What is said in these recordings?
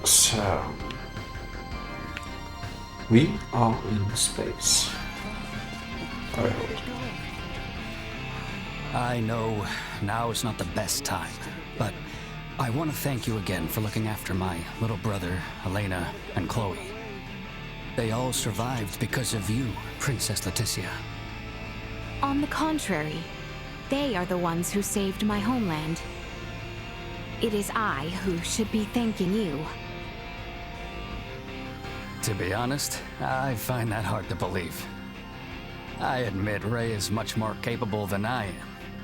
So, we are in space. I hope. I know now is not the best time, but I want to thank you again for looking after my little brother, Elena, and Chloe. They all survived because of you, Princess Leticia. On the contrary, they are the ones who saved my homeland. It is I who should be thanking you. To be honest, I find that hard to believe. I admit Ray is much more capable than I am,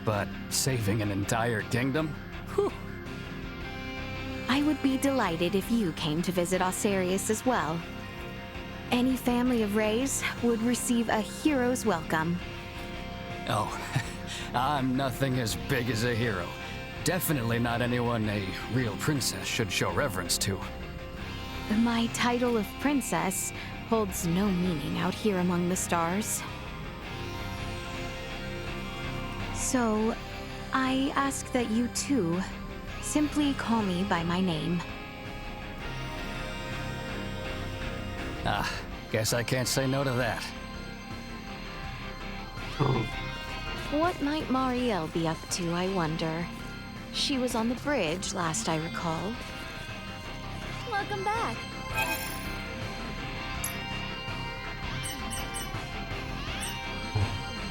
but saving an entire kingdom? Whew. I would be delighted if you came to visit Osarius as well. Any family of Rays would receive a hero's welcome. Oh, I'm nothing as big as a hero. Definitely not anyone a real princess should show reverence to. My title of princess holds no meaning out here among the stars. So, I ask that you too simply call me by my name. Ah, guess I can't say no to that. Oh, What might Marielle be up to, I wonder? She was on the bridge, last I recall. Welcome back.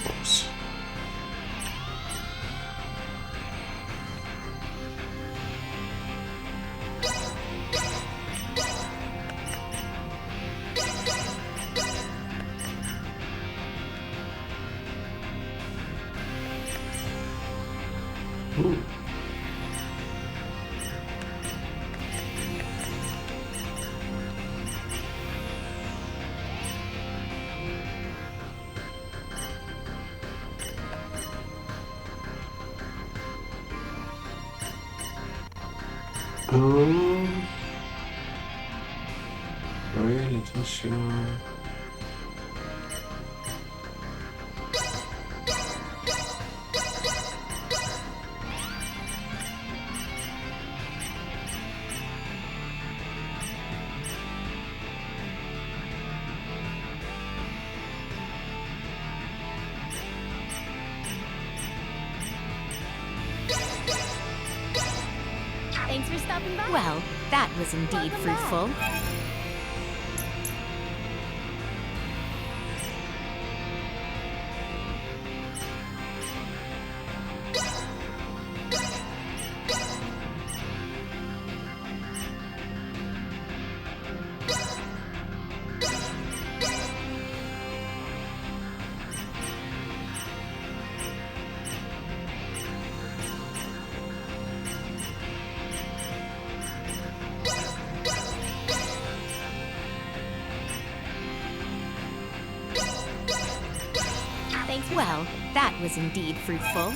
oops. Ooh. Um, really, Tisha. Thanks for stopping by. Well, that was indeed Welcome fruitful. Thanks for Well, that was indeed fruitful.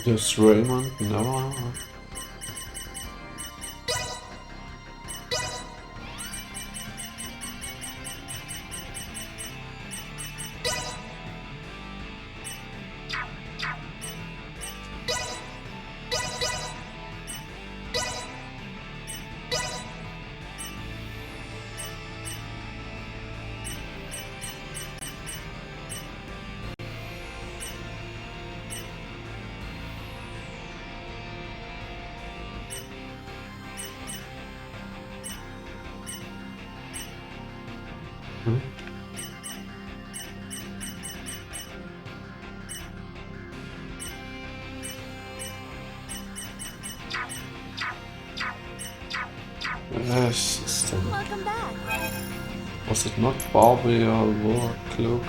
Does Raymond know? Hmm? Yes, system. Welcome back. Was it not Barbie or War Cloak?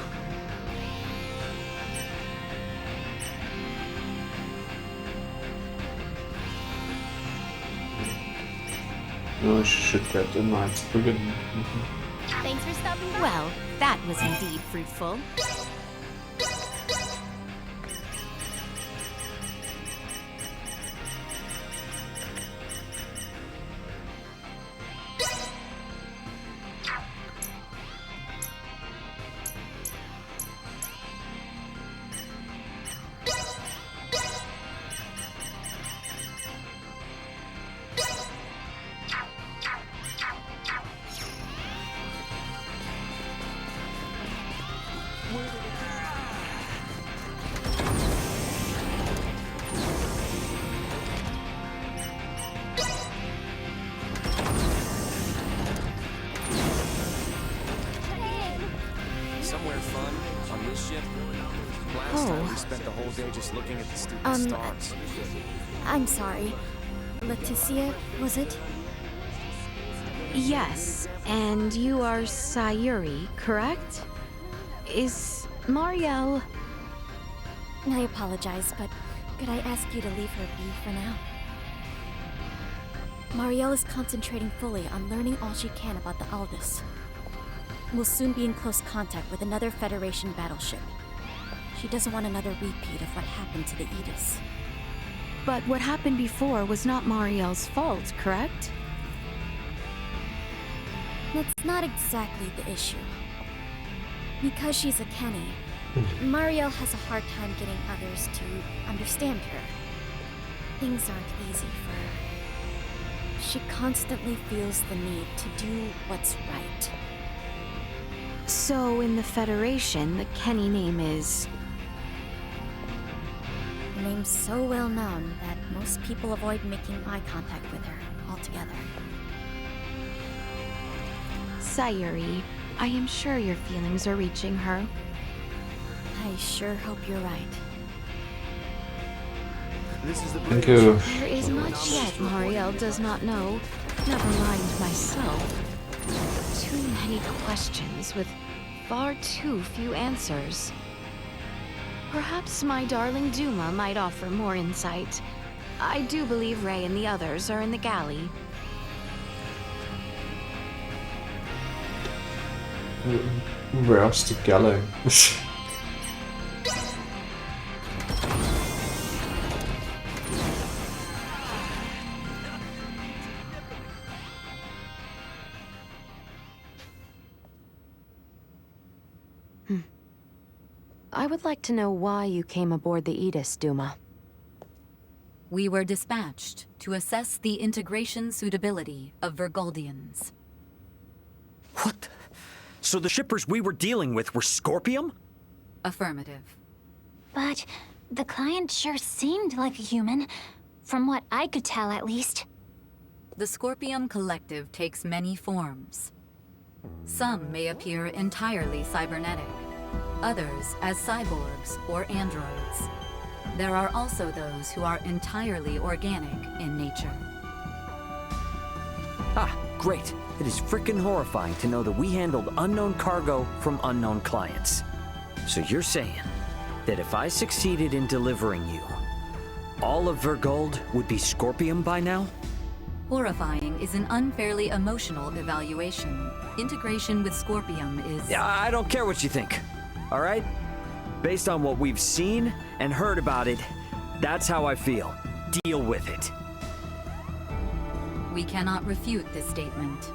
No, she should get the Knight's Brigade. Thanks for stopping by. Well, that was indeed fruitful. Somewhere fun on this ship. Last time we spent the whole day just looking at the stupid stars. I'm sorry. Leticia, was it? Yes, and you are Sayuri, correct? Is Marielle... I apologize, but could I ask you to leave her be for now? Marielle is concentrating fully on learning all she can about the Aldous. We'll soon be in close contact with another Federation battleship. She doesn't want another repeat of what happened to the Aegis. But what happened before was not Marielle's fault, correct? That's not exactly the issue. Because she's a Kenny, Marielle has a hard time getting others to understand her. Things aren't easy for her. She constantly feels the need to do what's right. So, in the Federation, the Kenny name is... Her name's so well known that most people avoid making eye contact with her altogether. Sayuri. I am sure your feelings are reaching her. I sure hope you're right. This is the Thank you. There is much yet Marielle does not know. Never mind myself. Too many questions with far too few answers. Perhaps my darling Duma might offer more insight. I do believe Ray and the others are in the galley. Where's the galley? I would like to know why you came aboard the Aegis, Duma. We were dispatched to assess the integration suitability of Vergoldians. What? So the shippers we were dealing with were Scorpium? Affirmative. But the client sure seemed like a human, from what I could tell at least. The Scorpium Collective takes many forms. Some may appear entirely cybernetic, others as cyborgs or androids. There are also those who are entirely organic in nature. Ah, great. It is frickin' horrifying to know that we handled unknown cargo from unknown clients. So you're saying that if I succeeded in delivering you, all of Vergold would be Scorpium by now? Horrifying is an unfairly emotional evaluation. Integration with Scorpium is... Yeah, I don't care what you think. All right? Based on what we've seen and heard about it, that's how I feel. Deal with it. We cannot refute this statement.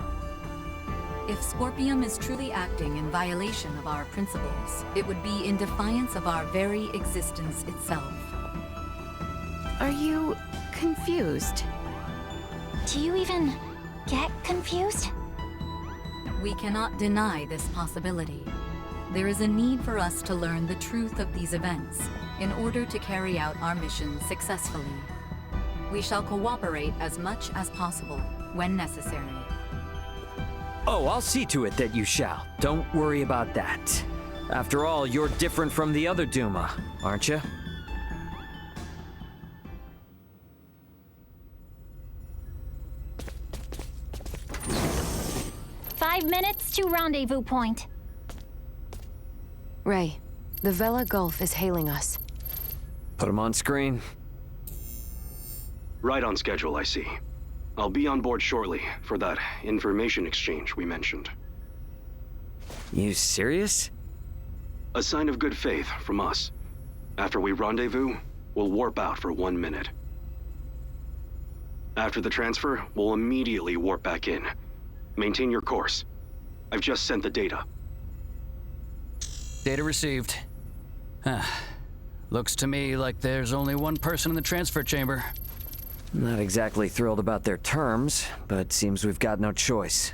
If Scorpium is truly acting in violation of our principles, it would be in defiance of our very existence itself. Are you confused? Do you even get confused? We cannot deny this possibility. There is a need for us to learn the truth of these events in order to carry out our mission successfully. We shall cooperate as much as possible when necessary. Oh, I'll see to it that you shall. Don't worry about that. After all, you're different from the other Duma, aren't you? "5 minutes to rendezvous point." Ray, the Vela Gulf is hailing us. Put him on screen. Right on schedule, I see. I'll be on board shortly for that information exchange we mentioned. You serious? A sign of good faith from us. After we rendezvous, we'll warp out for 1 minute. After the transfer, we'll immediately warp back in. Maintain your course. I've just sent the data. Data received. Looks to me like there's only one person in the transfer chamber. Not exactly thrilled about their terms, but seems we've got no choice.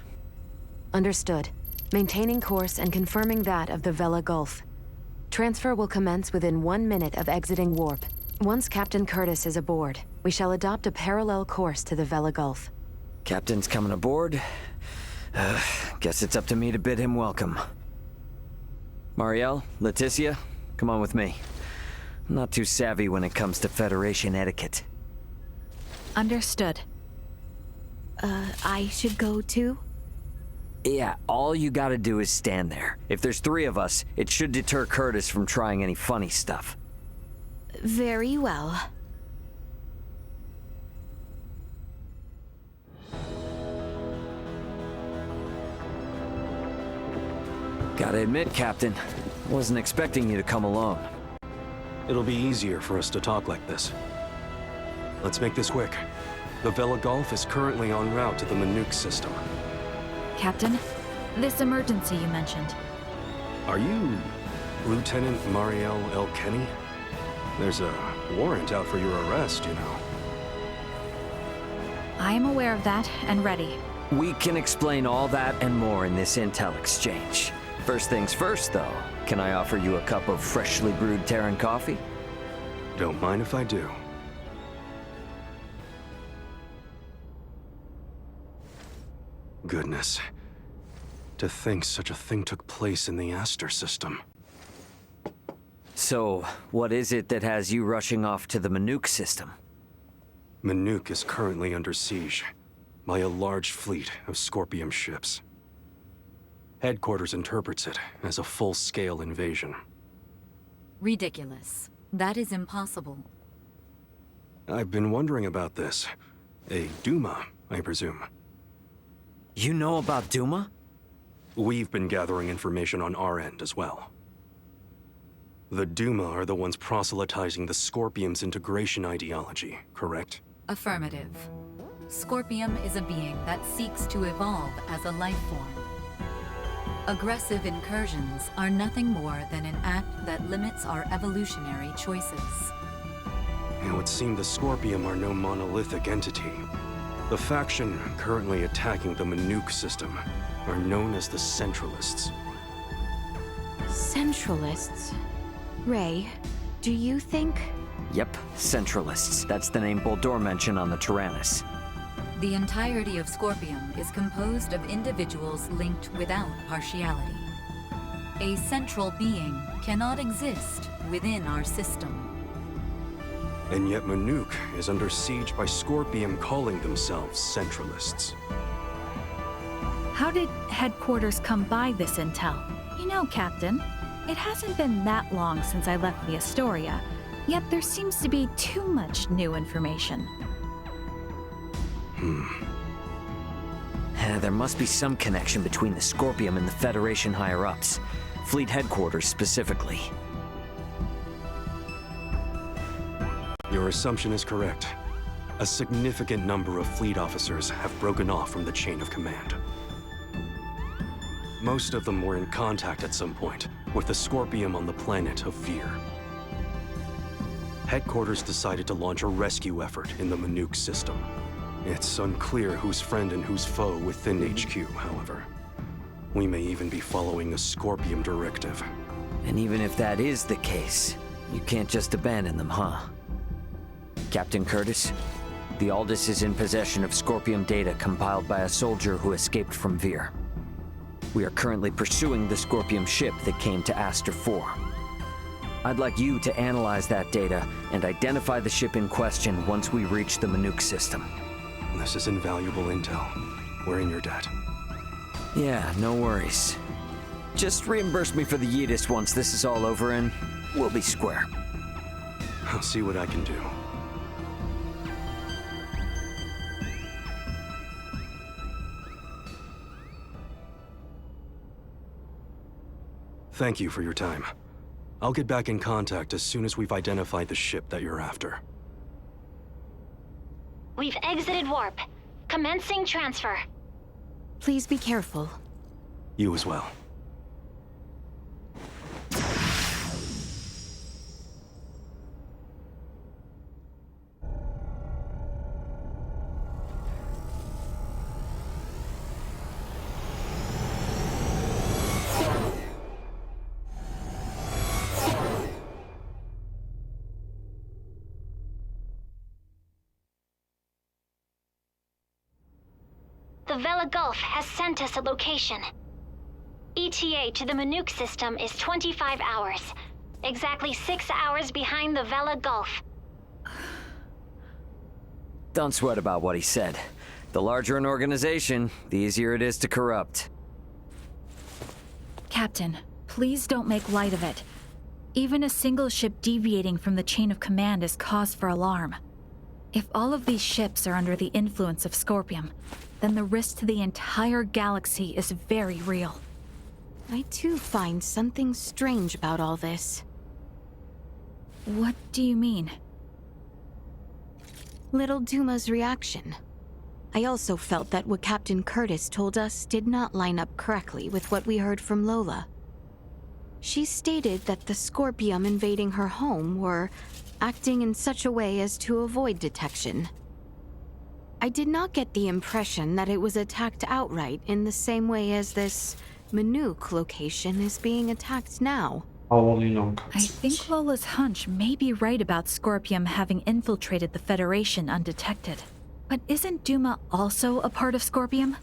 Understood. Maintaining course and confirming that of the Vela Gulf. Transfer will commence within 1 minute of exiting warp. Once Captain Curtis is aboard, we shall adopt a parallel course to the Vela Gulf. Captain's coming aboard. Guess it's up to me to bid him welcome. Marielle, Leticia, come on with me. I'm not too savvy when it comes to Federation etiquette. Understood. I should go too? Yeah, all you gotta do is stand there. If there's 3 of us, it should deter Curtis from trying any funny stuff. Very well. Gotta admit, Captain, wasn't expecting you to come alone. It'll be easier for us to talk like this. Let's make this quick. The Vela Gulf is currently en route to the Manuk system. Captain, this emergency you mentioned. Are you Lieutenant Marielle L. Kenny? There's a warrant out for your arrest, you know. I am aware of that and ready. We can explain all that and more in this intel exchange. First things first, though. Can I offer you a cup of freshly brewed Terran coffee? Don't mind if I do. Goodness. To think such a thing took place in the Aster system. So, what is it that has you rushing off to the Manuk system? Manuk is currently under siege by a large fleet of Scorpium ships. Headquarters interprets it as a full-scale invasion. Ridiculous. That is impossible. I've been wondering about this. A Duma, I presume. You know about Duma? We've been gathering information on our end as well. The Duma are the ones proselytizing the Scorpium's integration ideology, correct? Affirmative. Scorpium is a being that seeks to evolve as a life form. Aggressive incursions are nothing more than an act that limits our evolutionary choices. It would seem the Scorpium are no monolithic entity. The faction currently attacking the Manuk system are known as the Centralists. Centralists? Ray, do you think... Yep, Centralists. That's the name Boldor mentioned on the Tyrannus. The entirety of Scorpium is composed of individuals linked without partiality. A central being cannot exist within our system. And yet Manuk is under siege by Scorpium calling themselves Centralists. How did headquarters come by this intel? You know, Captain, it hasn't been that long since I left the Astoria, yet there seems to be too much new information. There must be some connection between the Scorpium and the Federation higher-ups. Fleet headquarters specifically. Your assumption is correct. A significant number of fleet officers have broken off from the chain of command. Most of them were in contact at some point with the Scorpium on the planet of Vir. Headquarters decided to launch a rescue effort in the Manuk system. It's unclear who's friend and who's foe within HQ, however. We may even be following a Scorpium directive. And even if that is the case, you can't just abandon them, huh? Captain Curtis, the Aldous is in possession of Scorpium data compiled by a soldier who escaped from Vir. We are currently pursuing the Scorpium ship that came to Aster 4. I'd like you to analyze that data and identify the ship in question once we reach the Manuk system. This is invaluable intel. We're in your debt. Yeah, no worries. Just reimburse me for the Yidis once this is all over and we'll be square. I'll see what I can do. Thank you for your time. I'll get back in contact as soon as we've identified the ship that you're after. We've exited warp. Commencing transfer. Please be careful. You as well. The Vela Gulf has sent us a location. ETA to the Manuk system is 25 hours. Exactly 6 hours behind the Vela Gulf. Don't sweat about what he said. The larger an organization, the easier it is to corrupt. Captain, please don't make light of it. Even a single ship deviating from the chain of command is cause for alarm. If all of these ships are under the influence of Scorpium, then the risk to the entire galaxy is very real. I too find something strange about all this. What do you mean? Little Duma's reaction. I also felt that what Captain Curtis told us did not line up correctly with what we heard from Lola. She stated that the Scorpium invading her home were acting in such a way as to avoid detection. I did not get the impression that it was attacked outright in the same way as this Manuk location is being attacked now. I think Lola's hunch may be right about Scorpium having infiltrated the Federation undetected. But isn't Duma also a part of Scorpium?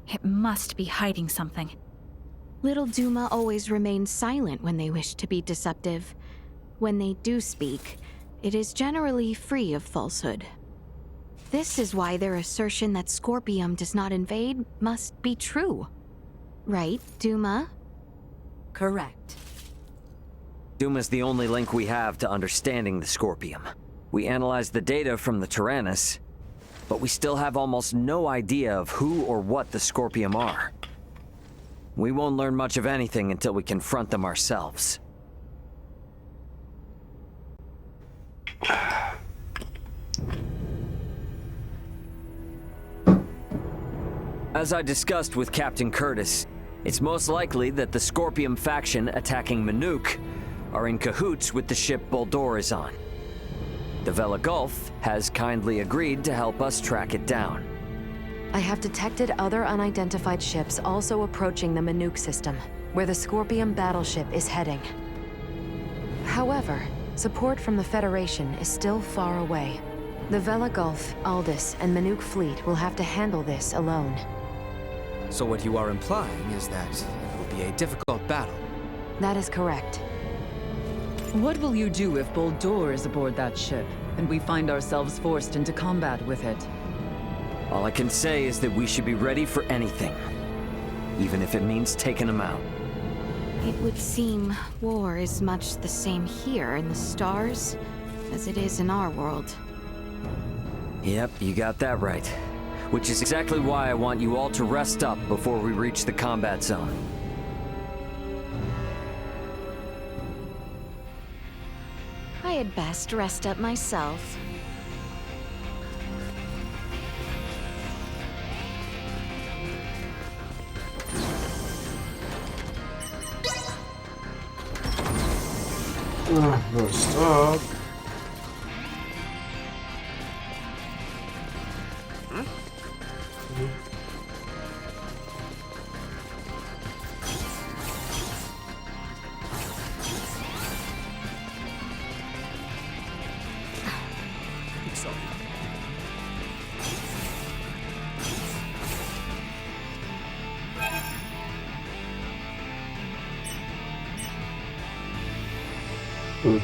It must be hiding something. Little Duma always remains silent when they wish to be deceptive. When they do speak, it is generally free of falsehood. This is why their assertion that Scorpium does not invade must be true. Right, Duma? Correct. Duma's the only link we have to understanding the Scorpium. We analyzed the data from the Tyrannus, but we still have almost no idea of who or what the Scorpium are. We won't learn much of anything until we confront them ourselves. As I discussed with Captain Curtis, it's most likely that the Scorpium faction attacking Manuk are in cahoots with the ship Boldor is on. The Vela Gulf has kindly agreed to help us track it down. I have detected other unidentified ships also approaching the Manuk system, where the Scorpium battleship is heading. However, support from the Federation is still far away. The Vela Gulf, Aldous, and Manuk fleet will have to handle this alone. So what you are implying is that it will be a difficult battle. That is correct. What will you do if Boldor is aboard that ship, and we find ourselves forced into combat with it? All I can say is that we should be ready for anything, even if it means taking them out. It would seem war is much the same here in the stars as it is in our world. Yep, you got that right. Which is exactly why I want you all to rest up before we reach the combat zone. I had best rest up myself. Rest up.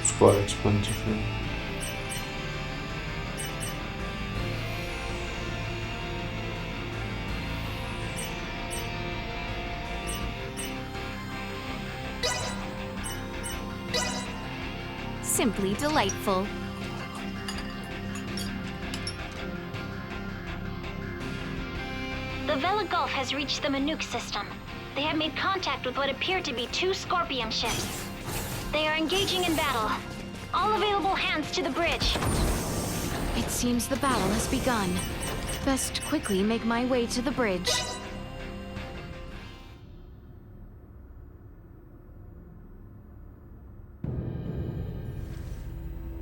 It's quite expensive. Yeah. Simply delightful. The Vela Gulf has reached the Manuke system. They have made contact with what appear to be 2 Scorpium ships. They are engaging in battle. All available hands to the bridge. It seems the battle has begun. Best quickly make my way to the bridge.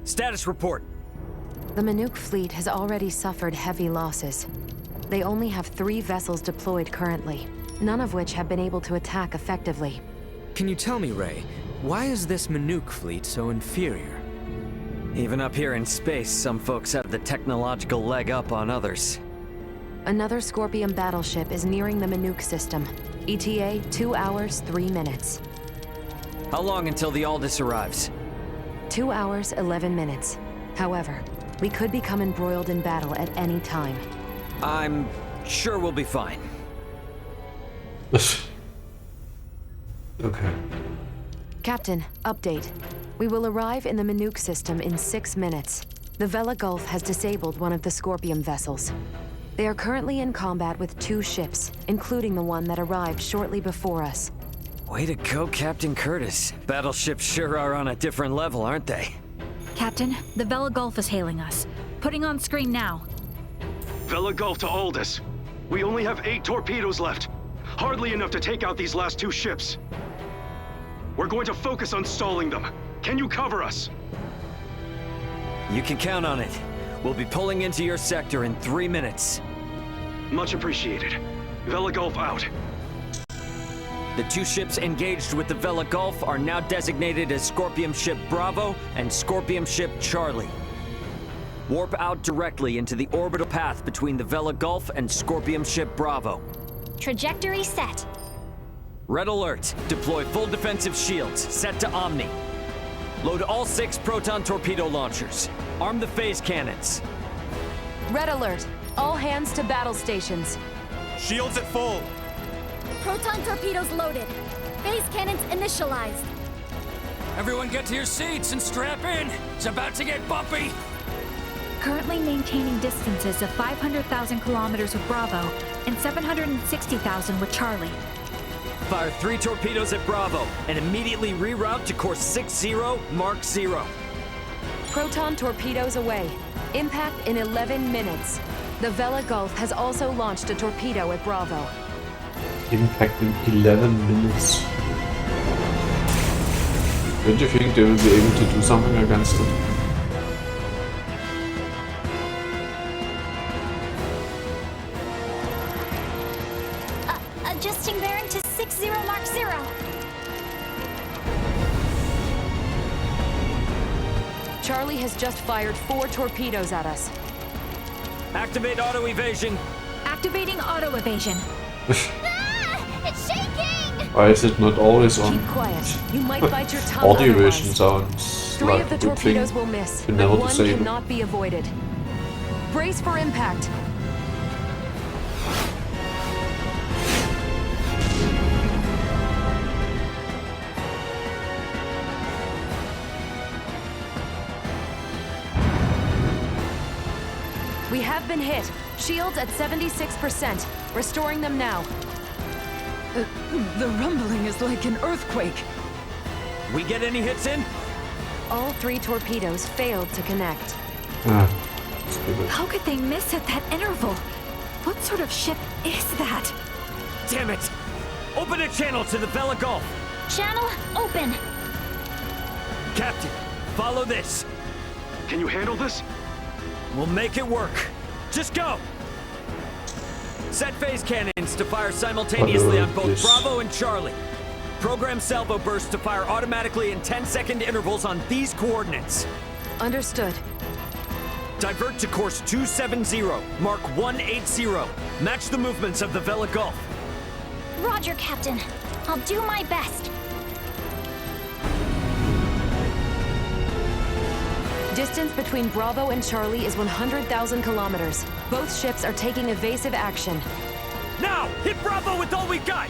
Status report. The Manuke fleet has already suffered heavy losses. They only have 3 vessels deployed currently, none of which have been able to attack effectively. Can you tell me, Ray, why is this Manuke fleet so inferior? Even up here in space, some folks have the technological leg up on others. Another Scorpium battleship is nearing the Manuke system. ETA 2 hours, 3 minutes. How long until the Aldous arrives? 2 hours, 11 minutes. However, we could become embroiled in battle at any time. I'm sure we'll be fine. Okay. Captain, update. We will arrive in the Manuke system in 6 minutes. The Vela Gulf has disabled one of the Scorpium vessels. They are currently in combat with 2 ships, including the one that arrived shortly before us. Way to go, Captain Curtis. Battleships sure are on a different level, aren't they? Captain, the Vela Gulf is hailing us. Putting on screen now. Vela Gulf to Aldous. We only have 8 torpedoes left. Hardly enough to take out these last 2 ships. We're going to focus on stalling them. Can you cover us? You can count on it. We'll be pulling into your sector in 3 minutes. Much appreciated. Vela Gulf out. The 2 ships engaged with the Vela Gulf are now designated as Scorpium Ship Bravo and Scorpium Ship Charlie. Warp out directly into the orbital path between the Vela Gulf and Scorpium Ship Bravo. Trajectory set. Red alert. Deploy full defensive shields. Set to Omni. Load all 6 proton torpedo launchers. Arm the phase cannons. Red alert. All hands to battle stations. Shields at full. Proton torpedoes loaded. Phase cannons initialized. Everyone get to your seats and strap in. It's about to get bumpy. Currently maintaining distances of 500,000 kilometers with Bravo and 760,000 with Charlie. Fire 3 torpedoes at Bravo and immediately reroute to course 60 Mark 0. Proton torpedoes away. Impact in 11 minutes. The Vela Gulf has also launched a torpedo at Bravo. Impact in 11 minutes. Don't you think they will be able to do something against it? Adjusting bearing to 60 Mark 0. Charlie has just fired 4 torpedoes at us. Activate auto evasion. Activating auto evasion. It's shaking! Why is it not always on? Keep quiet. You might bite your tongue. Audio otherwise. evasion sounds 3 like of the a good thing. torpedoes will miss, You but never one disable. cannot be avoided. Brace for impact. We have been hit. Shields at 76%. Restoring them now. The rumbling is like an earthquake. We get any hits in? All 3 torpedoes failed to connect. Ah, stupid. How could they miss at that interval? What sort of ship is that? Damn it! Open a channel to the Vela Gulf. Channel open. Captain, follow this. Can you handle this? We'll make it work. Just go! Set phase cannons to fire simultaneously on both Yes. Bravo and Charlie. Program salvo bursts to fire automatically in 10-second intervals on these coordinates. Understood. Divert to course 270, mark 180. Match the movements of the Vela Gulf. Roger, Captain. I'll do my best. distance between Bravo and Charlie is 100,000 kilometers. Both ships are taking evasive action. Now! Hit Bravo with all we got!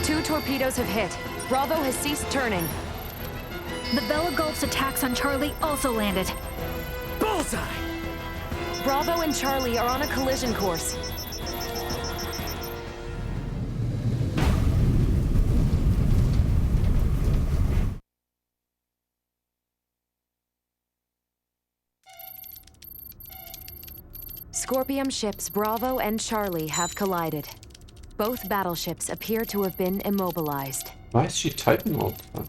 Two torpedoes have hit. Bravo has ceased turning. The Vela Gulf's attacks on Charlie also landed. Bullseye! Bravo and Charlie are on a collision course. Scorpium ships Bravo and Charlie have collided. Both battleships appear to have been immobilized. Why is she typing all the time?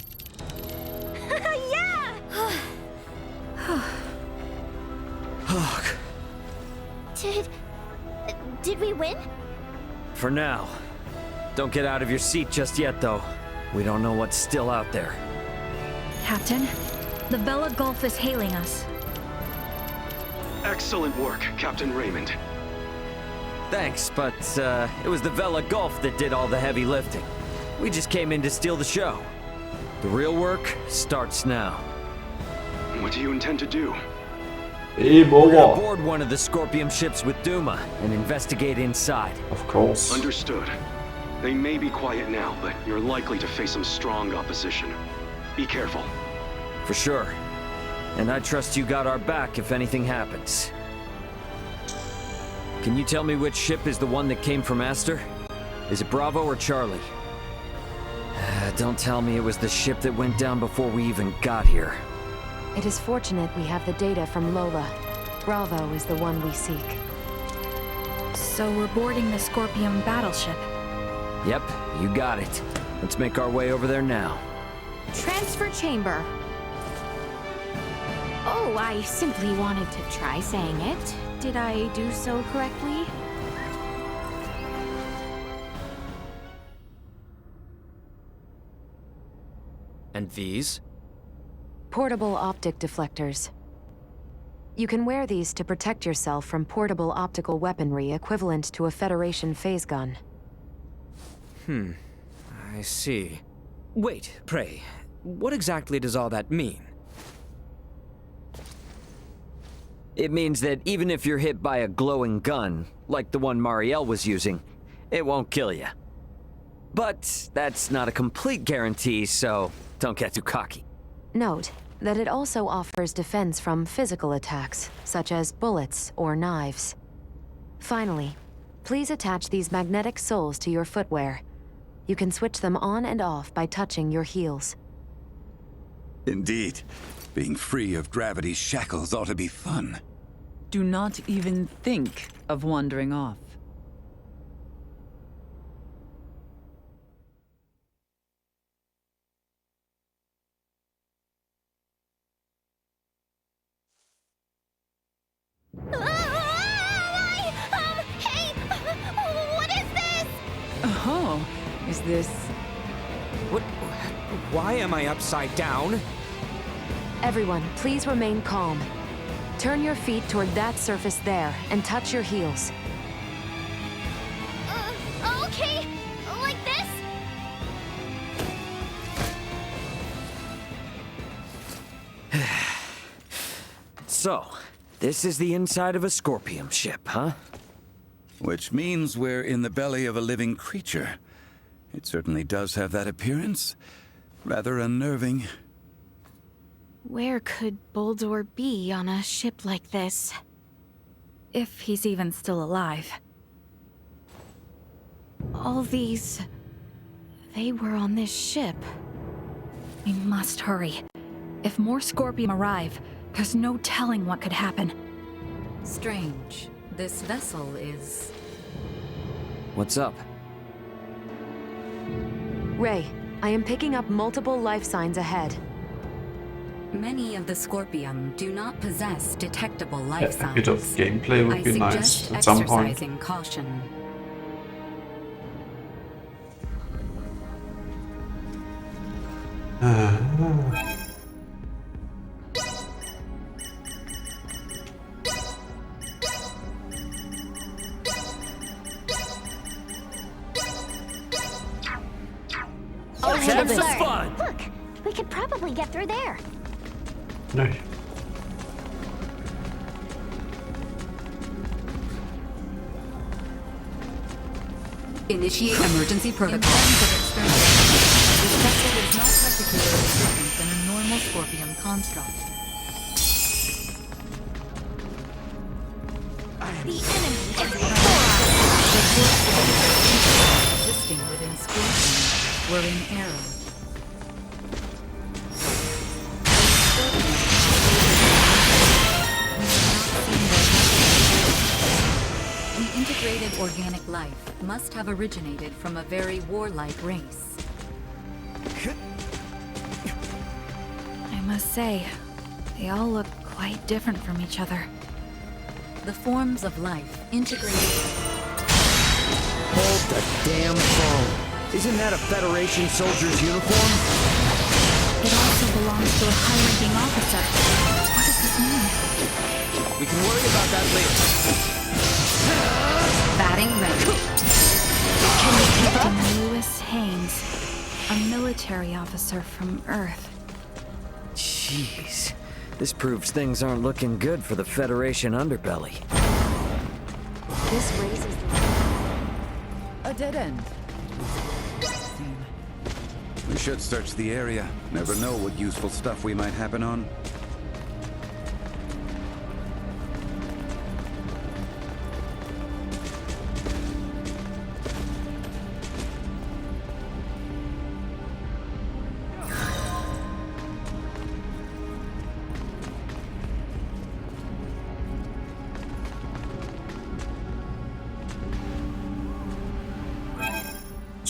Did we win? For now. Don't get out of your seat just yet, though. We don't know what's still out there. Captain, the Vela Gulf is hailing us. Excellent work, Captain Raymond. Thanks, but it was the Vela Gulf that did all the heavy lifting. We just came in to steal the show. The real work starts now. What do you intend to do? Hey, We're gonna Boba. board one of the Scorpium ships with Duma and investigate inside. Of course. Understood. They may be quiet now, but you're likely to face some strong opposition. Be careful. For sure. And I trust you got our back if anything happens. Can you tell me which ship is the one that came from Aster? Is it Bravo or Charlie? Don't tell me it was the ship that went down before we even got here. It is fortunate we have the data from Lola. Bravo is the one we seek. So we're boarding the Scorpium battleship. Yep, you got it. Let's make our way over there now. Transfer chamber. Oh, I simply wanted to try saying it. Did I do so correctly? And these? Portable optic deflectors. You can wear these to protect yourself from portable optical weaponry equivalent to a Federation phase gun. I see. Wait, pray, what exactly does all that mean? It means that even if you're hit by a glowing gun, like the one Marielle was using, it won't kill you. But that's not a complete guarantee, so don't get too cocky. Note that it also offers defense from physical attacks, such as bullets or knives. Finally, please attach these magnetic soles to your footwear. You can switch them on and off by touching your heels. Indeed. Being free of gravity's shackles ought to be fun. Do not even think of wandering off. Hey! What is this? Oh, is this... What? Why am I upside down? Everyone, please remain calm. Turn your feet toward that surface there and touch your heels. Okay. Like this? So, this is the inside of a Scorpium ship, huh? Which means we're in the belly of a living creature. It certainly does have that appearance. Rather unnerving. Where could Boldor be on a ship like this? If he's even still alive. All these... they were on this ship. We must hurry. If more Scorpium arrive, there's no telling what could happen. Strange. This vessel is... What's up? Ray, I am picking up multiple life signs ahead. Many of the Scorpium do not possess detectable life signs. A bit of gameplay would I be nice suggest at some point. exercising caution. I'll have some fun. Look, we could probably get through there. Nee. Initiate emergency protocol. In terms of external, this vessel is not particularly different than a normal Scorpion construct. The enemy is The force of existing within Scorpion were in error. The integrated organic life must have originated from a very warlike race. I must say, they all look quite different from each other. The forms of life integrated. Hold the damn phone. Isn't that a Federation soldier's uniform? It also belongs to a high-ranking officer. What does this mean? We can worry about that later. Batting ready. Captain Lewis Haynes, a military officer from Earth. Jeez. This proves things aren't looking good for the Federation underbelly. This raises A dead end. We should search the area. Never know what useful stuff we might happen on.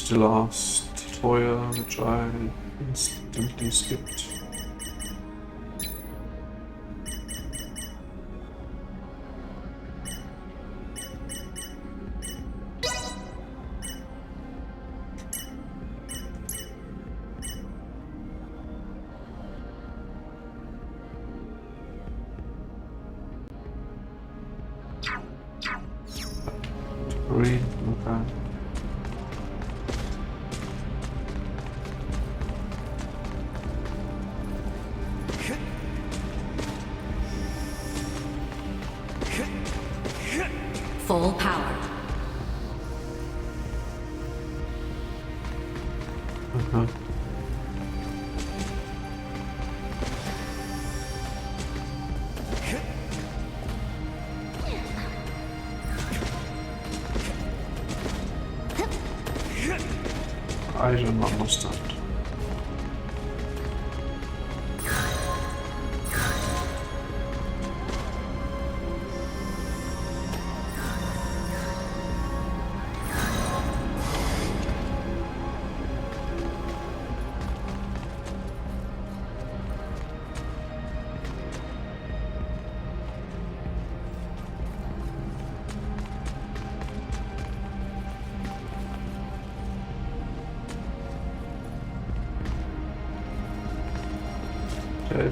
The last tutorial, which I instantly skipped. Green, okay. Full power. I don't understand.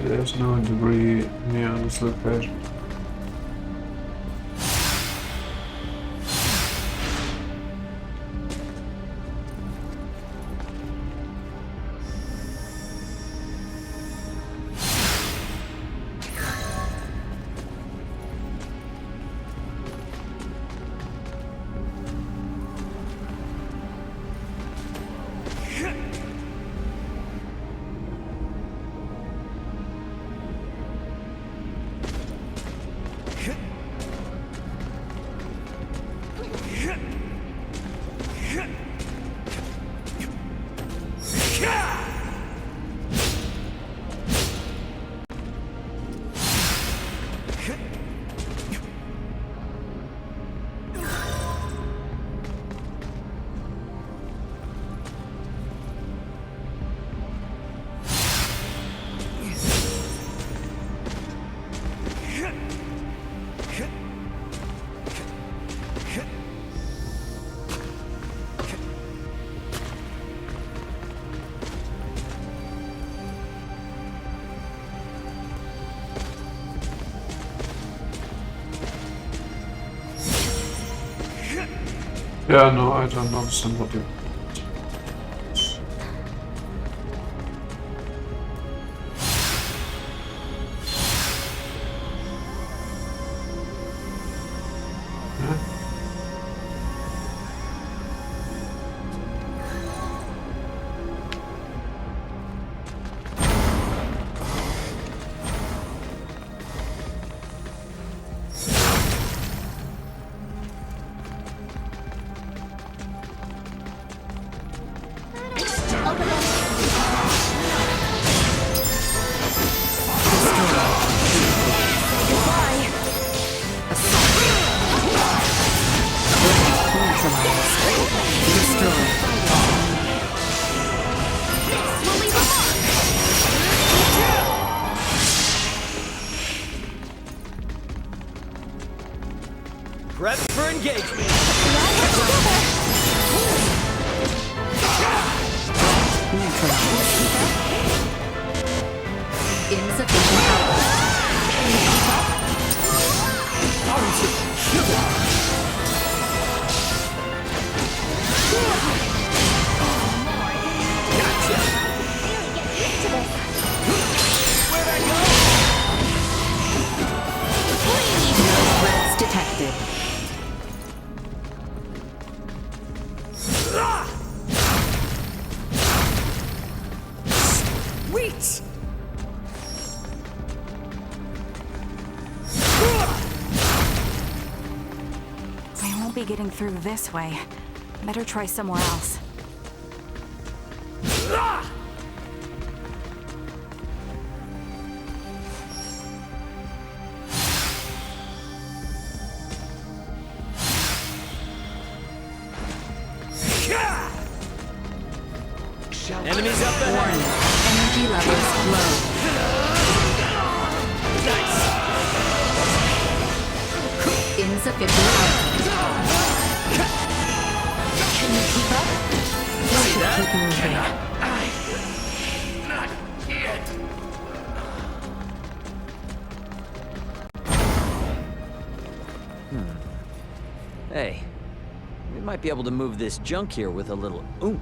There's no debris near this location. Yeah, no, I don't understand what you... be getting through this way. Better try somewhere else. Enemies up ahead! Warning. Energy levels low. Insufficient output. Can you keep up? We should keep moving. Not yet. Hey, we might be able to move this junk here with a little oomph.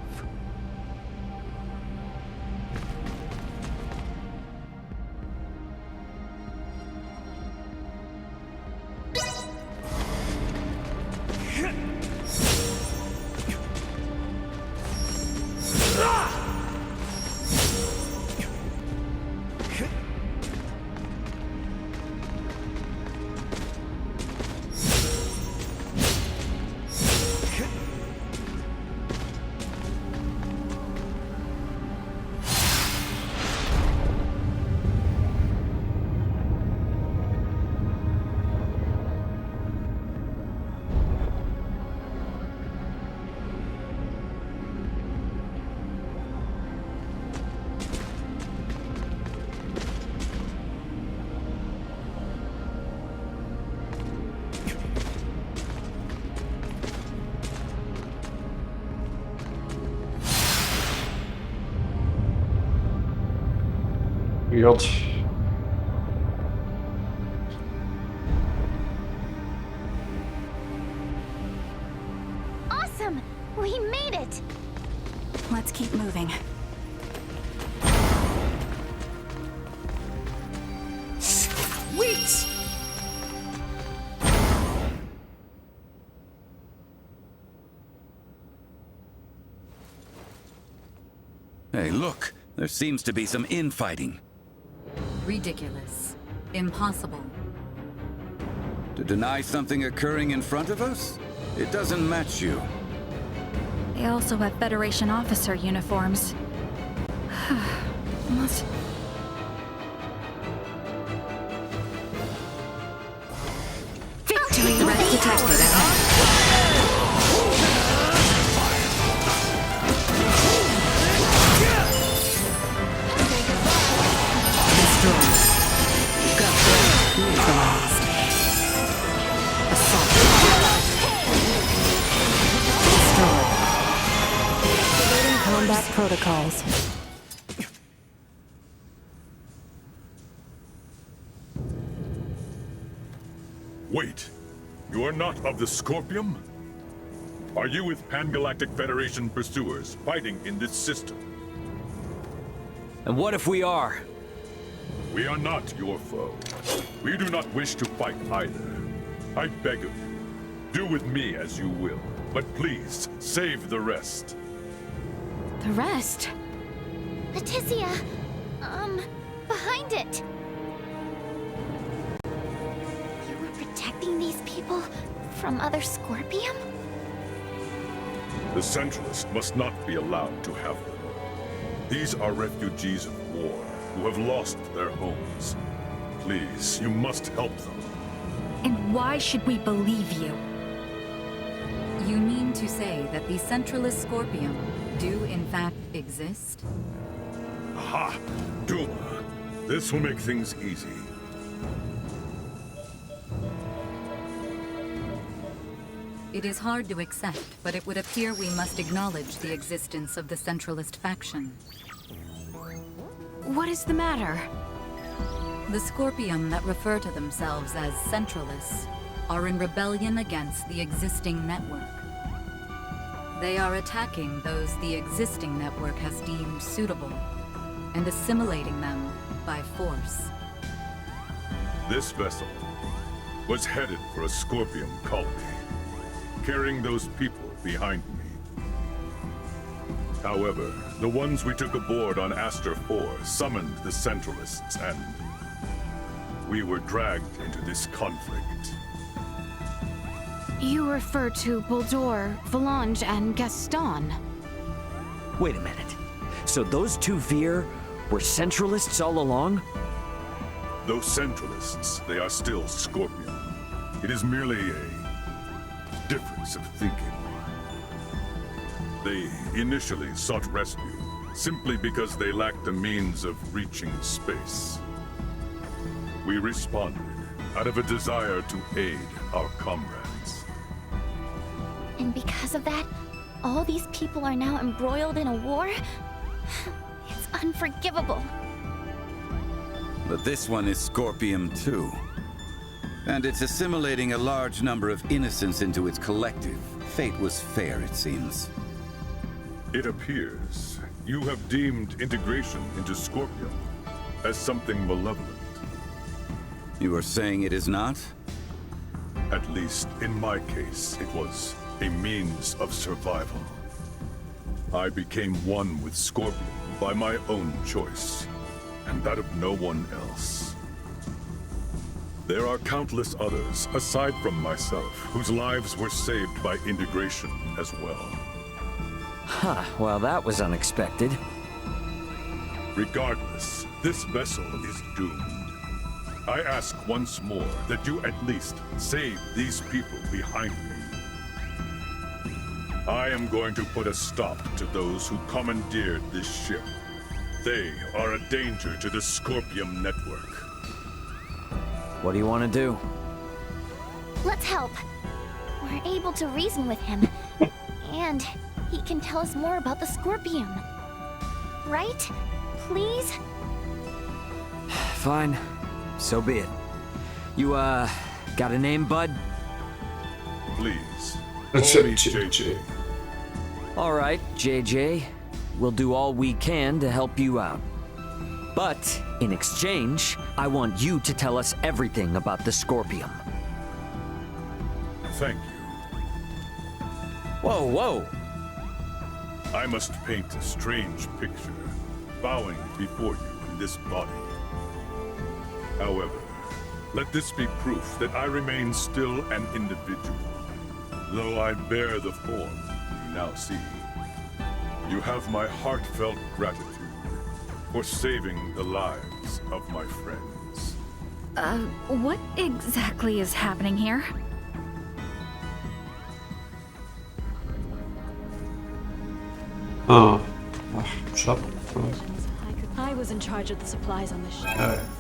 Weird. Awesome! We made it! Let's keep moving. Sweet! Hey, look. There seems to be some infighting. Ridiculous. Impossible. To deny something occurring in front of us? It doesn't match you. They also have Federation officer uniforms. Must... Victory! Threat detected ahead. Neutralized. Assault. Destroyed. Activating combat protocols. Wait, you are not of the Scorpium? Are you with Pan-Galactic Federation pursuers fighting in this system? And what if we are? We are not your foe. We do not wish to fight either. I beg of you, do with me as you will, but please, save the rest. The rest? Leticia! Behind it! You were protecting these people from other Scorpium? The Centralists must not be allowed to have them. These are refugees of war who have lost their homes. Please, you must help them. And why should we believe you? You mean to say that the Centralist Scorpium do in fact exist? Aha! Duma! This will make things easy. It is hard to accept, but it would appear we must acknowledge the existence of the Centralist faction. What is the matter? The Scorpium that refer to themselves as Centralists are in rebellion against the existing network. They are attacking those the existing network has deemed suitable and assimilating them by force. This vessel was headed for a Scorpium colony, carrying those people behind me. However, the ones we took aboard on Aster 4 summoned the Centralists, and we were dragged into this conflict. You refer to Buldur, Valange, and Gaston. Wait a minute. So those two Vir were Centralists all along? Those Centralists, they are still Scorpion. It is merely a difference of thinking. They initially sought rescue simply because they lacked the means of reaching space. We responded out of a desire to aid our comrades. And because of that, all these people are now embroiled in a war? It's unforgivable. But this one is Scorpium too. And it's assimilating a large number of innocents into its collective. Fate was fair, it seems. It appears you have deemed integration into Scorpion as something malevolent. You are saying it is not? At least in my case, it was a means of survival. I became one with Scorpion by my own choice, and that of no one else. There are countless others, aside from myself, whose lives were saved by integration as well. Huh, well that was unexpected. Regardless, this vessel is doomed. I ask once more that you at least save these people behind me. I am going to put a stop to those who commandeered this ship. They are a danger to the Scorpium network. What do you want to do? Let's help. We're able to reason with him. And he can tell us more about the Scorpium. Right? Please? Fine. So be it. You, got a name, bud? Please. Let's Call me JJ. All right, JJ. We'll do all we can to help you out. But, in exchange, I want you to tell us everything about the Scorpium. Thank you. Whoa, whoa! I must paint a strange picture, bowing before you in this body. However, let this be proof that I remain still an individual, though I bear the form you now see. You have my heartfelt gratitude for saving the lives of my friends. What exactly is happening here? Ah, shop. I was in charge of the supplies on the ship. Oh.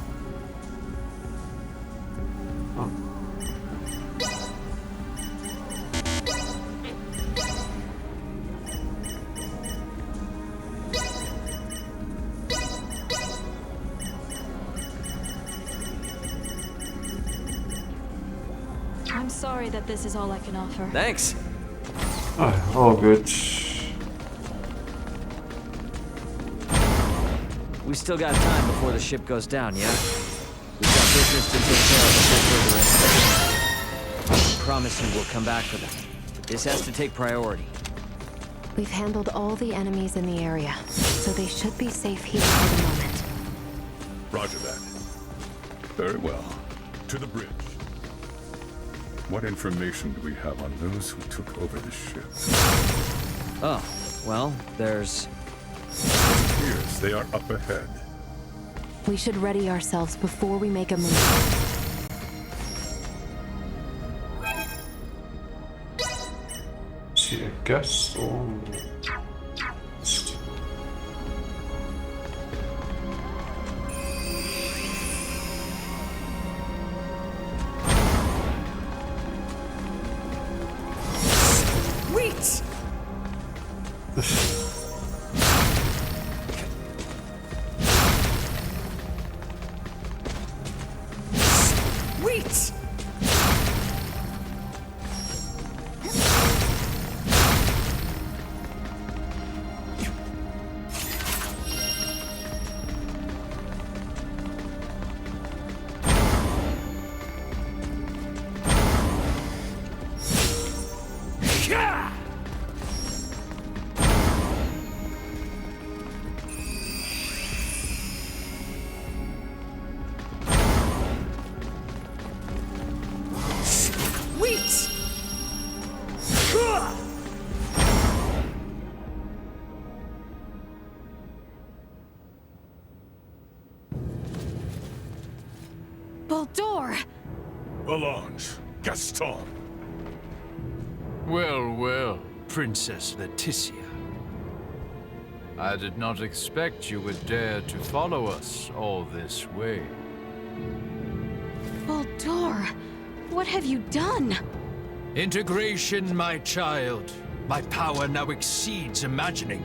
I'm sorry that this is all I can offer. Thanks. Ah, all good. We still got time before the ship goes down, yeah? We've got business to take care of before further in. I promise you we'll come back for them. But this has to take priority. We've handled all the enemies in the area, so they should be safe here for the moment. Roger that. Very well. To the bridge. What information do we have on those who took over the ship? Oh, well, there's... It appears they are up ahead. We should ready ourselves before we make a move. See, I guess. Wait! Wait! Baldur! Valange, Gaston. Well, well, Princess Leticia. I did not expect you would dare to follow us all this way. Baldur, what have you done? Integration, my child. My power now exceeds imagining.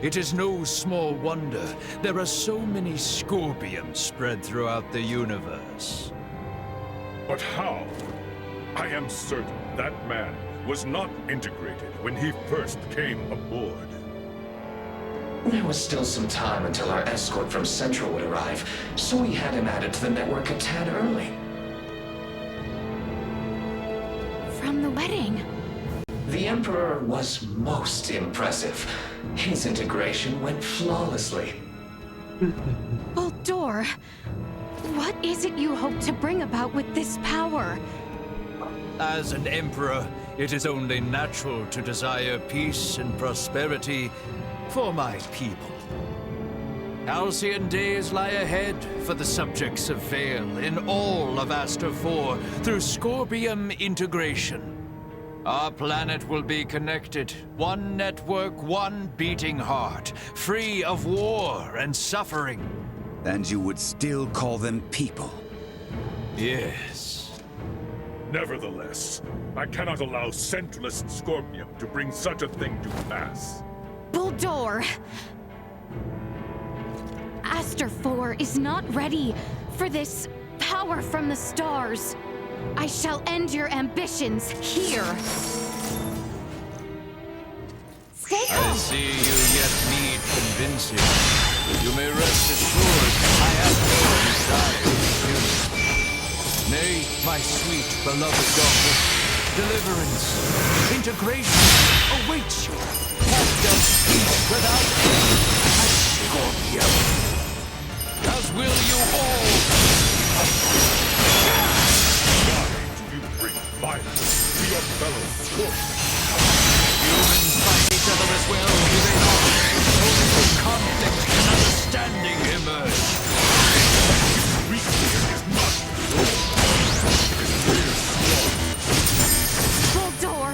It is no small wonder there are so many Scorpions spread throughout the universe. But how? I am certain that man was not integrated when he first came aboard. There was still some time until our escort from Central would arrive, so we had him added to the network a tad early. From the wedding. The Emperor was most impressive. His integration went flawlessly. Baldur, what is it you hope to bring about with this power? As an emperor, it is only natural to desire peace and prosperity for my people. Halcyon days lie ahead for the subjects of Vale in all of Aster 4 through Scorpium integration. Our planet will be connected, one network, one beating heart, free of war and suffering. And you would still call them people? Yes. Nevertheless, I cannot allow Centralist Scorpium to bring such a thing to pass. Baldur! Aster 4 is not ready for this power from the stars. I shall end your ambitions here. I see you yet need convincing. You may rest assured I have no desire to kill you. Nay, my sweet, beloved daughter, deliverance, integration awaits you. What does peace without end at Scorpio? As will you all. Violence to your fellow Scorpions. Humans fight each other as well, do they not? Only through conflict and understanding emerge. Weakness is not Baldur,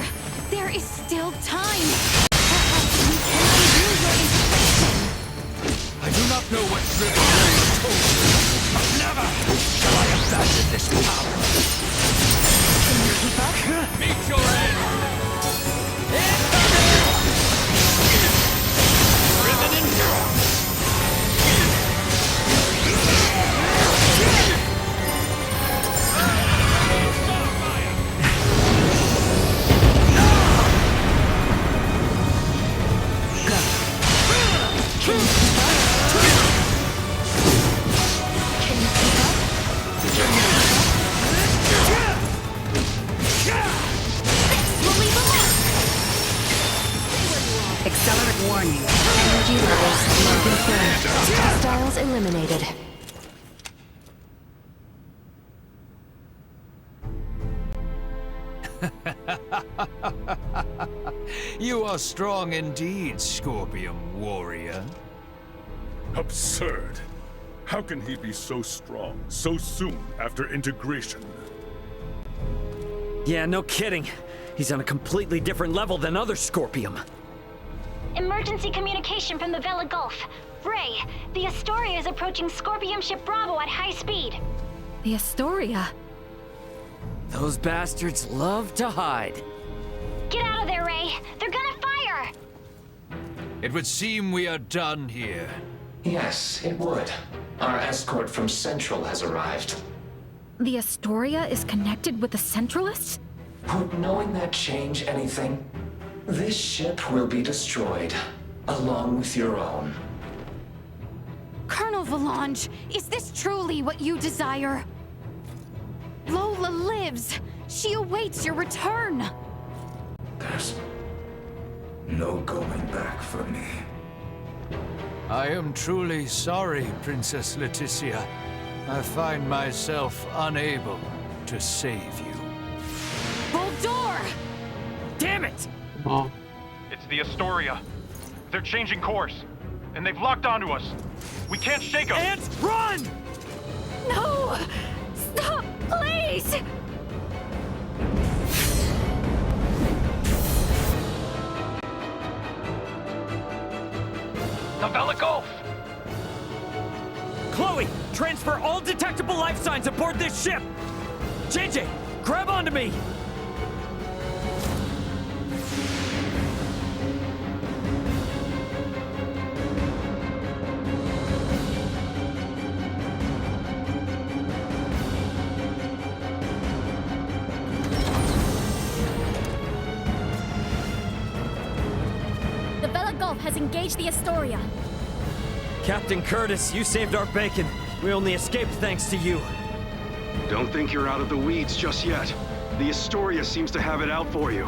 there is still time. Perhaps we can undo your integration. I do not know what driven you told me, but never shall I abandon this power. Keep up? Meet your end! Accelerant warning. Energy levels low confirmed. Hostiles eliminated. You are strong indeed, Scorpium warrior. absurd. How can he be so strong so soon after integration? Yeah, no kidding. He's on a completely different level than other Scorpium. Emergency communication from the Vela Gulf. Ray, the Astoria is approaching Scorpium ship Bravo at high speed. The Astoria? Those bastards love to hide. Get out of there, Ray. They're gonna fire! It would seem we are done here. Yes, it would. Our escort from Central has arrived. The Astoria is connected with the Centralists? Would knowing that change anything? This ship will be destroyed, along with your own. Colonel Valange, is this truly what you desire? Lola lives. She awaits your return. There's no going back for me. I am truly sorry, Princess Leticia. I find myself unable to save you. Baldur! Damn it! Oh. It's the Astoria. They're changing course, and they've locked onto us. We can't shake them. Ants, run! No! Stop, please! The Vela Gulf! Chloe, transfer all detectable life signs aboard this ship! JJ, grab onto me! The Vela Gulf has engaged the Astoria. Captain Curtis, you saved our bacon. We only escaped thanks to you. Don't think you're out of the weeds just yet. The Astoria seems to have it out for you.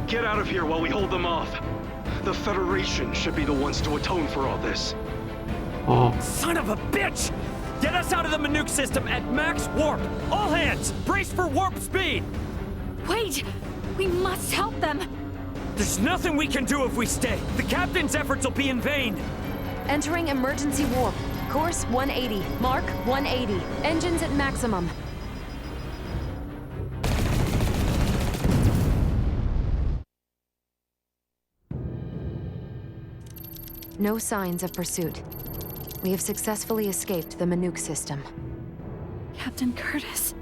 Get out of here while we hold them off. The Federation should be the ones to atone for all this. Oh. Son of a bitch! Get us out of the Manuke system at max warp! All hands, brace for warp speed! Wait! We must help them! There's nothing we can do if we stay. The captain's efforts will be in vain. Entering emergency warp. Course 180. Mark 180. Engines at maximum. No signs of pursuit. We have successfully escaped the Manuke system. Captain Curtis.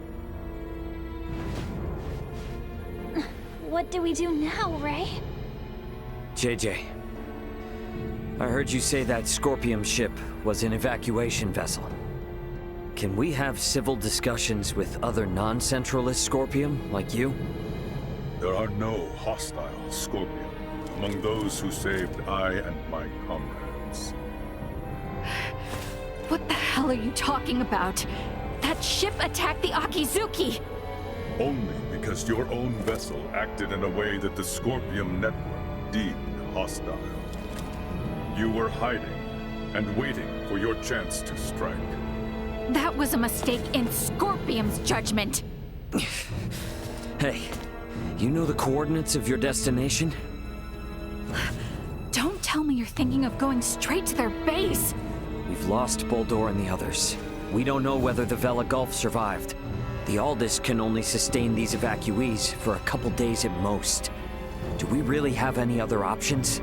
What do we do now, Ray? JJ, I heard you say that Scorpium ship was an evacuation vessel. Can we have civil discussions with other non-Centralist Scorpium, like you? There are no hostile Scorpion among those who saved I and my comrades. What the hell are you talking about? That ship attacked the Akizuki! Only because your own vessel acted in a way that the Scorpium network deemed hostile. You were hiding and waiting for your chance to strike. That was a mistake in Scorpium's judgment! Hey, you know the coordinates of your destination? Don't tell me you're thinking of going straight to their base! We've lost Boldor and the others. We don't know whether the Vela Gulf survived. The Aldous can only sustain these evacuees for a couple days at most. Do we really have any other options?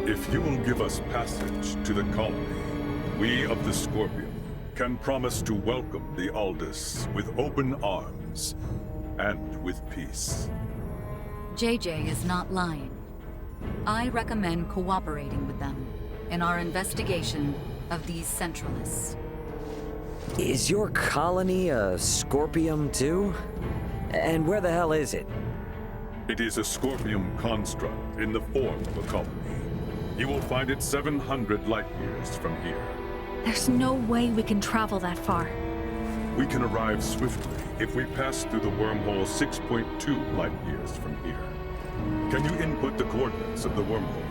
If you will give us passage to the colony, we of the Scorpion can promise to welcome the Aldous with open arms and with peace. JJ is not lying. I recommend cooperating with them in our investigation of these Centralists. Is your colony a Scorpium too? And where the hell is it? It is a Scorpium construct in the form of a colony. You will find it 700 light years from here. There's no way we can travel that far. We can arrive swiftly if we pass through the wormhole 6.2 light years from here. Can you input the coordinates of the wormhole?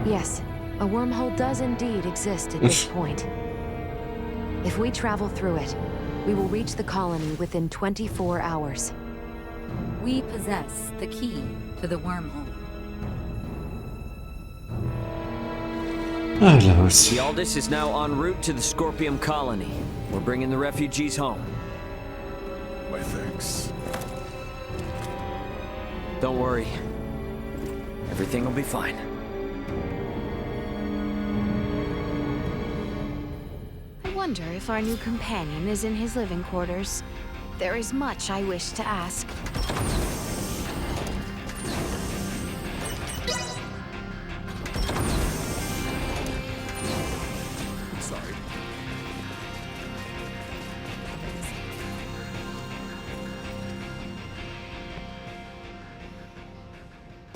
Yes, a wormhole does indeed exist at this point. If we travel through it, we will reach the colony within 24 hours. We possess the key to the wormhole. The Aldous is now en route to the Scorpium colony. We're bringing the refugees home. My thanks. Don't worry. Everything will be fine. I wonder if our new companion is in his living quarters. There is much I wish to ask. Sorry.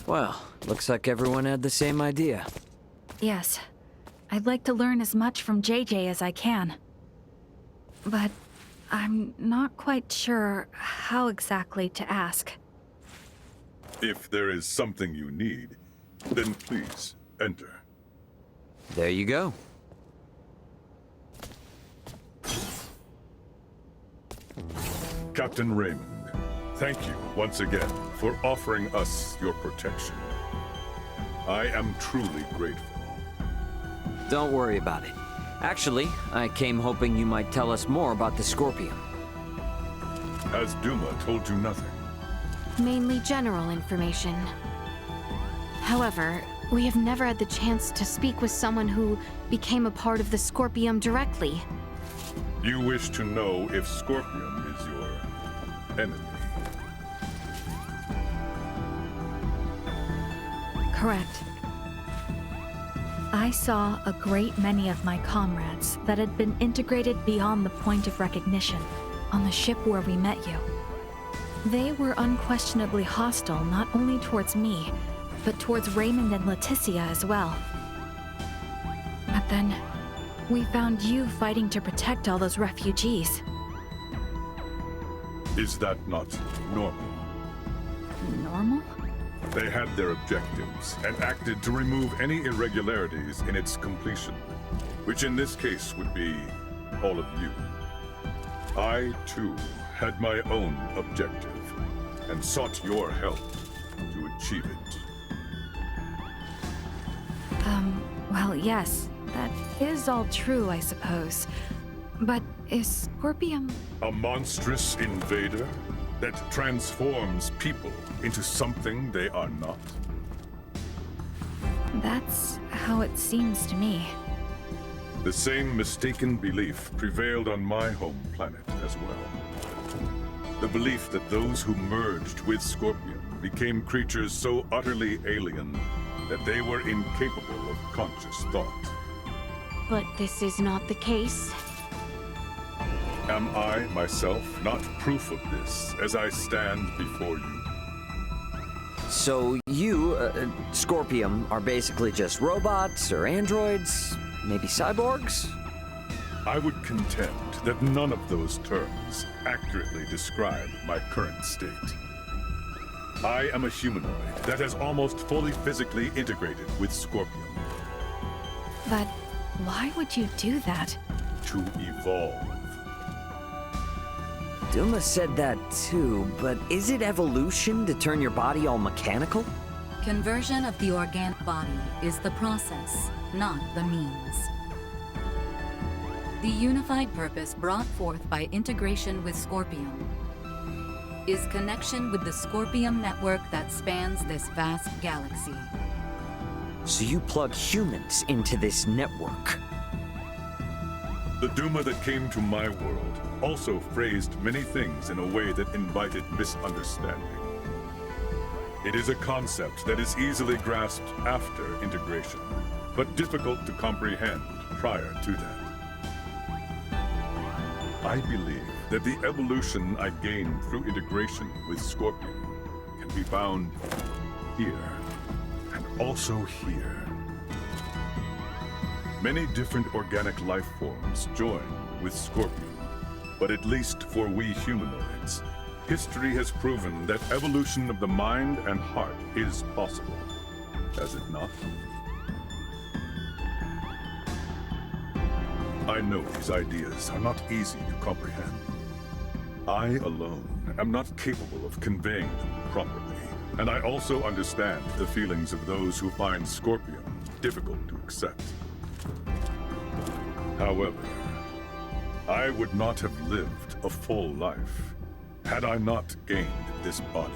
Well, looks like everyone had the same idea. Yes. I'd like to learn as much from JJ as I can. But I'm not quite sure how exactly to ask. If there is something you need, then please enter. There you go. Captain Raymond, thank you once again for offering us your protection. I am truly grateful. Don't worry about it. Actually, I came hoping you might tell us more about the Scorpium. Has Duma told you nothing? Mainly general information. However, we have never had the chance to speak with someone who became a part of the Scorpium directly. You wish to know if Scorpium is your enemy? Correct. I saw a great many of my comrades that had been integrated beyond the point of recognition on the ship where we met you. They were unquestionably hostile not only towards me, but towards Raymond and Leticia as well. But then, we found you fighting to protect all those refugees. Is that not normal? Normal? They had their objectives and acted to remove any irregularities in its completion, which in this case would be all of you. I, too, had my own objective and sought your help to achieve it. Well, yes, that is all true, I suppose. But is Scorpium... A monstrous invader that transforms people into something they are not? That's how it seems to me. The same mistaken belief prevailed on my home planet as well. The belief that those who merged with Scorpion became creatures so utterly alien that they were incapable of conscious thought. But this is not the case. Am I, myself, not proof of this as I stand before you? So you, Scorpium, are basically just robots or androids? Maybe cyborgs? I would contend that none of those terms accurately describe my current state. I am a humanoid that has almost fully physically integrated with Scorpion. But why would you do that? To evolve. Duma said that too, but is it evolution to turn your body all mechanical? Conversion of the organic body is the process, not the means. The unified purpose brought forth by integration with Scorpium is connection with the Scorpium network that spans this vast galaxy. So you plug humans into this network? The Duma that came to my world also phrased many things in a way that invited misunderstanding. It is a concept that is easily grasped after integration, but difficult to comprehend prior to that. I believe that the evolution I gained through integration with Scorpion can be found here, and also here. Many different organic life forms join with Scorpion, but at least for we humanoids, history has proven that evolution of the mind and heart is possible, has it not? I know these ideas are not easy to comprehend. I alone am not capable of conveying them properly, and I also understand the feelings of those who find Scorpion difficult to accept. However, I would not have lived a full life had I not gained this body.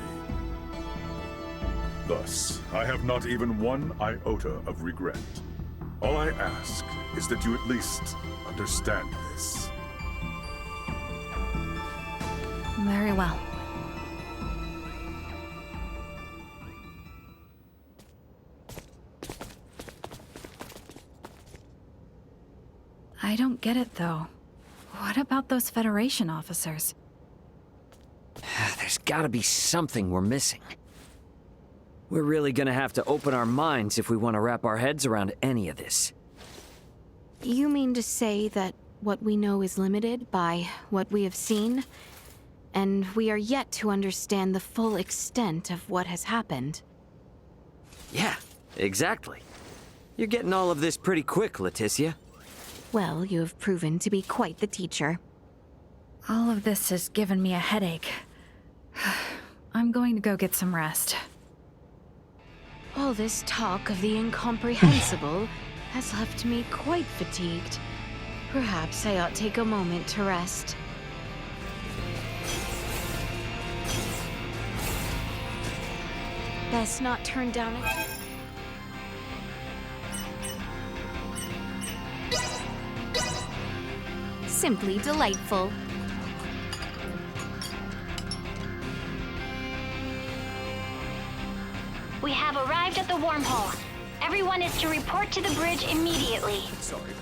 Thus, I have not even one iota of regret. All I ask is that you at least understand this. Very well. I don't get it, though. What about those Federation officers? There's gotta be something we're missing. We're really gonna have to open our minds if we want to wrap our heads around any of this. You mean to say that what we know is limited by what we have seen, and we are yet to understand the full extent of what has happened? Yeah, exactly. You're getting all of this pretty quick, Leticia. Well, you have proven to be quite the teacher. All of this has given me a headache. I'm going to go get some rest. All this talk of the incomprehensible has left me quite fatigued. Perhaps I ought take a moment to rest. Best not turn down it. Simply delightful. We have arrived at the wormhole. Everyone is to report to the bridge immediately. Sorry.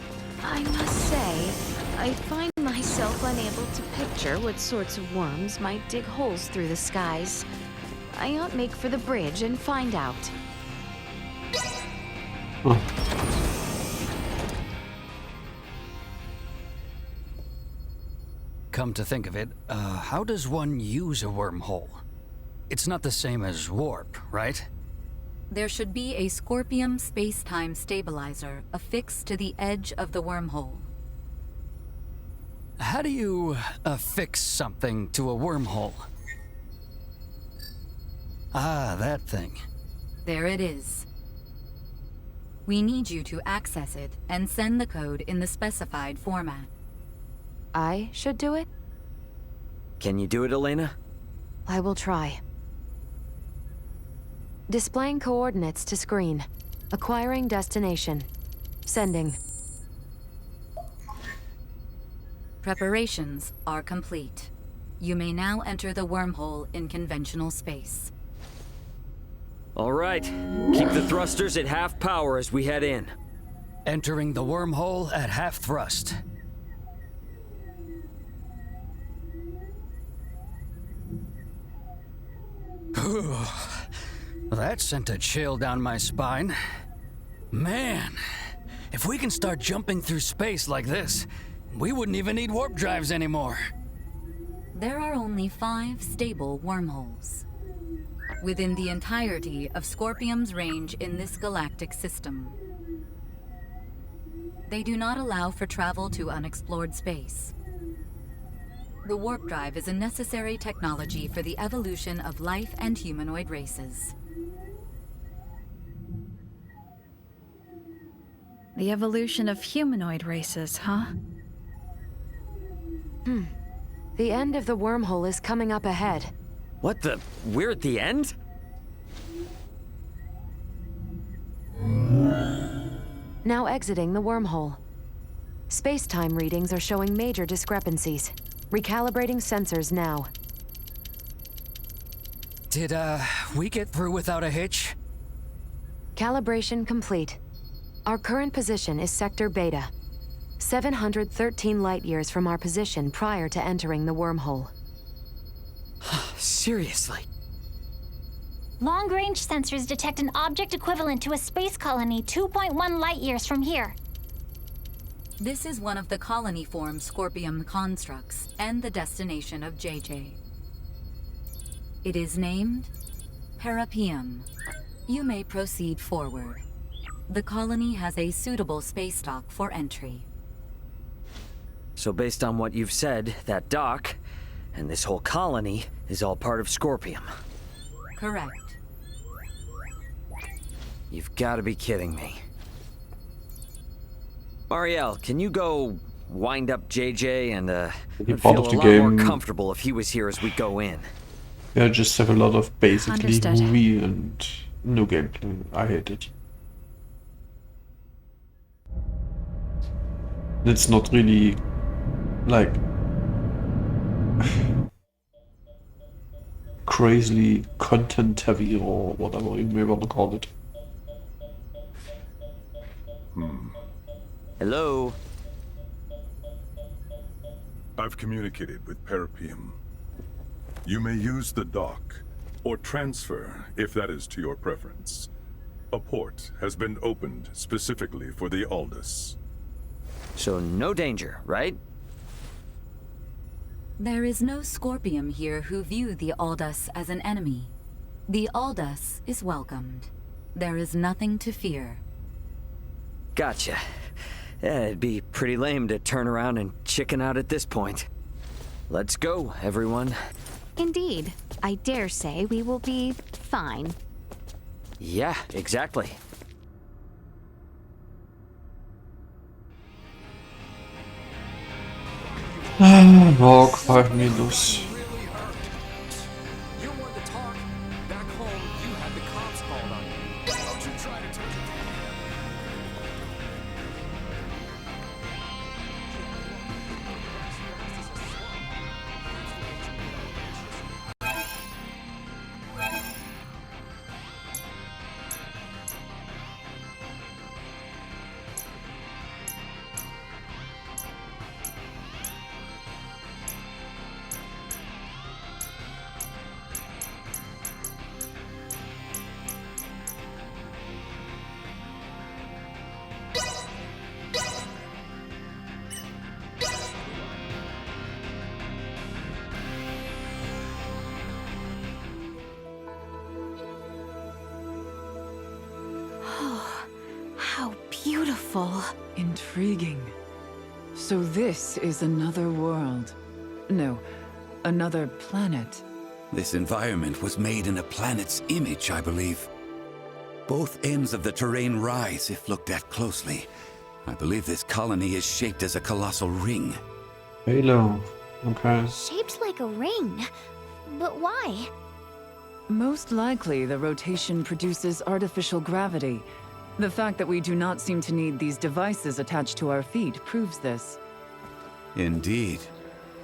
I must say, I find myself unable to picture what sorts of worms might dig holes through the skies. I ought make for the bridge and find out. Come to think of it, how does one use a wormhole? It's not the same as warp, right? There should be a Scorpium space-time stabilizer affixed to the edge of the wormhole. How do you affix something to a wormhole? Ah, that thing. There it is. We need you to access it and send the code in the specified format. I should do it? Can you do it, Elena? I will try. Displaying coordinates to screen. Acquiring destination. Sending. Preparations are complete. You may now enter the wormhole in conventional space. All right. Keep the thrusters at half power as we head in. Entering the wormhole at half thrust. That sent a chill down my spine. Man, if we can start jumping through space like this, we wouldn't even need warp drives anymore. There are only 5 stable wormholes within the entirety of Scorpium's range in this galactic system. They do not allow for travel to unexplored space. The warp drive is a necessary technology for the evolution of life and humanoid races. The evolution of humanoid races, huh? The end of the wormhole is coming up ahead. What the? We're at the end? Now exiting the wormhole. Space-time readings are showing major discrepancies. Recalibrating sensors now. Did, we get through without a hitch? Calibration complete. Our current position is Sector Beta. 713 light-years from our position prior to entering the wormhole. Seriously? Long-range sensors detect an object equivalent to a space colony 2.1 light-years from here. This is one of the colony-form Scorpium constructs and the destination of JJ. It is named Parapium. You may proceed forward. The colony has a suitable space dock for entry. So based on what you've said, that dock and this whole colony is all part of Scorpium. Correct. You've got to be kidding me. Marielle, can you go wind up JJ and I'd part feel of a the lot game. more comfortable if he was here as we go in. Yeah, just have a lot of basically Understood. movie and no gameplay. I hate it. It's not really like crazily content heavy or whatever you may want to call it. Hello? I've communicated with Parapium. You may use the dock, or transfer if that is to your preference. A port has been opened specifically for the Aldous. So no danger, right? There is no Scorpium here who view the Aldous as an enemy. The Aldous is welcomed. There is nothing to fear. Gotcha. Yeah, it'd be pretty lame to turn around and chicken out at this point. Let's go, everyone. Indeed. I dare say we will be fine. Yeah, exactly. Log 5 minus. How beautiful. Intriguing. So this is another world. No, another planet. This environment was made in a planet's image, I believe. Both ends of the terrain rise if looked at closely. I believe this colony is shaped as a colossal ring. Halo. Okay. Shaped like a ring. But why? Most likely, the rotation produces artificial gravity. The fact that we do not seem to need these devices attached to our feet proves this. Indeed.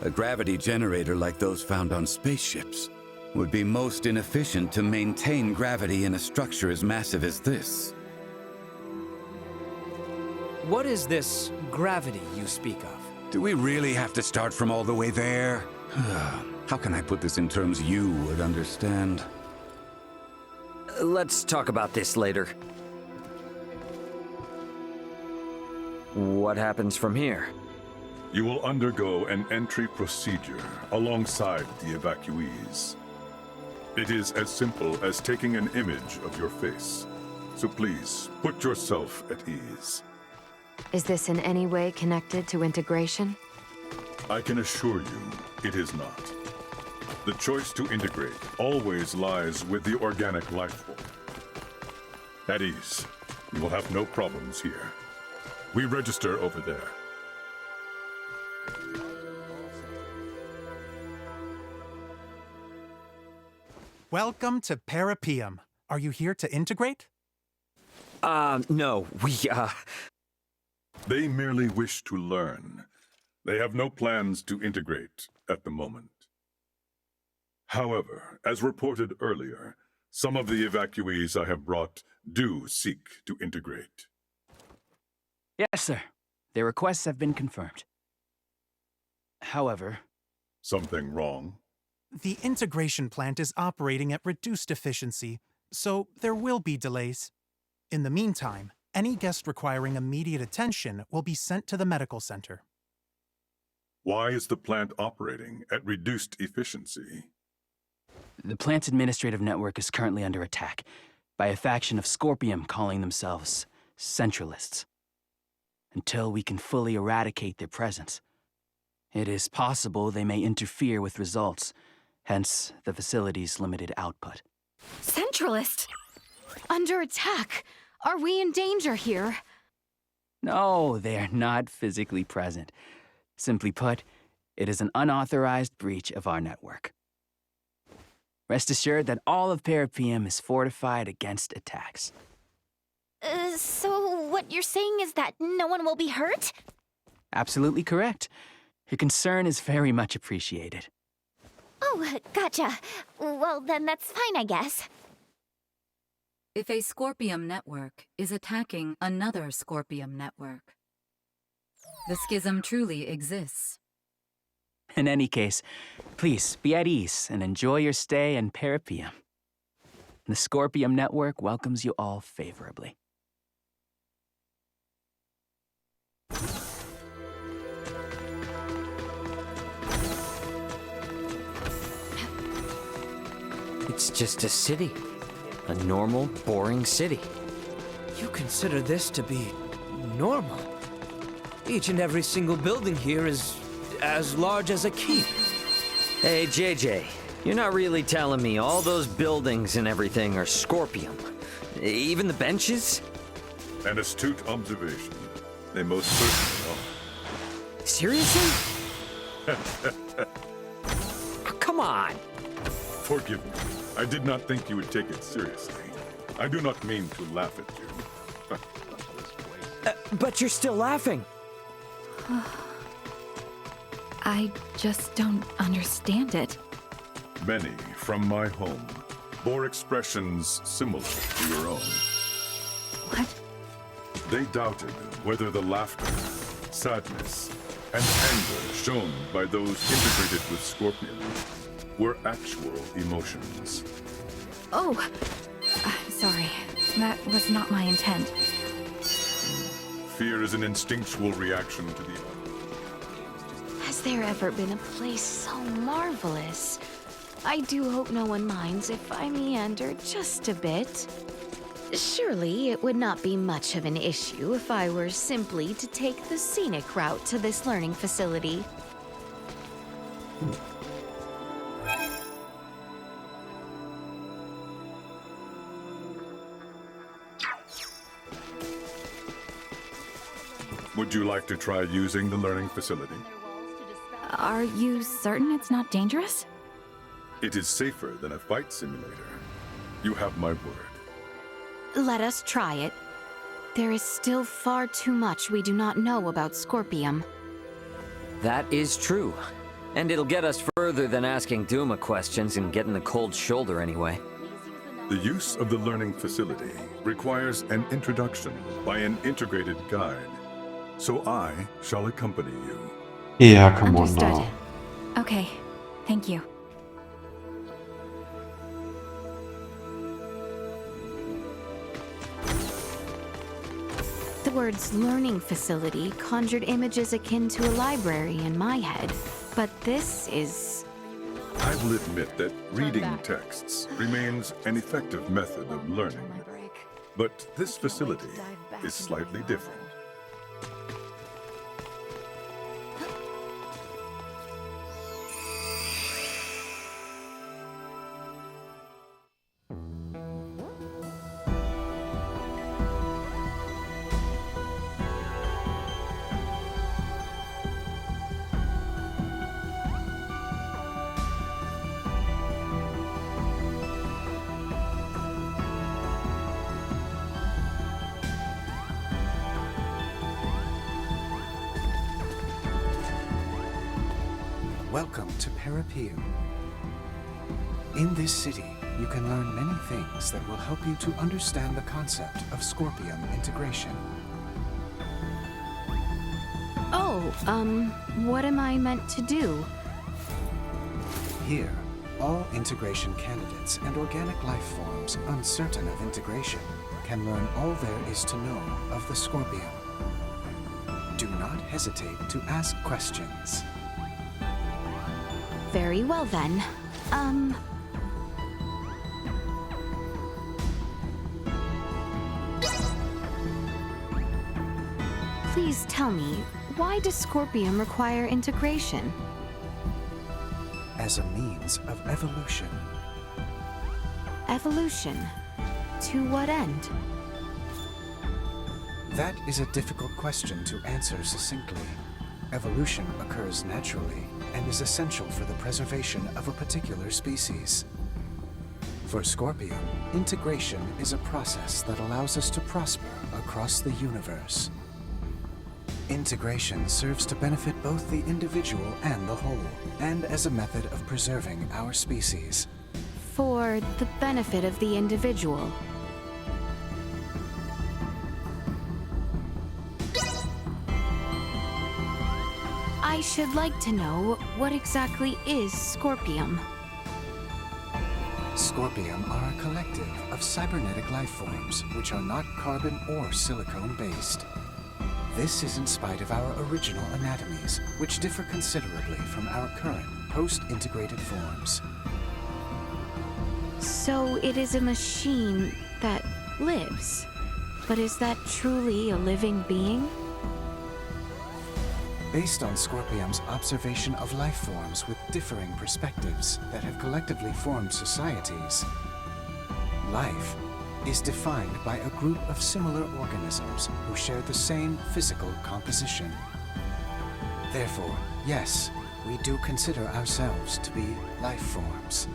A gravity generator like those found on spaceships would be most inefficient to maintain gravity in a structure as massive as this. What is this gravity you speak of? Do we really have to start from all the way there? How can I put this in terms you would understand? Let's talk about this later. What happens from here? You will undergo an entry procedure alongside the evacuees. It is as simple as taking an image of your face. So please, put yourself at ease. Is this in any way connected to integration? I can assure you, it is not. The choice to integrate always lies with the organic life form. At ease, you will have no problems here. We register over there. Welcome to Parapium. Are you here to integrate? No, They merely wish to learn. They have no plans to integrate at the moment. However, as reported earlier, some of the evacuees I have brought do seek to integrate. Yes, sir. Their requests have been confirmed. However... Something wrong? The integration plant is operating at reduced efficiency, so there will be delays. In the meantime, any guest requiring immediate attention will be sent to the medical center. Why is the plant operating at reduced efficiency? The plant's administrative network is currently under attack by a faction of Scorpium calling themselves Centralists. Until we can fully eradicate their presence, it is possible they may interfere with results, hence the facility's limited output. Centralist! Under attack! Are we in danger here? No, they are not physically present. Simply put, it is an unauthorized breach of our network. Rest assured that all of Parapium is fortified against attacks. So what you're saying is that no one will be hurt? Absolutely correct. Your concern is very much appreciated. Oh, gotcha. Well, then that's fine, I guess. If a Scorpium network is attacking another Scorpium network, the schism truly exists. In any case, please be at ease and enjoy your stay in Parapium. The Scorpium network welcomes you all favorably. It's just a city. A normal, boring city. You consider this to be normal? Each and every single building here is as large as a keep. Hey, JJ, you're not really telling me all those buildings and everything are Scorpium. Even the benches? An astute observation. They most certainly are. Seriously? Come on! Forgive me. I did not think you would take it seriously. I do not mean to laugh at you. But you're still laughing. I just don't understand it. Many from my home bore expressions similar to your own. What? They doubted whether the laughter, sadness, and anger shown by those integrated with Scorpion were actual emotions. Oh, I'm sorry. That was not my intent. Fear is an instinctual reaction to the... Has there ever been a place so marvelous? I do hope no one minds if I meander just a bit. Surely it would not be much of an issue if I were simply to take the scenic route to this learning facility. Would you like to try using the learning facility? Are you certain it's not dangerous? It is safer than a fight simulator. You have my word. Let us try it. There is still far too much we do not know about Scorpium. That is true. And it'll get us further than asking Duma questions and getting the cold shoulder anyway. The use of the learning facility requires an introduction by an integrated guide. So I shall accompany you. Yeah, come on Understood. now. Okay, thank you. The words learning facility conjured images akin to a library in my head, but this is... I will admit that reading texts remains an effective method of learning. But this facility is slightly different. Welcome to Parapeum. In this city, you can learn many things that will help you to understand the concept of Scorpium integration. Oh, what am I meant to do? Here, all integration candidates and organic life forms uncertain of integration can learn all there is to know of the Scorpium. Do not hesitate to ask questions. Very well then. Please tell me, why does Scorpium require integration? As a means of evolution. Evolution? To what end? That is a difficult question to answer succinctly. Evolution occurs naturally and is essential for the preservation of a particular species. For Scorpium, integration is a process that allows us to prosper across the universe. Integration serves to benefit both the individual and the whole, and as a method of preserving our species. For the benefit of the individual. I should like to know, what exactly is Scorpium? Scorpium are a collective of cybernetic life forms which are not carbon or silicone-based. This is in spite of our original anatomies, which differ considerably from our current post-integrated forms. So it is a machine that lives. But is that truly a living being? Based on Scorpium's observation of life forms with differing perspectives that have collectively formed societies, life is defined by a group of similar organisms who share the same physical composition. Therefore, yes, we do consider ourselves to be life forms.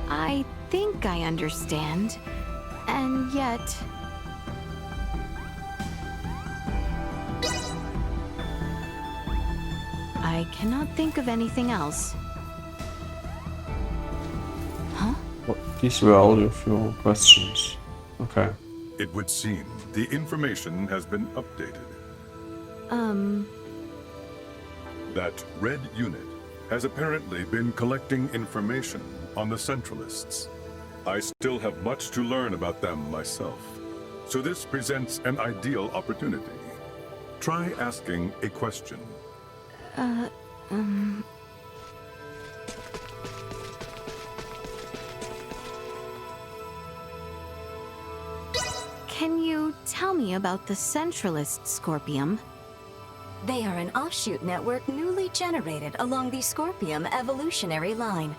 I think I understand. And yet... I cannot think of anything else. Huh? Well, these were all of your questions. Okay. It would seem the information has been updated. That red unit has apparently been collecting information on the Centralists. I still have much to learn about them myself, so this presents an ideal opportunity. Try asking a question. Can you tell me about the Centralist Scorpium? They are an offshoot network newly generated along the Scorpium evolutionary line.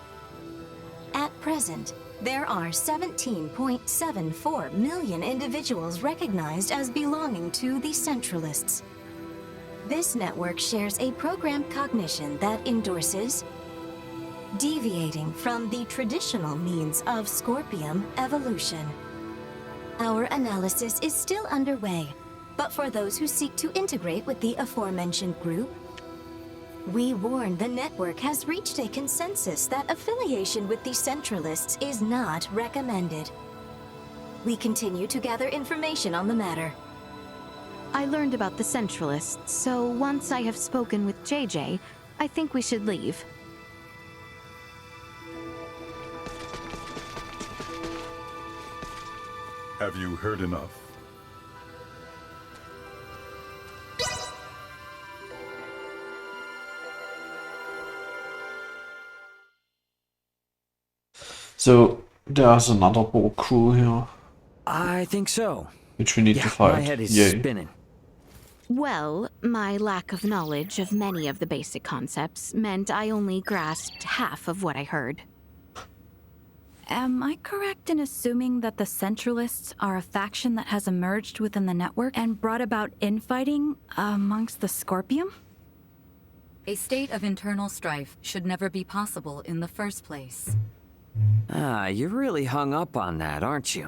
At present, there are 17.74 million individuals recognized as belonging to the Centralists. This network shares a programmed cognition that endorses deviating from the traditional means of Scorpium evolution. Our analysis is still underway, but for those who seek to integrate with the aforementioned group, we warn the network has reached a consensus that affiliation with the Centralists is not recommended. We continue to gather information on the matter. I learned about the Centralists, so once I have spoken with JJ, I think we should leave. Have you heard enough? So, there's another Borg crew here. I think so. Which we need to fight. My head is Yay. spinning. Well, my lack of knowledge of many of the basic concepts meant I only grasped half of what I heard. Am I correct in assuming that the Centralists are a faction that has emerged within the network and brought about infighting amongst the Scorpium? A state of internal strife should never be possible in the first place. Ah, you're really hung up on that, aren't you?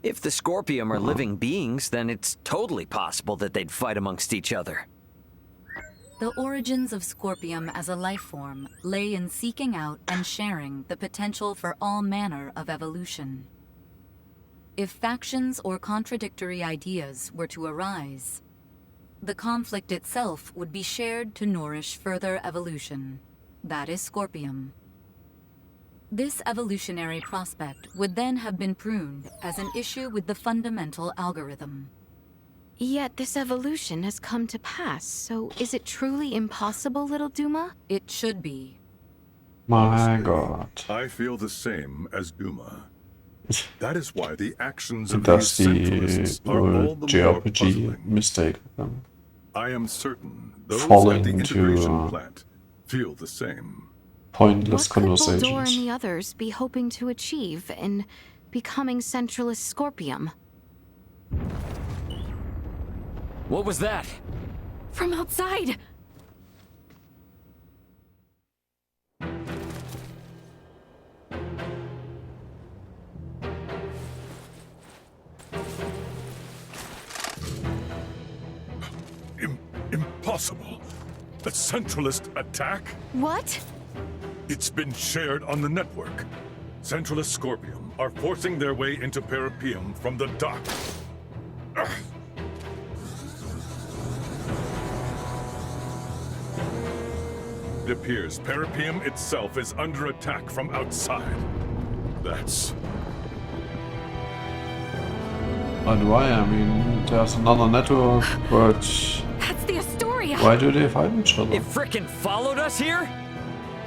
If the Scorpium are living beings, then it's totally possible that they'd fight amongst each other. The origins of Scorpium as a life form lay in seeking out and sharing the potential for all manner of evolution. If factions or contradictory ideas were to arise, the conflict itself would be shared to nourish further evolution. That is Scorpium. This evolutionary prospect would then have been pruned as an issue with the fundamental algorithm. Yet this evolution has come to pass, so is it truly impossible, little Duma? It should be. My god. I feel the same as Duma. That is why the actions of That's these the Centralists are all the more JRPG puzzling. mistake of them. I am certain those Falling at the into, integration plant feel the same. Pointless What could Boldor conversations. and the others be hoping to achieve in becoming Centralist Scorpium? What was that? From outside! Impossible. The Centralist attack? What? It's been shared on the network. Centralist Scorpium are forcing their way into Parapium from the dock. Ugh. It appears Parapium itself is under attack from outside. That's... And why? I mean, there's another network, but That's the Astoria! why do they fight each other? It frickin' followed us here?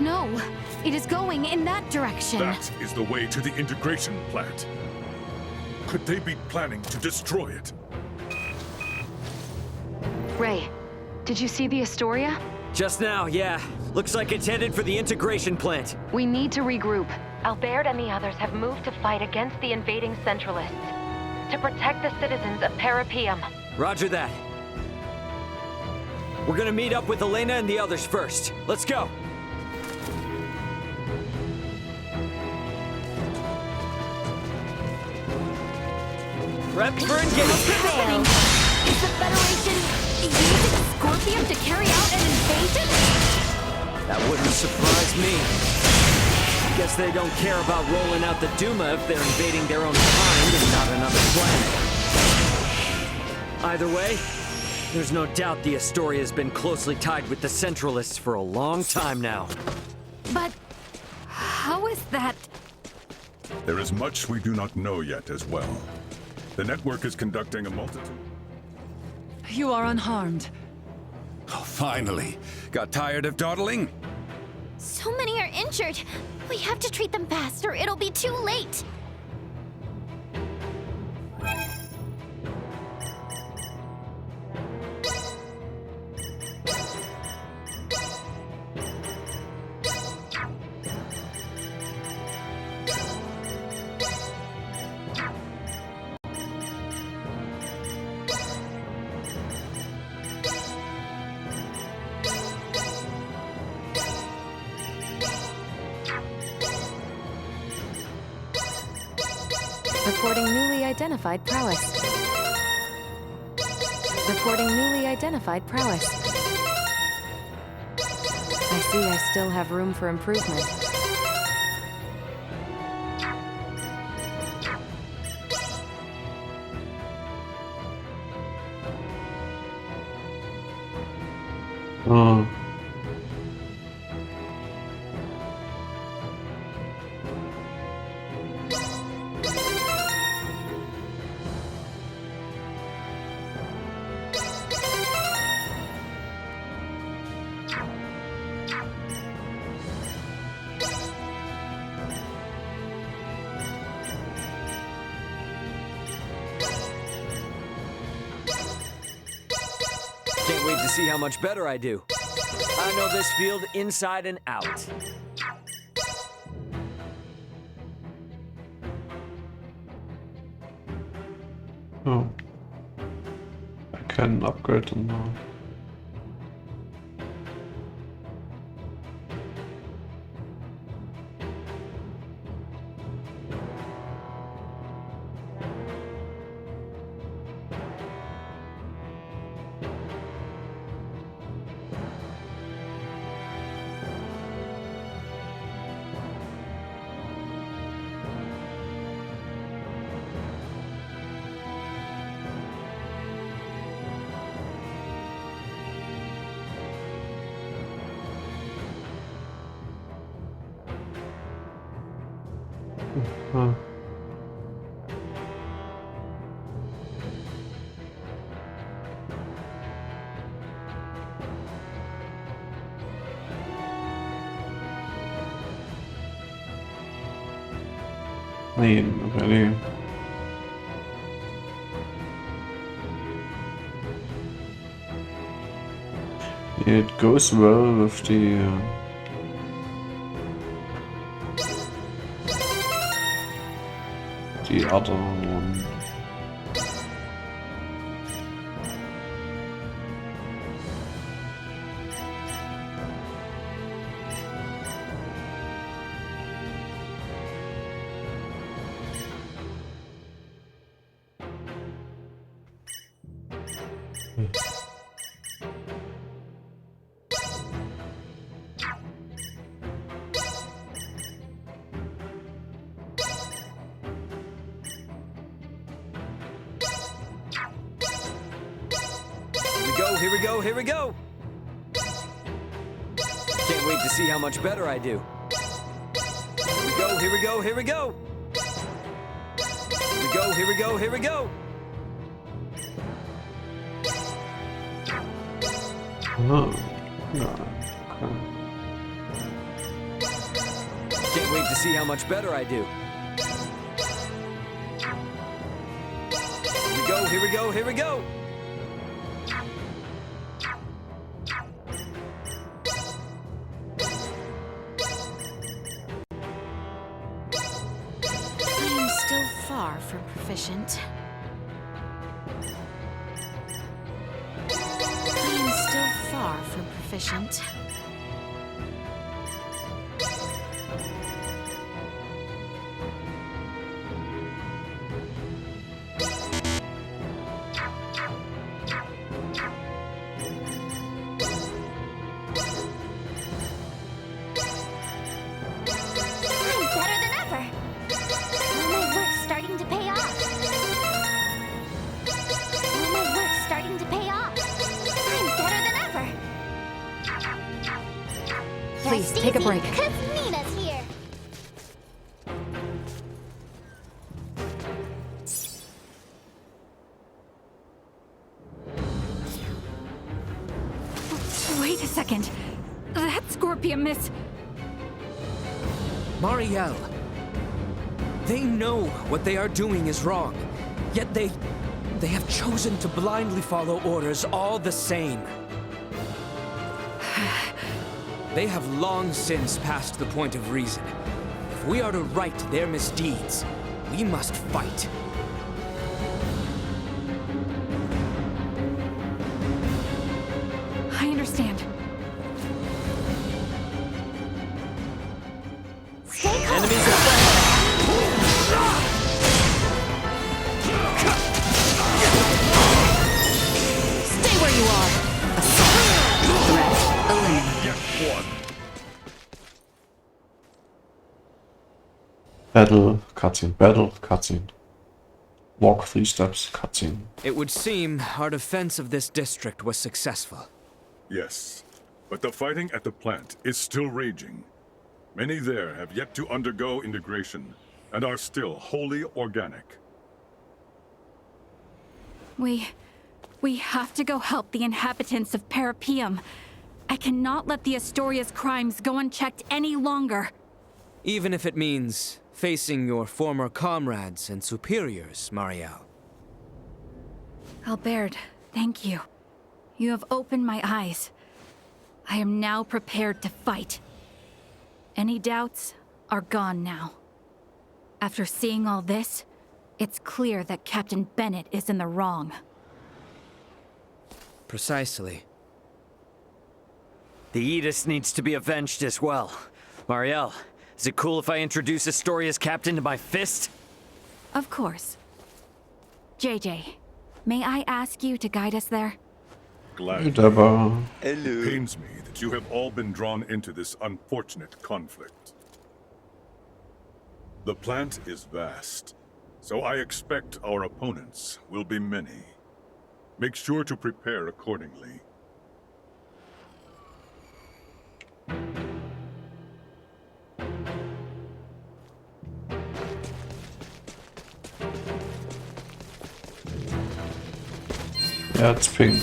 No, it is going in that direction. That is the way to the integration plant. Could they be planning to destroy it? Ray, did you see the Astoria? Just now, yeah. Looks like it's headed for the integration plant. We need to regroup. Albert and the others have moved to fight against the invading Centralists, to protect the citizens of Parapium. Roger that. We're gonna meet up with Elena and the others first. Let's go! Prep for engagement! Is the Federation using Scorpium to carry out an invasion? That wouldn't surprise me. Guess they don't care about rolling out the Duma if they're invading their own kind and not another planet. Either way, there's no doubt the Astoria has been closely tied with the Centralists for a long time now. But how is that? There is much we do not know yet as well. The network is conducting a multitude... You are unharmed. Oh, finally. Got tired of dawdling? So many are injured. We have to treat them fast or it'll be too late. Reporting newly identified prowess. Reporting newly identified prowess. I see I still have room for improvement. Oh. Can't wait to see how much better I do. I know this field inside and out. Oh. I can upgrade them now. Huh. Nein, really. It goes well with the other one. Here we go, here we go! Can't wait to see how much better I do. Here we go, here we go, here we go! Here we go, here we go, here we go! Oh, no. Can't wait to see how much better I do. Here we go, here we go, here we go! far from proficient. I am still far from proficient. Please, take a break. Cause Nina's here. Wait a second. That Scorpion miss. Marielle. They know what they are doing is wrong. Yet they have chosen to blindly follow orders all the same. They have long since passed the point of reason. If we are to right their misdeeds, we must fight. I understand. Enemies are back! Stay where you are! Threat eliminated. Battle, cutscene, battle, cutscene. Walk 3 steps, cutscene. It would seem our defense of this district was successful. Yes, but the fighting at the plant is still raging. Many there have yet to undergo integration and are still wholly organic. We have to go help the inhabitants of Parapium. I cannot let the Astoria's crimes go unchecked any longer. Even if it means facing your former comrades and superiors, Marielle. Albert, thank you. You have opened my eyes. I am now prepared to fight. Any doubts are gone now. After seeing all this, it's clear that Captain Bennett is in the wrong. Precisely. The Aegis needs to be avenged as well. Marielle, is it cool if I introduce Astoria's captain to my fist? Of course. JJ, may I ask you to guide us there? Glad. Hey, Deborah. It pains me that you have all been drawn into this unfortunate conflict. The plant is vast, so I expect our opponents will be many. Make sure to prepare accordingly. Yeah, it's pink.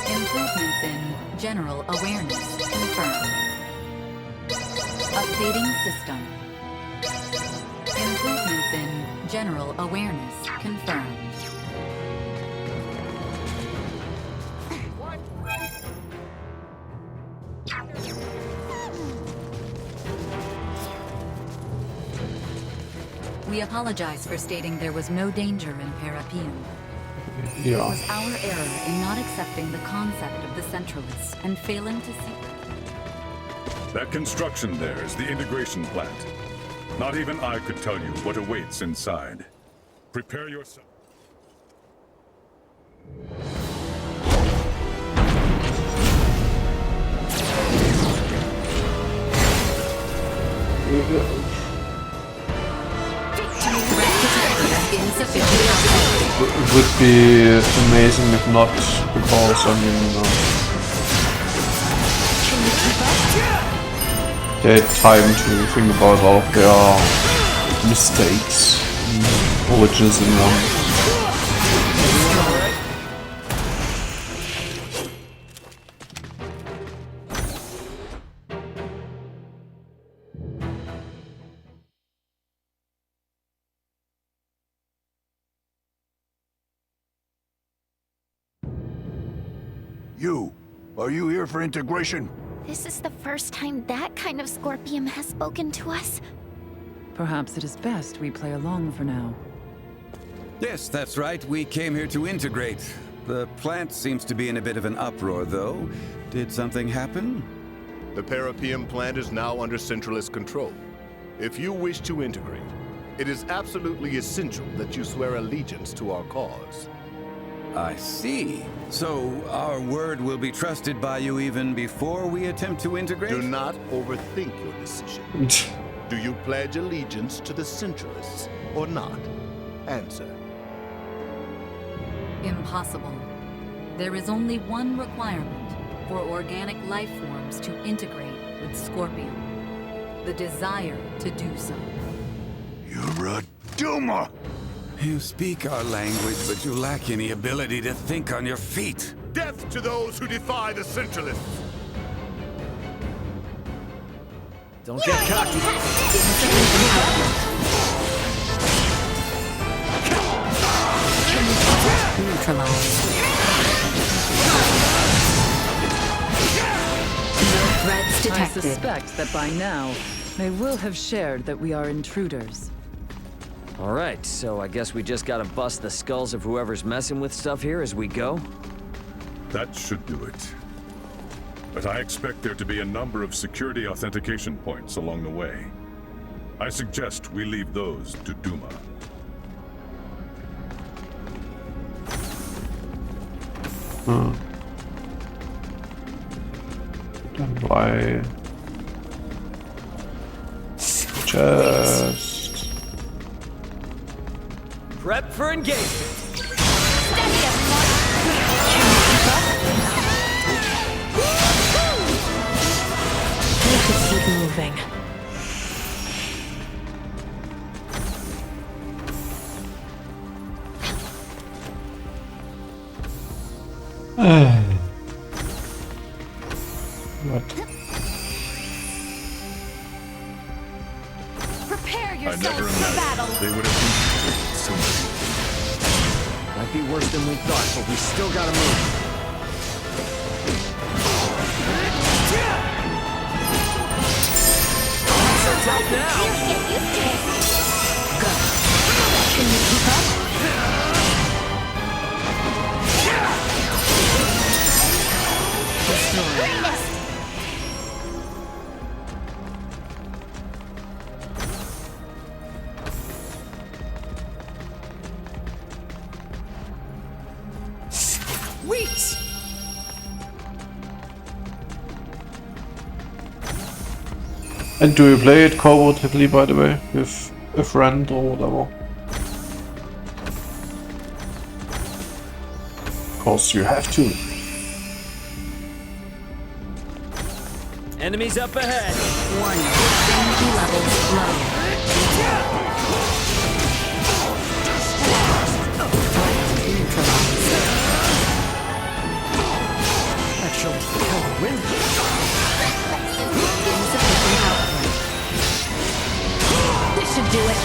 Improvements in general awareness confirmed. Updating system. Improvements in general awareness confirmed. We apologize for stating there was no danger in Parapium. It Yeah. was our error in not accepting the concept of the Centralists and failing to see. That construction there is the integration plant. Not even I could tell you what awaits inside. Prepare yourself. It would be amazing if not, because I mean, they had time to think about all of their mistakes, glitches in them. You, are you here for integration? This is the first time that kind of Scorpium has spoken to us. Perhaps it is best we play along for now. Yes, that's right. We came here to integrate. The plant seems to be in a bit of an uproar, though. Did something happen? The Parapium plant is now under Centralist control. If you wish to integrate, it is absolutely essential that you swear allegiance to our cause. I see. So our word will be trusted by you even before we attempt to integrate? Do not overthink your decision. Do you pledge allegiance to the Centralists or not? Answer. Impossible. There is only one requirement for organic life forms to integrate with Scorpium. The desire to do so. You're a Duma! You speak our language, but you lack any ability to think on your feet. Death to those who defy the Centralists! Don't get cocky. Neutralized. No threats detected. I suspect that by now, they will have shared that we are intruders. Alright, so I guess we just gotta bust the skulls of whoever's messing with stuff here as we go? That should do it. But I expect there to be a number of security authentication points along the way. I suggest we leave those to Duma. Dann bei Chest. Prep for engagement. Keep moving. What? Prepare I yourselves never for imagined battle. they would have been so many. Might be worse than we thought, but we still gotta move. So tough now. Get used to it. Go. Can you keep up? Destroy. Wheat! And do you play it cooperatively, by the way, with a friend or whatever? Of course you have to. Enemies up ahead. Warning. Energy levels low. Actually, kind of win. Insufficient output. This should do it.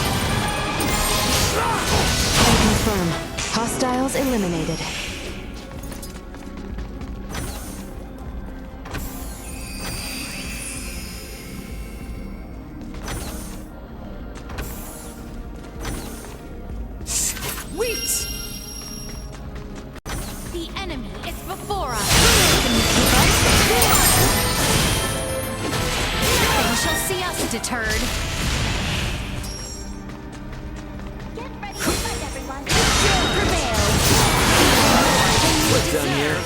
Can confirm. Hostiles eliminated. Wheat! The enemy is before us. Nothing shall see us deterred. Get ready to fight, everyone. Prevail. What's done here?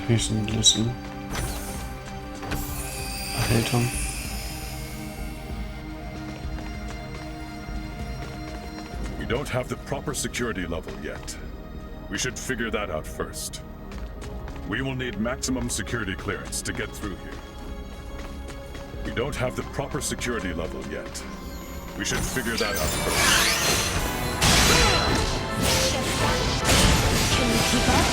He doesn't listen. I hate him. We don't have the proper security level yet. We should figure that out first. We will need maximum security clearance to get through here. We don't have the proper security level yet. We should figure that out first. Can you keep up?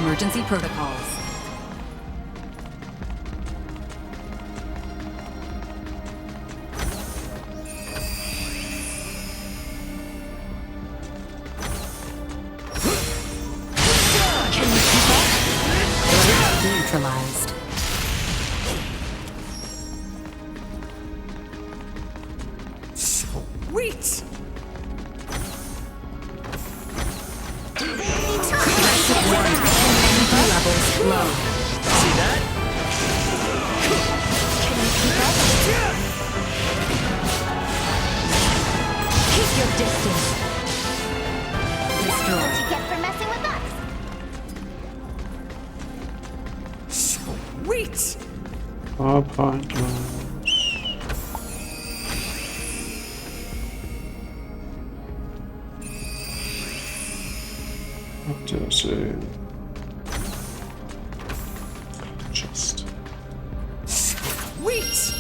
emergency protocols. Neutralized. Sweet! Levels low. See that? Can you keep up? Keep your distance. Destroy. What you get for messing with us? Sweet! Oh, pointless. What did I say? Just. Sweet!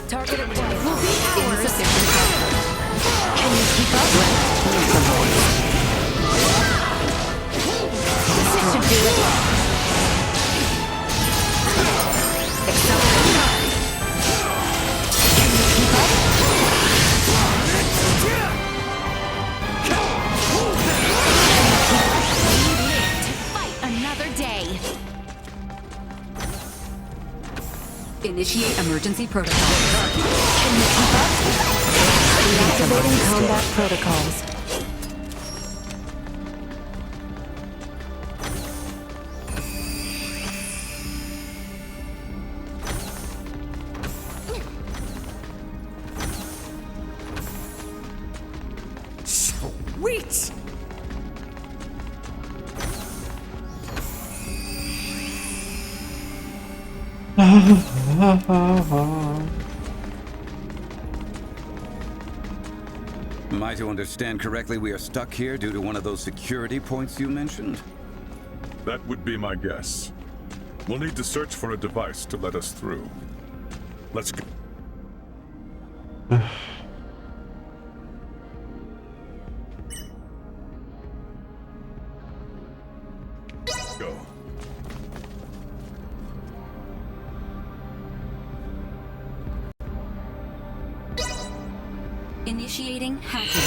Target acquired. Will be ours. Can you keep up? This should do it. Accelerate. Can you keep up? We live to fight another day. Initiate emergency protocol. Can you keep up? Activating combat protocols. Sweet! Am I to understand correctly we are stuck here due to one of those security points you mentioned? That would be my guess. We'll need to search for a device to let us through. Let's go. Go. Initiating hacking.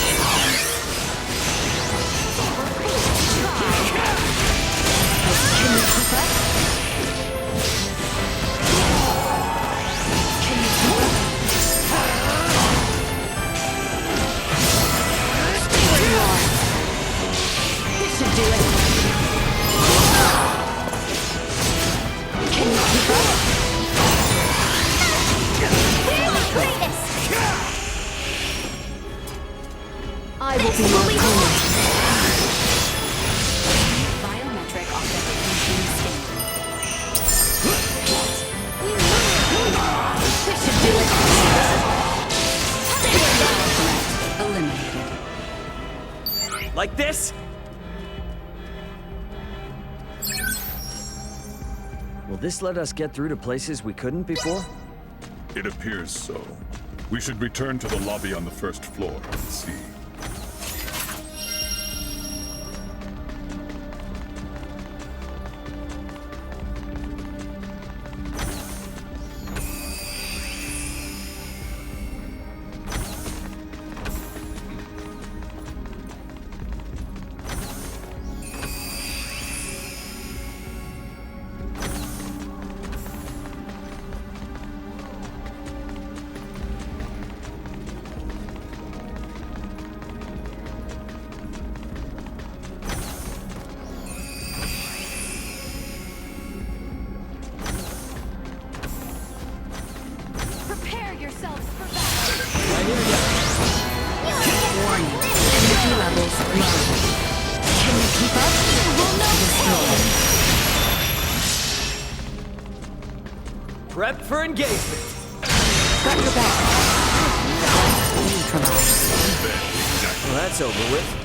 Can you keep up? Can you keep up? Stay where you are. This should do it. Can you keep up? I will be your opponent. Biometric authentication This should do it. Threat eliminated. Like this? Will this let us get through to places we couldn't before? It appears so. We should return to the lobby on the first floor and see. Prep for engagement. Got your back. Well, that's over with.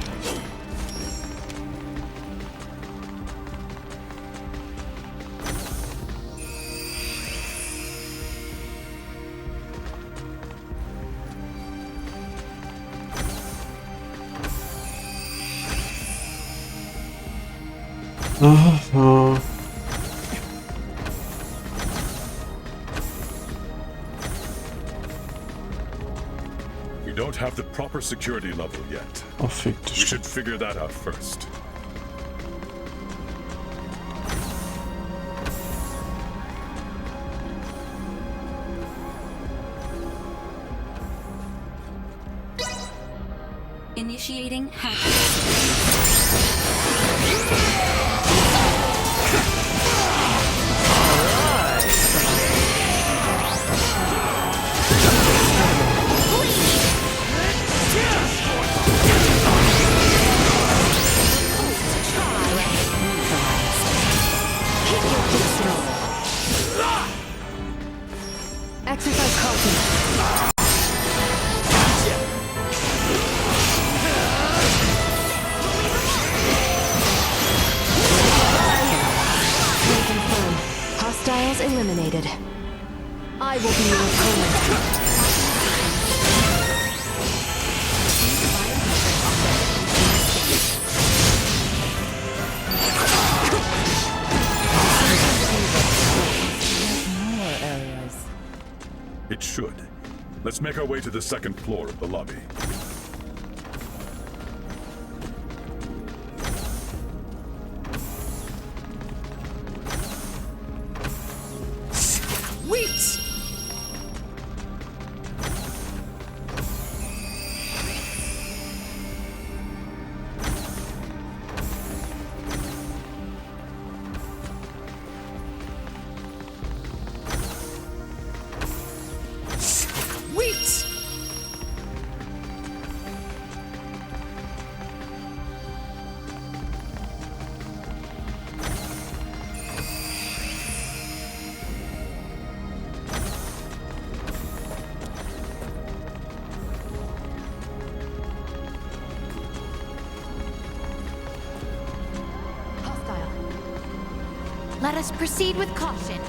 We don't have the proper security level yet. We should figure that out first. Initiating hacking. Exercise caution. Confirm. Hostiles eliminated. I will be your opponent. It should. Let's make our way to the second floor of the lobby. Wait! Wait! Hostile. Let us proceed with caution.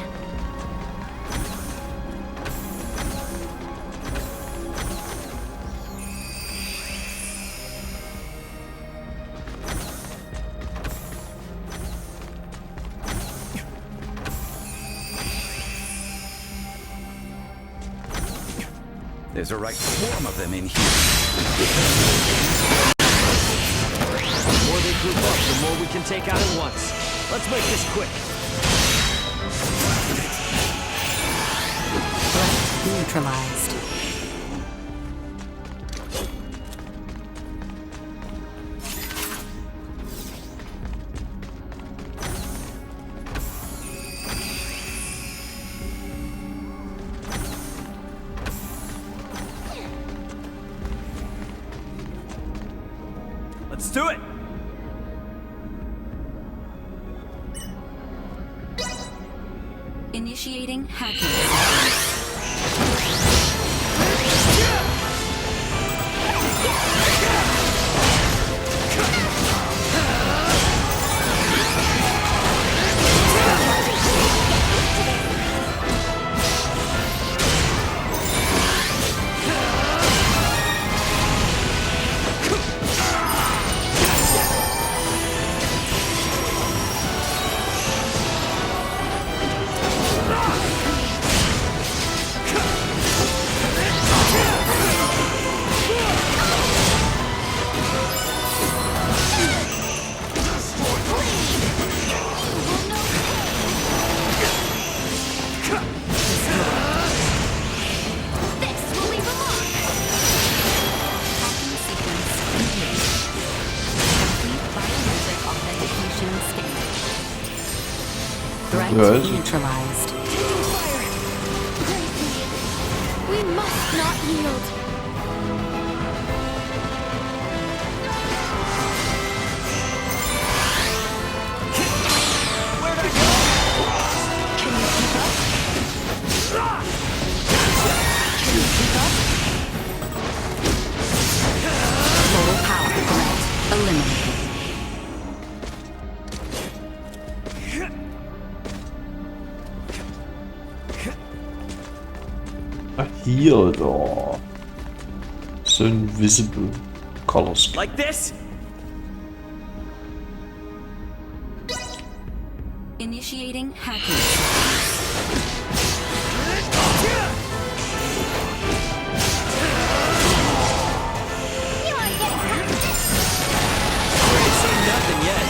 There's a right swarm of them in here. The more they group up, the more we can take out at once. Let's make this quick. Threat neutralized. Let's do it! Initiating hacking. Threat Good. neutralized. We must not yield. Where'd I go? Can you keep up? Theodore. So invisible. Color scheme. Like this? Initiating hacking. Nothing yet.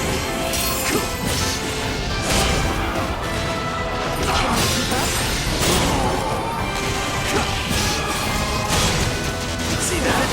See that?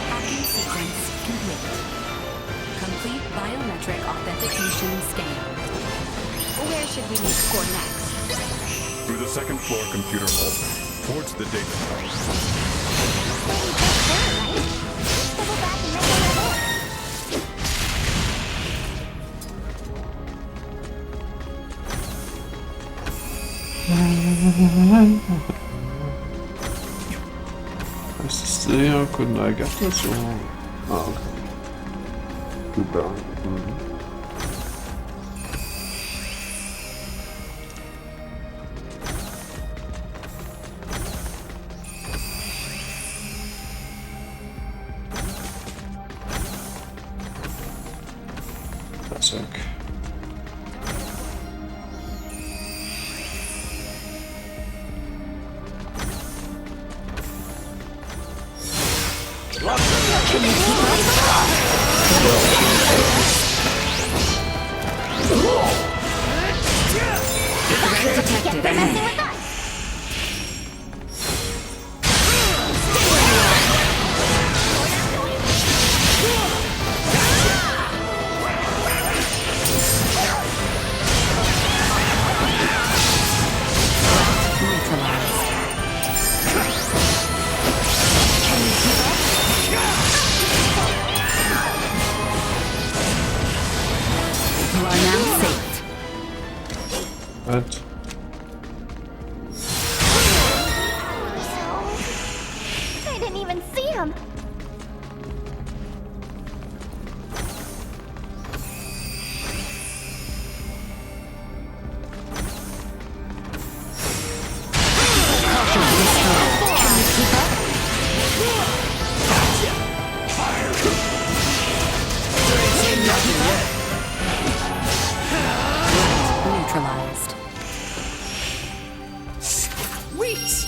Hacking sequence complete. Complete biometric authentication scan. Where should we make for next? Through the second floor computer hall, towards the data tower. Is this there? Couldn't I get this? Or... Oh, okay. Super. Classic. Detected ahead. You are now safe. What? I didn't even see him. Neutralized. Sweet!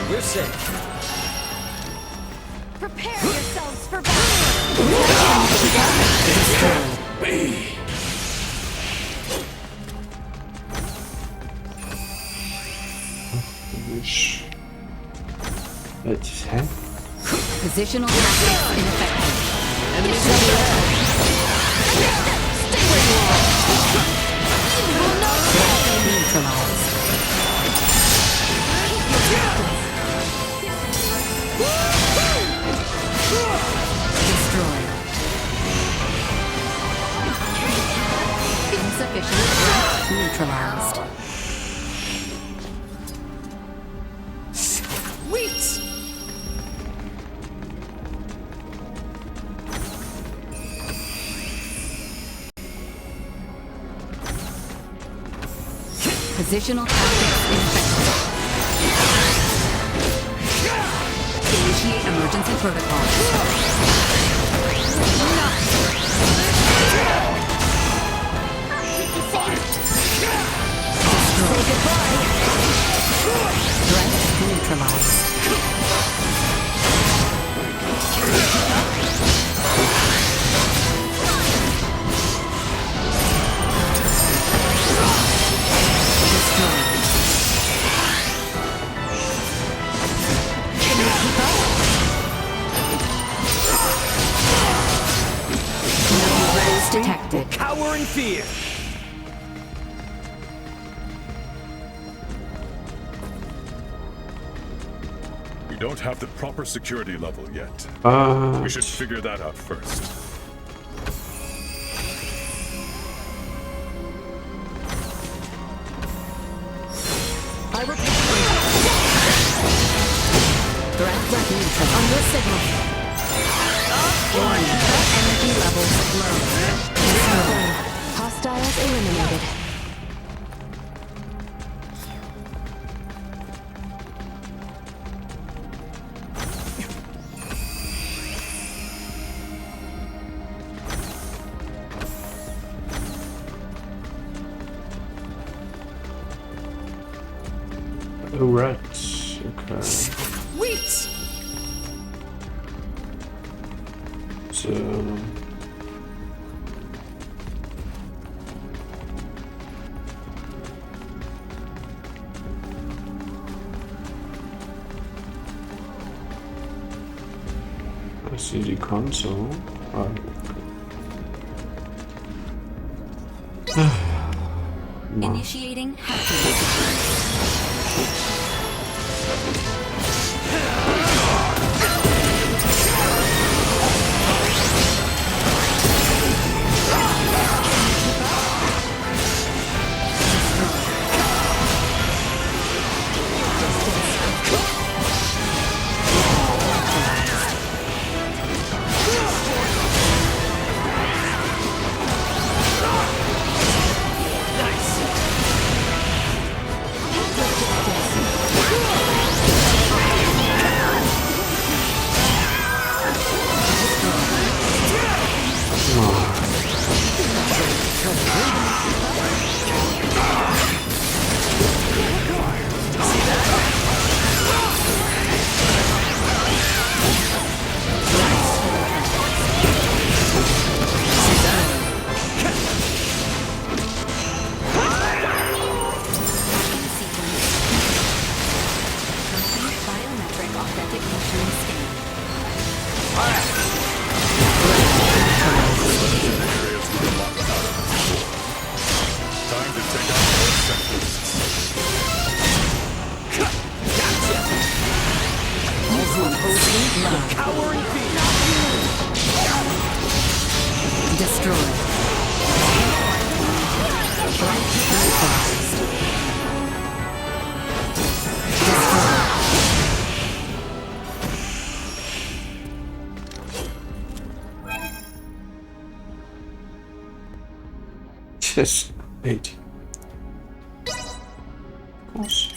We're safe. Prepare yourselves for battle! Wish. Let's have. Positional tactics ineffective. Enemies on the edge. Stay where you are! You will not stay! Neutralized. Destroyed. Insufficient. Neutralized. Sweet! Positional tactics ineffective. Initiate emergency protocol. Destroy. Threat neutralized. cower in fear. We don't have the proper security level yet. We should figure that out first. I repeat. Threat recognition on your signal. Warning. Energy levels low. Hostiles eliminated. Oh, right. Okay. Sweet! So... I see the console. Oh. Initiating hacking. Yes, 8. Of course.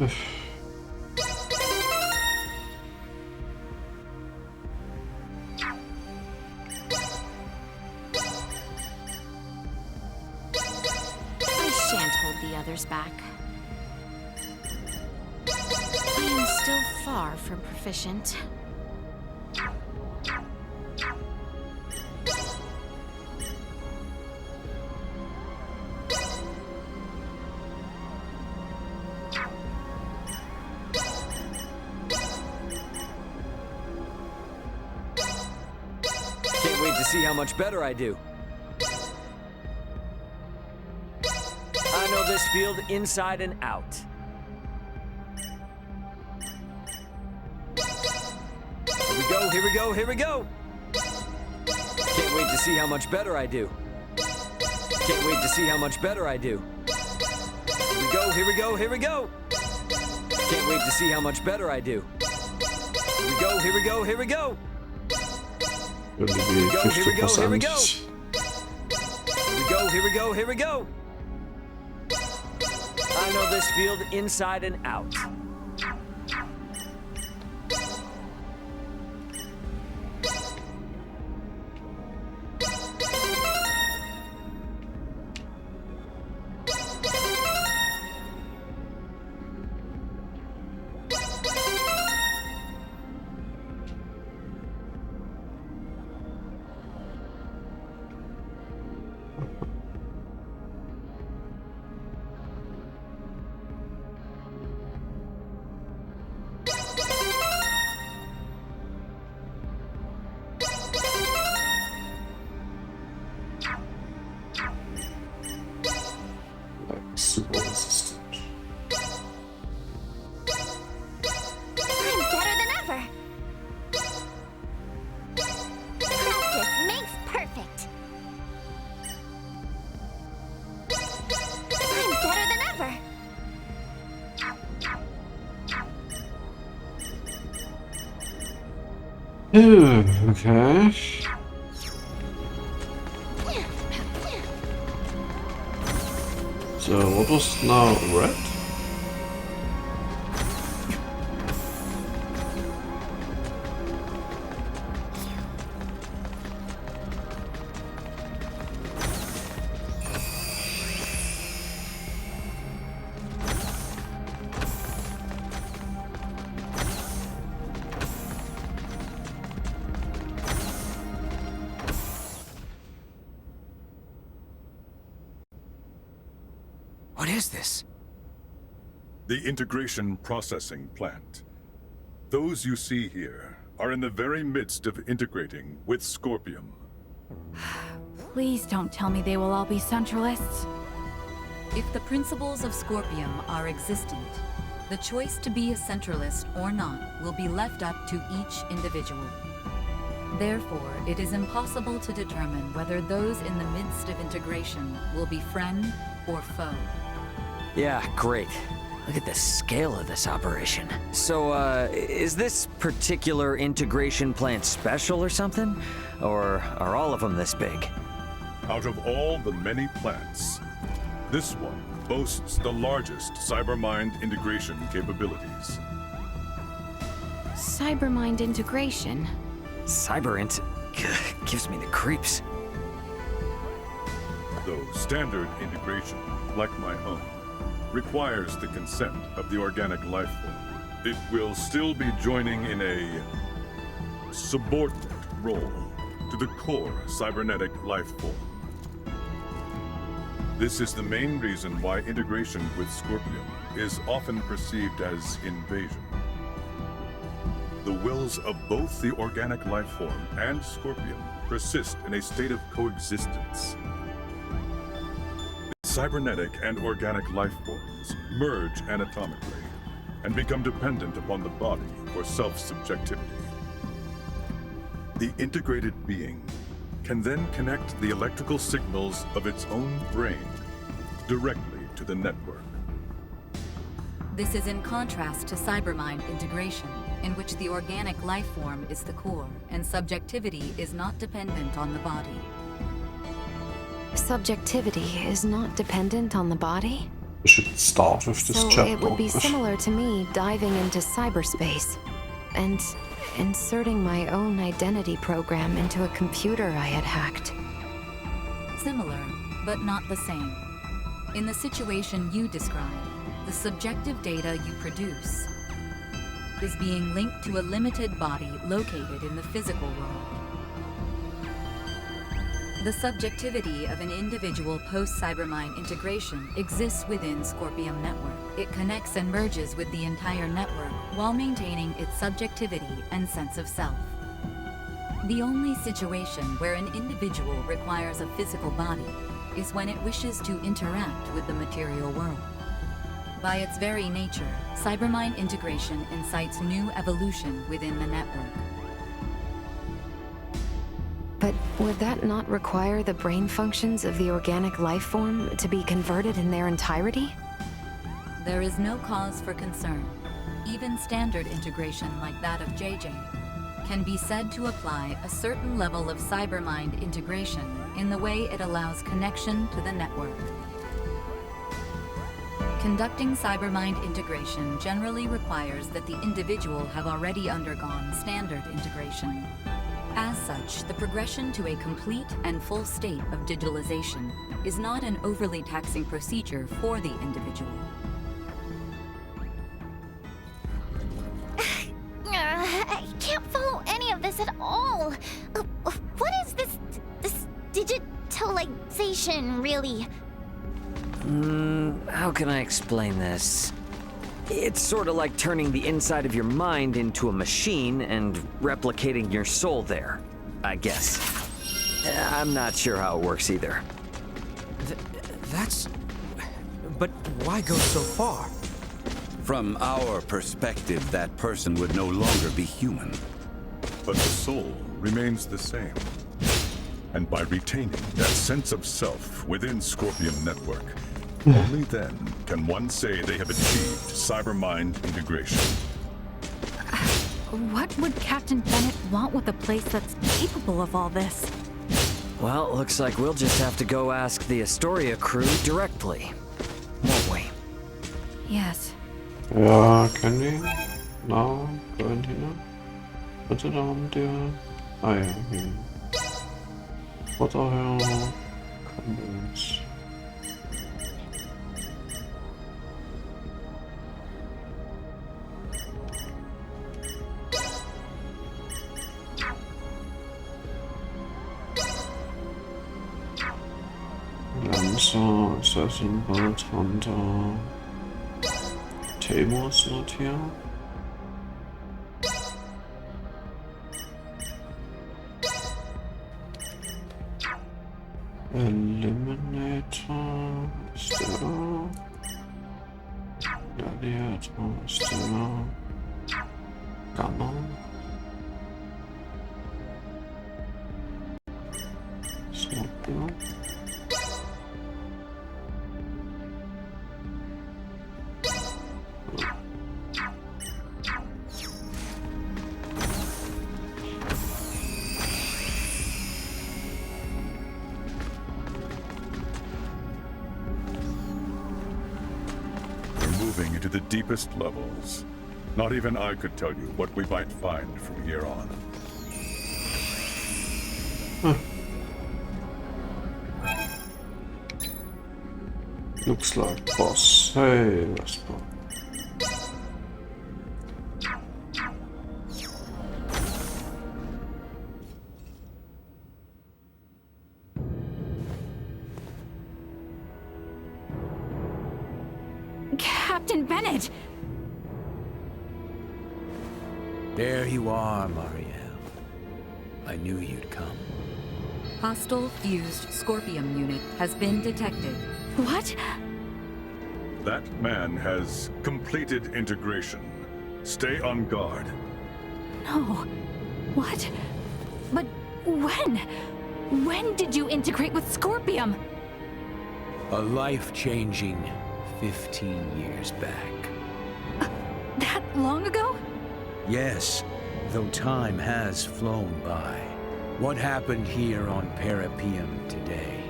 I shan't hold the others back. I am still far from proficient. Can't wait to see how much better I do. I know this field inside and out. Here we go, here we go, here we go! Can't wait to see how much better I do. Can't wait to see how much better I do. Here we go, here we go, here we go! Can't wait to see how much better I do. Here we go, here we go, here we go! Will it be Here we go, here we go, here we go! 50%? Here we go, here we go! I know this field inside and out. Super resistant. I'm better than ever! Practice makes perfect! I'm better than ever! Okay. So what was now red? What is this? The integration processing plant. Those you see here are in the very midst of integrating with Scorpium. Please don't tell me they will all be Centralists. If the principles of Scorpium are existent, the choice to be a Centralist or not will be left up to each individual. Therefore, it is impossible to determine whether those in the midst of integration will be friend or foe. Yeah, great. Look at the scale of this operation. So, is this particular integration plant special or something? Or are all of them this big? Out of all the many plants, this one boasts the largest Cybermind integration capabilities. Cybermind integration? Cyberint gives me the creeps. Though standard integration, like my own, requires the consent of the organic life form, it will still be joining in a subordinate role to the core cybernetic life form. This is the main reason why integration with Scorpium is often perceived as invasion. The wills of both the organic life form and Scorpium persist in a state of coexistence. Cybernetic and organic life forms merge anatomically and become dependent upon the body for self-subjectivity. The integrated being can then connect the electrical signals of its own brain directly to the network. This is in contrast to Cybermind integration, in which the organic life form is the core and subjectivity is not dependent on the body. Subjectivity is not dependent on the body? We should start with this so chapter. It would be similar to me diving into cyberspace and inserting my own identity program into a computer I had hacked. Similar, but not the same. In the situation you describe, the subjective data you produce is being linked to a limited body located in the physical world. The subjectivity of an individual post-Cybermind integration exists within Scorpium Network. It connects and merges with the entire network while maintaining its subjectivity and sense of self. The only situation where an individual requires a physical body is when it wishes to interact with the material world. By its very nature, Cybermind integration incites new evolution within the network. But would that not require the brain functions of the organic life form to be converted in their entirety? There is no cause for concern. Even standard integration like that of JJ can be said to apply a certain level of Cybermind integration in the way it allows connection to the network. Conducting cybermind integration generally requires that the individual have already undergone standard integration. As such, the progression to a complete and full state of digitalization is not an overly taxing procedure for the individual. I can't follow any of this at all. What is this digitalization, really? How can I explain this? It's sort of like turning the inside of your mind into a machine and replicating your soul there, I guess. I'm not sure how it works either. But why go so far? From our perspective, that person would no longer be human. But the soul remains the same. And by retaining that sense of self within Scorpium Network, only then can one say they have achieved cybermind integration. What would Captain Bennett want with a place that's capable of all this? Well, looks like we'll just have to go ask the Astoria crew directly, won't we? Yes. Ja, können wir? Na, können die noch? Bitte da haben der... Ah ja, hier. Von daher können wir uns... Lancer, Assassin, Bolt, Hunter... Tamor ist not here. Eliminator ist der. Gladiator ist der. Gamma. Ist not there. Moving into the deepest levels. Not even I could tell you what we might find from here on. Looks like boss. Hey, Vesper. Captain Bennett! There you are, Marielle. I knew you'd come. Hostile fused Scorpium unit has been detected. What? That man has completed integration. Stay on guard. No. What? But when? When did you integrate with Scorpium? A life-changing 15 years back. That long ago? Yes, though time has flown by. What happened here on Parapium today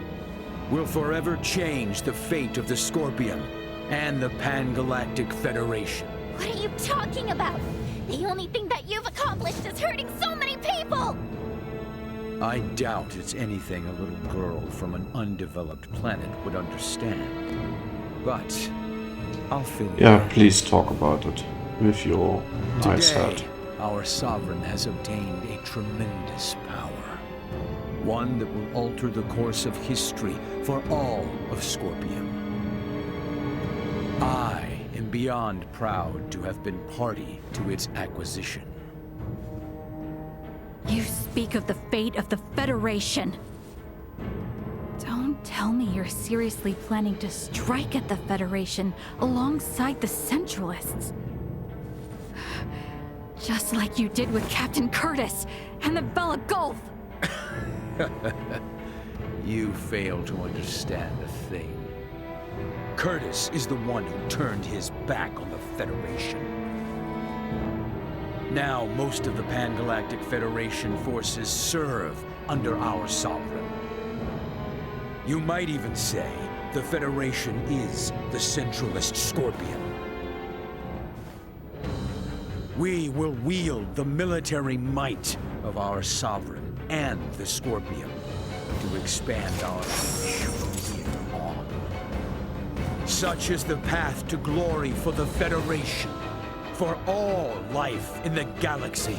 will forever change the fate of the Scorpium and the Pan-Galactic Federation. What are you talking about? The only thing that you've accomplished is hurting so many people! I doubt it's anything a little girl from an undeveloped planet would understand. But I'll fill you Yeah, in. please talk about it with your nice Today, head. our sovereign has obtained a tremendous power. One that will alter the course of history for all of Scorpium. I am beyond proud to have been party to its acquisition. You speak of the fate of the Federation. Don't tell me you're seriously planning to strike at the Federation alongside the Centralists. Just like you did with Captain Curtis and the Bella Gulf. You fail to understand a thing. Curtis is the one who turned his back on the Federation. Now, most of the Pan-Galactic Federation forces serve under our sovereign. You might even say the Federation is the Centralist Scorpion. We will wield the military might of our Sovereign and the Scorpion to expand our reach from here on. Such is the path to glory for the Federation, for all life in the galaxy.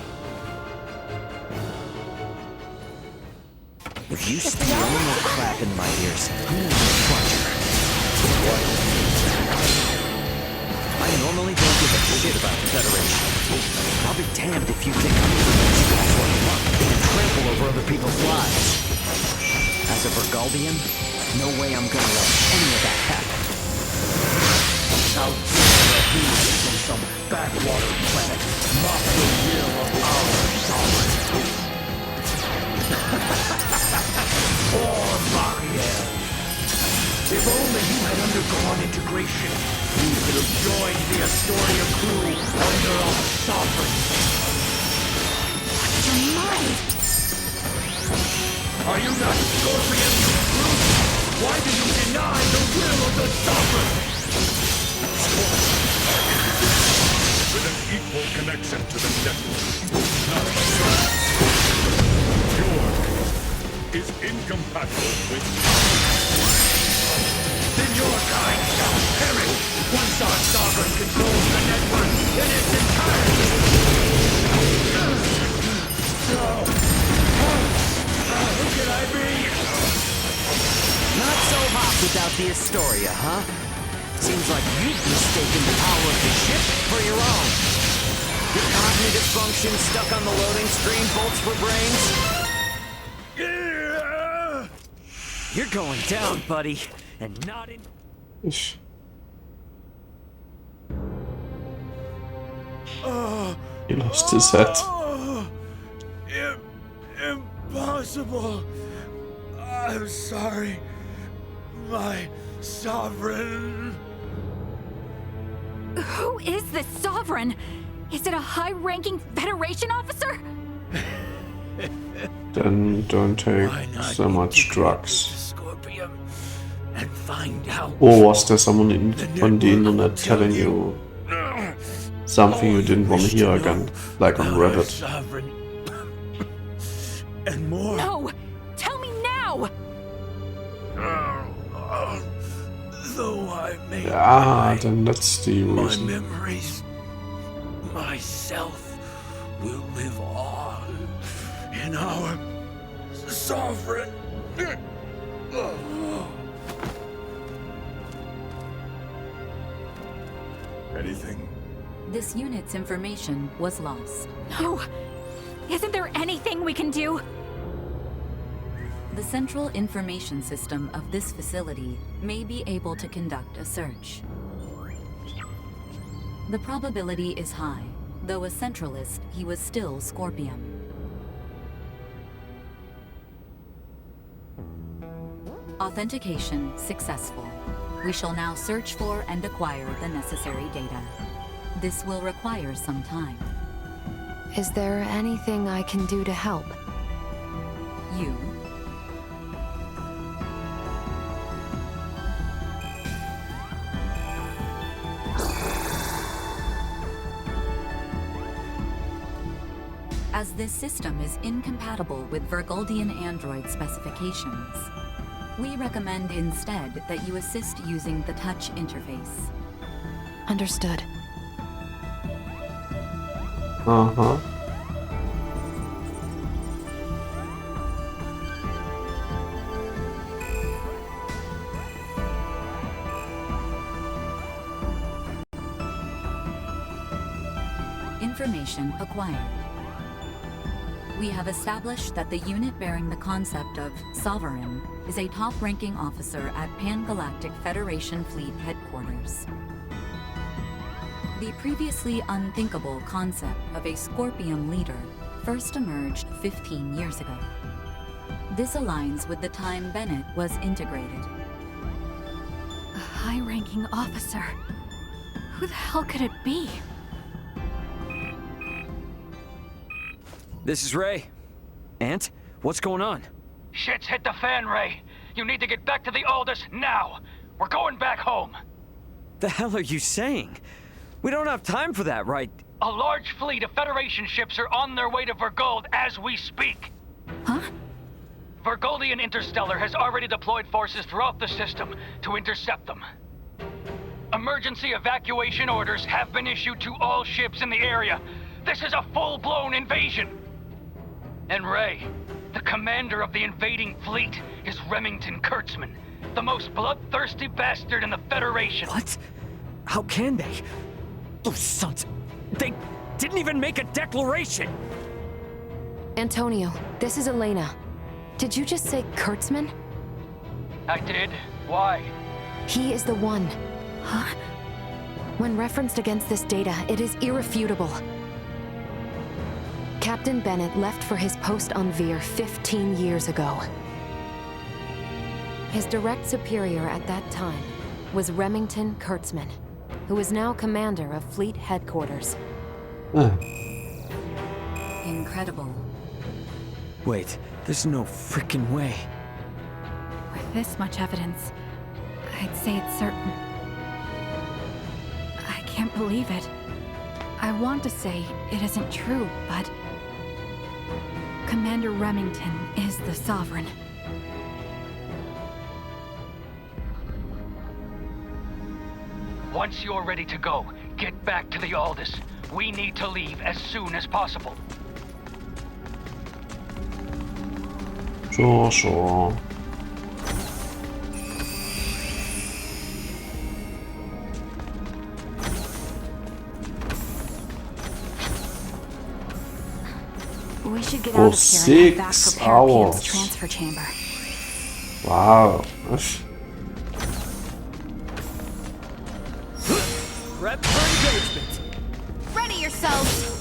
If you steal any more crap into my ears, I'm gonna punch her. I normally don't give a shit about the Federation. I'll be damned if you think I'm gonna let you guys run amok and trample over other people's lives. As a Vergaldian, no way I'm gonna let any of that happen. How dare he from some backwater planet mock the will of our Sovereign? Poor Mariel. If only you had undergone integration, you could have joined the Astoria crew under our Sovereign. Your mind! Are you not Scorpion, you brute? Why do you deny the will of the Sovereign? With an equal connection to the network, not your is incompatible with. Then your kind shall perish once our Sovereign controls the network in its entirety. Who can I be? Not so hot without the Astoria, huh? Seems like you've mistaken the power of the ship for your own. Your cognitive function stuck on the loading screen bolts for brains? You're going down, buddy, and not in... He lost his head. Impossible. I'm sorry, my Sovereign. Who is this Sovereign? Is it a high-ranking Federation officer? Then don't take so much drugs. And find out. Or was there someone on the internet telling you something you didn't want to hear again, like on Reddit? And more. No! Tell me now! Though I may Then that's the reason. my memories, myself will live on in our Sovereign. Anything? This unit's information was lost. No! Isn't there anything we can do? The central information system of this facility may be able to conduct a search. The probability is high. Though a centralist, he was still Scorpion. Authentication successful. We shall now search for and acquire the necessary data. This will require some time. Is there anything I can do to help? You? As this system is incompatible with Vergaldian android specifications, we recommend instead that you assist using the touch interface. Understood. Uh-huh. Information acquired. We have established that the unit bearing the concept of Sovereign is a top-ranking officer at Pan-Galactic Federation Fleet Headquarters. The previously unthinkable concept of a Scorpium leader first emerged 15 years ago. This aligns with the time Bennett was integrated. A high-ranking officer? Who the hell could it be? This is Ray. Ant, what's going on? Shit's hit the fan, Ray. You need to get back to the Aldous now! We're going back home! The hell are you saying? We don't have time for that, right? A large fleet of Federation ships are on their way to Vergold as we speak. Huh? Vergoldian Interstellar has already deployed forces throughout the system to intercept them. Emergency evacuation orders have been issued to all ships in the area. This is a full-blown invasion. And Ray, the commander of the invading fleet, is Remington Kurtzman, the most bloodthirsty bastard in the Federation. What? How can they? Those sons... They didn't even make a declaration! Antonio, this is Elena. Did you just say Kurtzman? I did. Why? He is the one. Huh? When referenced against this data, it is irrefutable. Captain Bennett left for his post on Veer 15 years ago. His direct superior at that time was Remington Kurtzman, who is now commander of Fleet Headquarters. Incredible. Wait, there's no freaking way. With this much evidence, I'd say it's certain. I can't believe it. I want to say it isn't true, but... Commander Remington is the Sovereign. Once you're ready to go, get back to the Aldous. We need to leave as soon as possible. Sure. We should get For out of here and head back 6 for Parapium's hours. transfer chamber. Wow. Prep for engagement! Ready yourselves!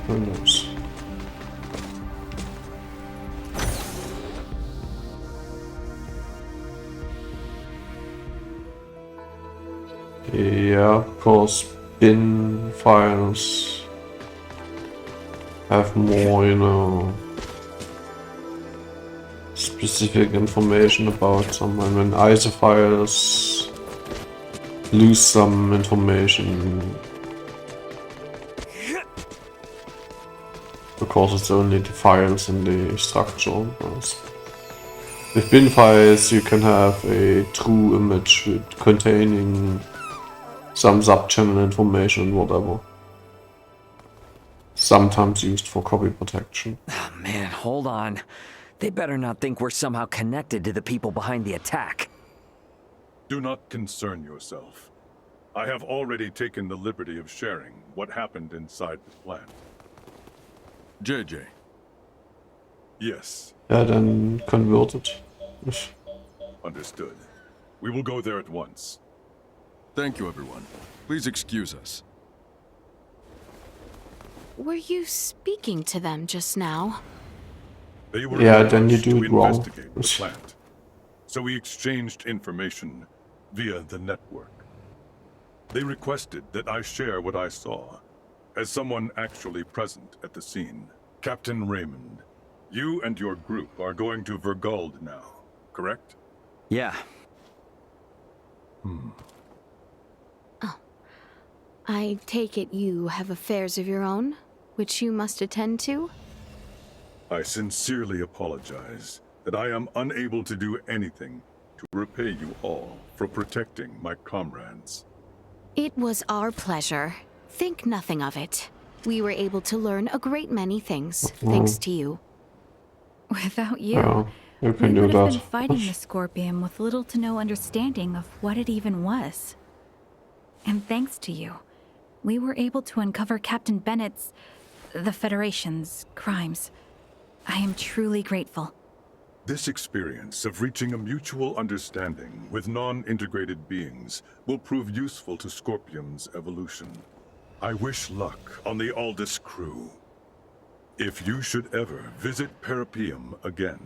Who knows? Yeah, of course, bin files have more, you know, specific information about them. I mean, ISO files lose some information because it's only the files in the structure. With bin files, you can have a true image containing some sub-channel information and whatever. Sometimes used for copy protection. Oh, man, hold on. They better not think we're somehow connected to the people behind the attack. Do not concern yourself. I have already taken the liberty of sharing what happened inside the plant. JJ. Yes. Yeah, then converted. Understood. We will go there at once. Thank you, everyone. Please excuse us. Were you speaking to them just now? They were Yeah, then you urged do to it wrong. investigate the plant. So we exchanged information via the network. They requested that I share what I saw, as someone actually present at the scene. Captain Raymond, you and your group are going to Vergold now, correct? Yeah. I take it you have affairs of your own, which you must attend to? I sincerely apologize that I am unable to do anything to repay you all for protecting my comrades. It was our pleasure. Think nothing of it. We were able to learn a great many things, thanks to you. Without you, Yeah, you we can do would have that. been fighting the Scorpion with little to no understanding of what it even was. And thanks to you, we were able to uncover Captain Bennett's, the Federation's, crimes. I am truly grateful. This experience of reaching a mutual understanding with non-integrated beings will prove useful to Scorpium's evolution. I wish luck on the Aldous crew. If you should ever visit Parapium again,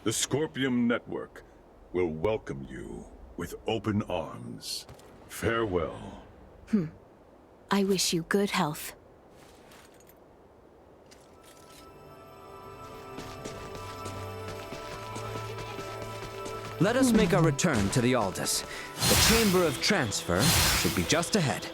the Scorpium Network will welcome you with open arms. Farewell. I wish you good health. Let us make our return to the Aldous. The Chamber of Transfer should be just ahead.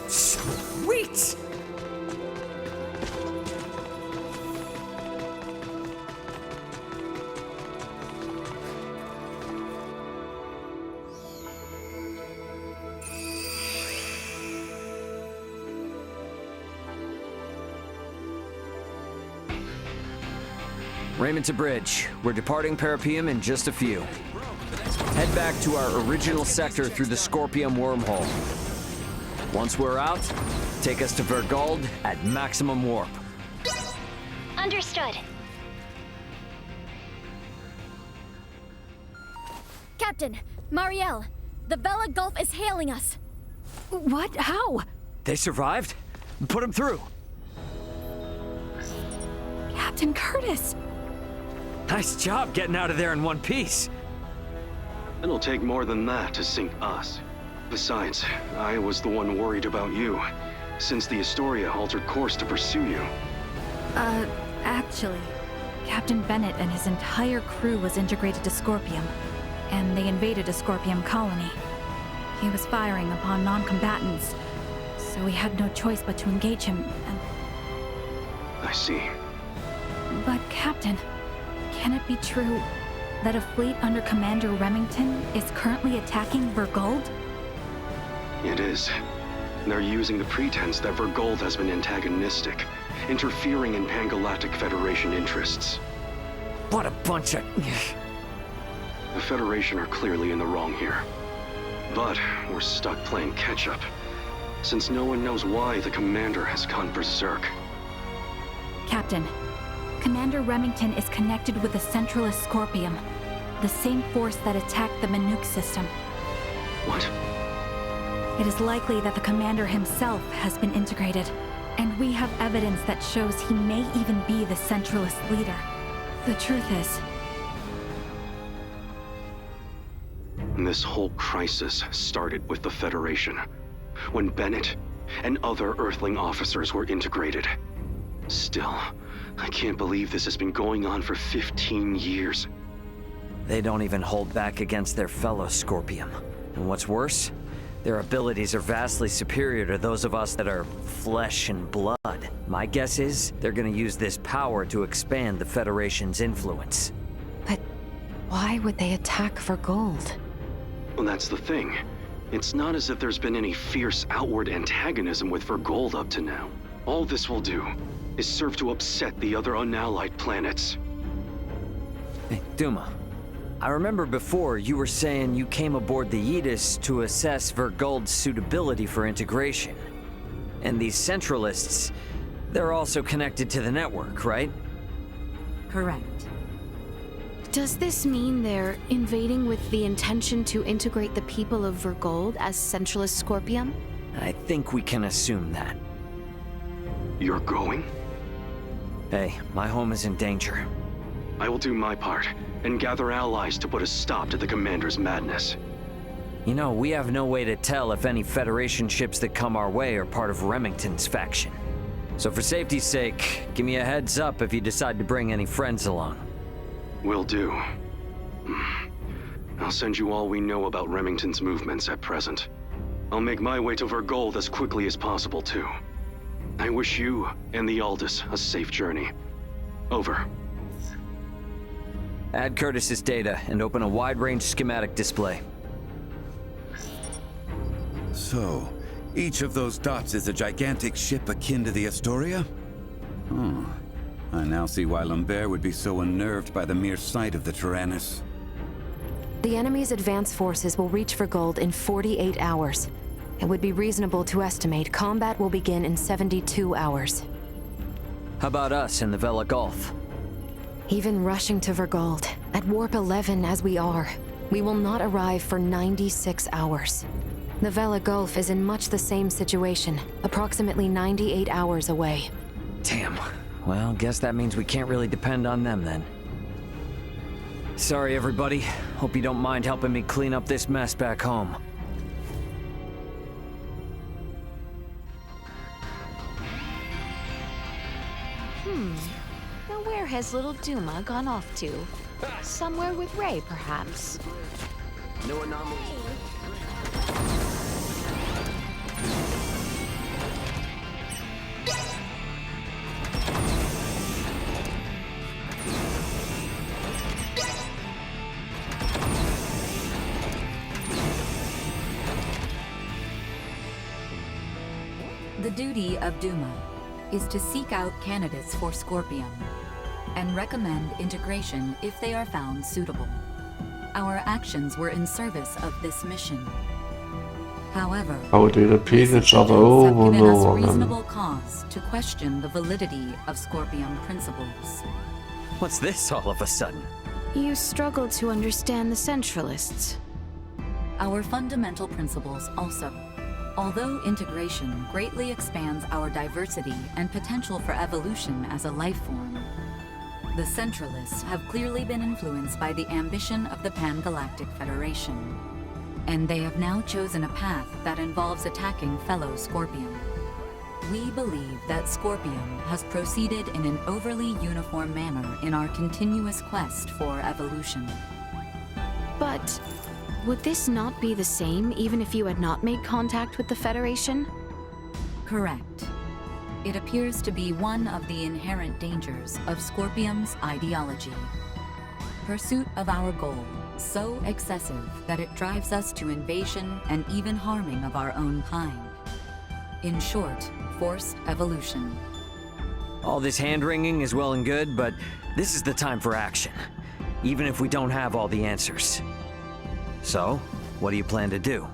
Sweet! Raymond to bridge. We're departing Parapium in just a few. Head back to our original sector through the Scorpium wormhole. Once we're out, take us to Vergold at maximum warp. Understood. Captain, Marielle, the Vela Gulf is hailing us. What? How? They survived? Put them through. Captain Curtis! Nice job getting out of there in one piece. It'll take more than that to sink us. Besides, I was the one worried about you, since the Astoria altered course to pursue you. Actually, Captain Bennett and his entire crew was integrated to Scorpium, and they invaded a Scorpium colony. He was firing upon non-combatants, so we had no choice but to engage him, and... I see. But, Captain, can it be true that a fleet under Commander Remington is currently attacking Vergold? It is. They're using the pretense that Vergold has been antagonistic, interfering in Pan-Galactic Federation interests. What a bunch of... The Federation are clearly in the wrong here. But we're stuck playing catch-up, since no one knows why the Commander has gone berserk. Captain, Commander Remington is connected with the Centralist Scorpium, the same force that attacked the Manuke system. What? It is likely that the Commander himself has been integrated, and we have evidence that shows he may even be the Centralist leader. The truth is... This whole crisis started with the Federation, when Bennett and other Earthling officers were integrated. Still, I can't believe this has been going on for 15 years. They don't even hold back against their fellow Scorpium. And what's worse, their abilities are vastly superior to those of us that are flesh and blood. My guess is they're gonna use this power to expand the Federation's influence. But why would they attack Vergold? Well, that's the thing. It's not as if there's been any fierce outward antagonism with Vergold up to now. All this will do is serve to upset the other unallied planets. Hey, Duma. I remember before you were saying you came aboard the Aegis to assess Vergold's suitability for integration. And these Centralists, they're also connected to the network, right? Correct. Does this mean they're invading with the intention to integrate the people of Vergold as Centralist Scorpium? I think we can assume that. You're going? Hey, my home is in danger. I will do my part, and gather allies to put a stop to the Commander's madness. You know, we have no way to tell if any Federation ships that come our way are part of Remington's faction. So for safety's sake, give me a heads up if you decide to bring any friends along. Will do. I'll send you all we know about Remington's movements at present. I'll make my way to Vergold as quickly as possible, too. I wish you and the Aldous a safe journey. Over. Add Curtis's data and open a wide-range schematic display. So, each of those dots is a gigantic ship akin to the Astoria? Oh, I now see why Lambert would be so unnerved by the mere sight of the Tyrannus. The enemy's advance forces will reach Vergold in 48 hours. It would be reasonable to estimate combat will begin in 72 hours. How about us in the Vela Gulf? Even rushing to Vergold, at Warp 11 as we are, we will not arrive for 96 hours. The Vela Gulf is in much the same situation, approximately 98 hours away. Damn. Well, guess that means we can't really depend on them then. Sorry, everybody. Hope you don't mind helping me clean up this mess back home. Now where has little Duma gone off to? Somewhere with Ray, perhaps? No anomalies. The duty of Duma is to seek out candidates for Scorpium and recommend integration if they are found suitable. Our actions were in service of this mission. However, How they repeat each other have over and given us over again. reasonable cause to question the validity of Scorpium principles. What's this all of a sudden? You struggle to understand the Centralists. Our fundamental principles also. Although integration greatly expands our diversity and potential for evolution as a life form, the Centralists have clearly been influenced by the ambition of the Pan-Galactic Federation, and they have now chosen a path that involves attacking fellow Scorpium. We believe that Scorpium has proceeded in an overly uniform manner in our continuous quest for evolution. But would this not be the same even if you had not made contact with the Federation? Correct. It appears to be one of the inherent dangers of Scorpium's ideology. Pursuit of our goal, so excessive that it drives us to invasion and even harming of our own kind. In short, forced evolution. All this hand-wringing is well and good, but this is the time for action. Even if we don't have all the answers. So, what do you plan to do?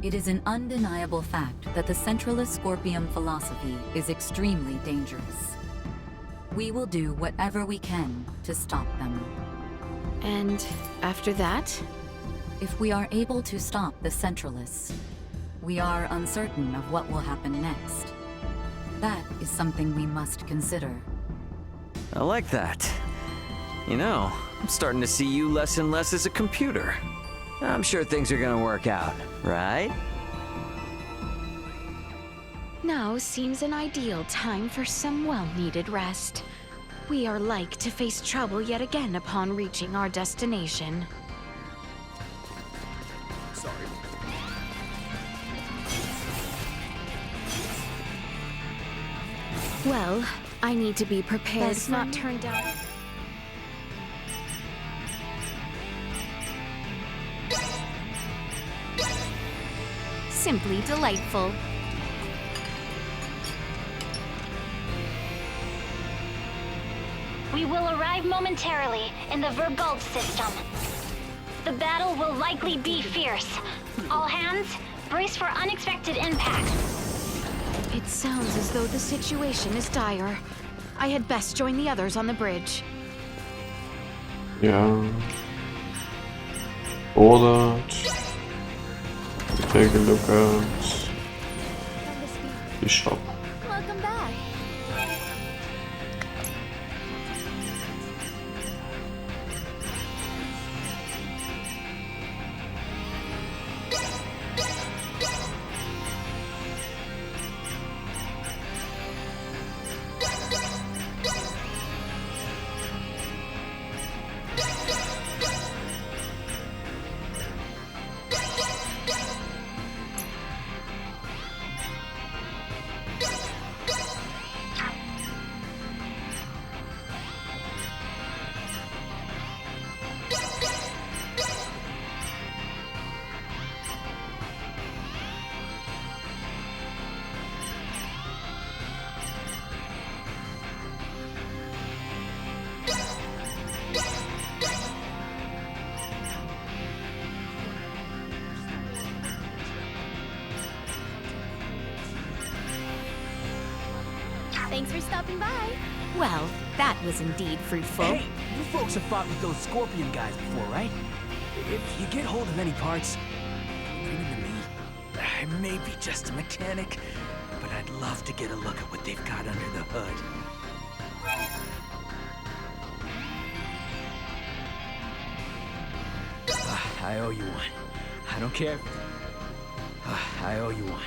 It is an undeniable fact that the Centralist Scorpium philosophy is extremely dangerous. We will do whatever we can to stop them. And after that? If we are able to stop the Centralists, we are uncertain of what will happen next. That is something we must consider. I like that. You know, I'm starting to see you less and less as a computer. I'm sure things are gonna work out, right? Now seems an ideal time for some well-needed rest. We are like to face trouble yet again upon reaching our destination. Sorry. Well, I need to be prepared. Let's not turn down. Simply delightful. We will arrive momentarily in the Vergold system. The battle will likely be fierce. All hands, brace for unexpected impact. It sounds as though the situation is dire. I had best join the others on the bridge. Yeah. Ordered. Take a look at the shop. Welcome back. Thanks for stopping by. Well, that was indeed fruitful. Hey, you folks have fought with those Scorpion guys before, right? If you get hold of any parts, bring them to me. I may be just a mechanic, but I'd love to get a look at what they've got under the hood. I owe you one. I don't care. I owe you one.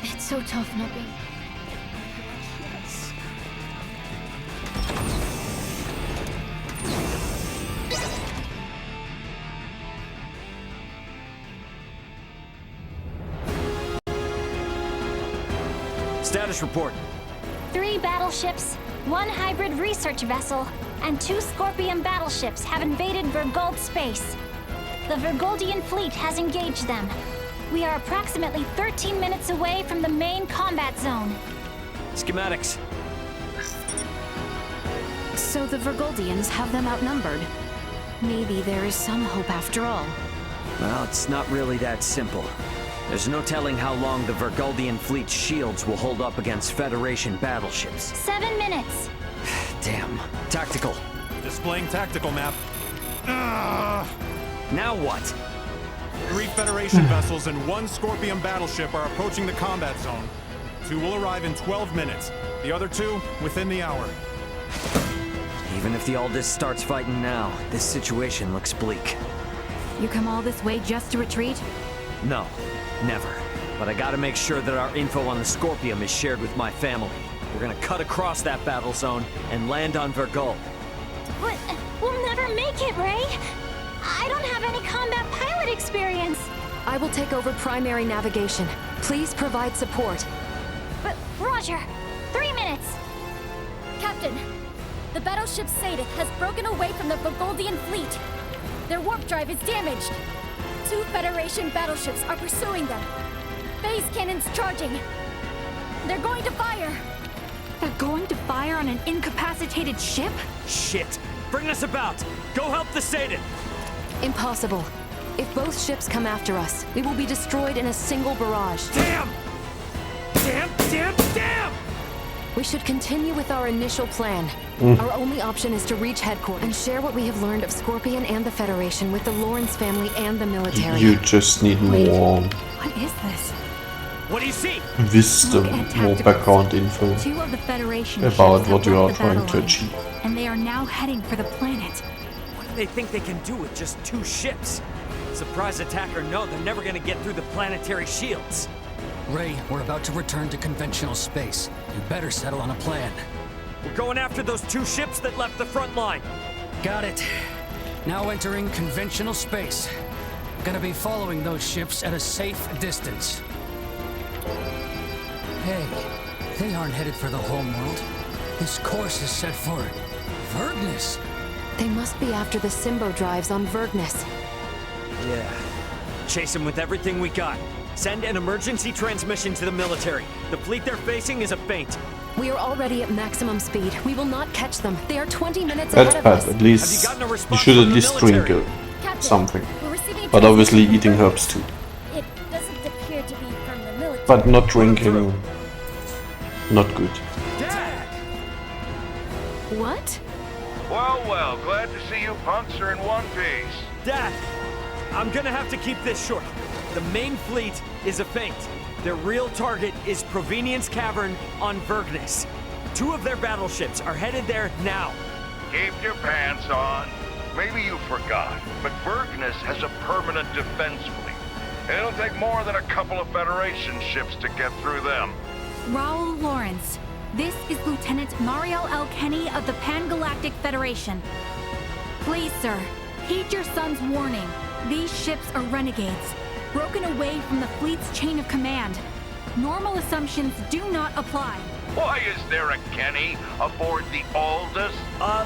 It's so tough not being... Status report. 3 battleships, 1 hybrid research vessel, and 2 Scorpion battleships have invaded Vergold space. The Vergoldian fleet has engaged them. We are approximately 13 minutes away from the main combat zone. Schematics. So the Vergoldians have them outnumbered. Maybe there is some hope after all. Well, it's not really that simple. There's no telling how long the Vergoldian fleet's shields will hold up against Federation battleships. 7 minutes. Damn. Tactical. Displaying tactical map. Now what? 3 Federation vessels and 1 Scorpion battleship are approaching the combat zone. 2 will arrive in 12 minutes. The other 2 within the hour. Even if the Aldis starts fighting now, this situation looks bleak. You come all this way just to retreat? No, never. But I gotta make sure that our info on the Scorpion is shared with my family. We're gonna cut across that battle zone and land on Vergold. But we'll never make it, Ray. I don't have any combat pilot experience. I will take over primary navigation. Please provide support. But Roger, 3 minutes. Captain, the battleship Sadith has broken away from the Vergoldian fleet. Their warp drive is damaged. 2 Federation battleships are pursuing them. Phase cannons charging. They're going to fire. They're going to fire on an incapacitated ship? Shit! Bring us about! Go help the Sadith! Impossible. If both ships come after us, we will be destroyed in a single barrage. Damn! Damn! We should continue with our initial plan. Our only option is to reach headquarters and share what we have learned of Scorpion and the Federation with the Lawrence family and the military. You just need more What is this? What do you see? wisdom, more background info 2 of the Federation about ships what have you are left the trying battle to line, achieve. and they are now heading for the planet. What do they think they can do with just 2 ships? Surprise attack or no, they're never gonna get through the planetary shields. Ray, we're about to return to conventional space. You better settle on a plan. We're going after those 2 ships that left the front line. Got it. Now entering conventional space. Gonna be following those ships at a safe distance. Hey, they aren't headed for the homeworld. This course is set for Vergnus. They must be after the Symbo drives on Vergnus. Yeah. Chase them with everything we got. Send an emergency transmission to the military. The fleet they're facing is a feint. We are already at maximum speed. We will not catch them. They are 20 minutes That's ahead bad. of us. At least you should at least drink something. But obviously eating herbs too. It doesn't appear to be from the military. But not drinking, not good. What? Well, glad to see you punks are in one piece. Dad, I'm gonna have to keep this short. The main fleet is a feint. Their real target is Provenience Cavern on Vergnus. 2 of their battleships are headed there now. Keep your pants on. Maybe you forgot, but Vergnus has a permanent defense fleet. It'll take more than a couple of Federation ships to get through them. Raul Lawrence, this is Lieutenant Mariel L. Kenny of the Pan-Galactic Federation. Please, sir, heed your son's warning. These ships are renegades, broken away from the fleet's chain of command. Normal assumptions do not apply. Why is there a Kenny aboard the Aldous?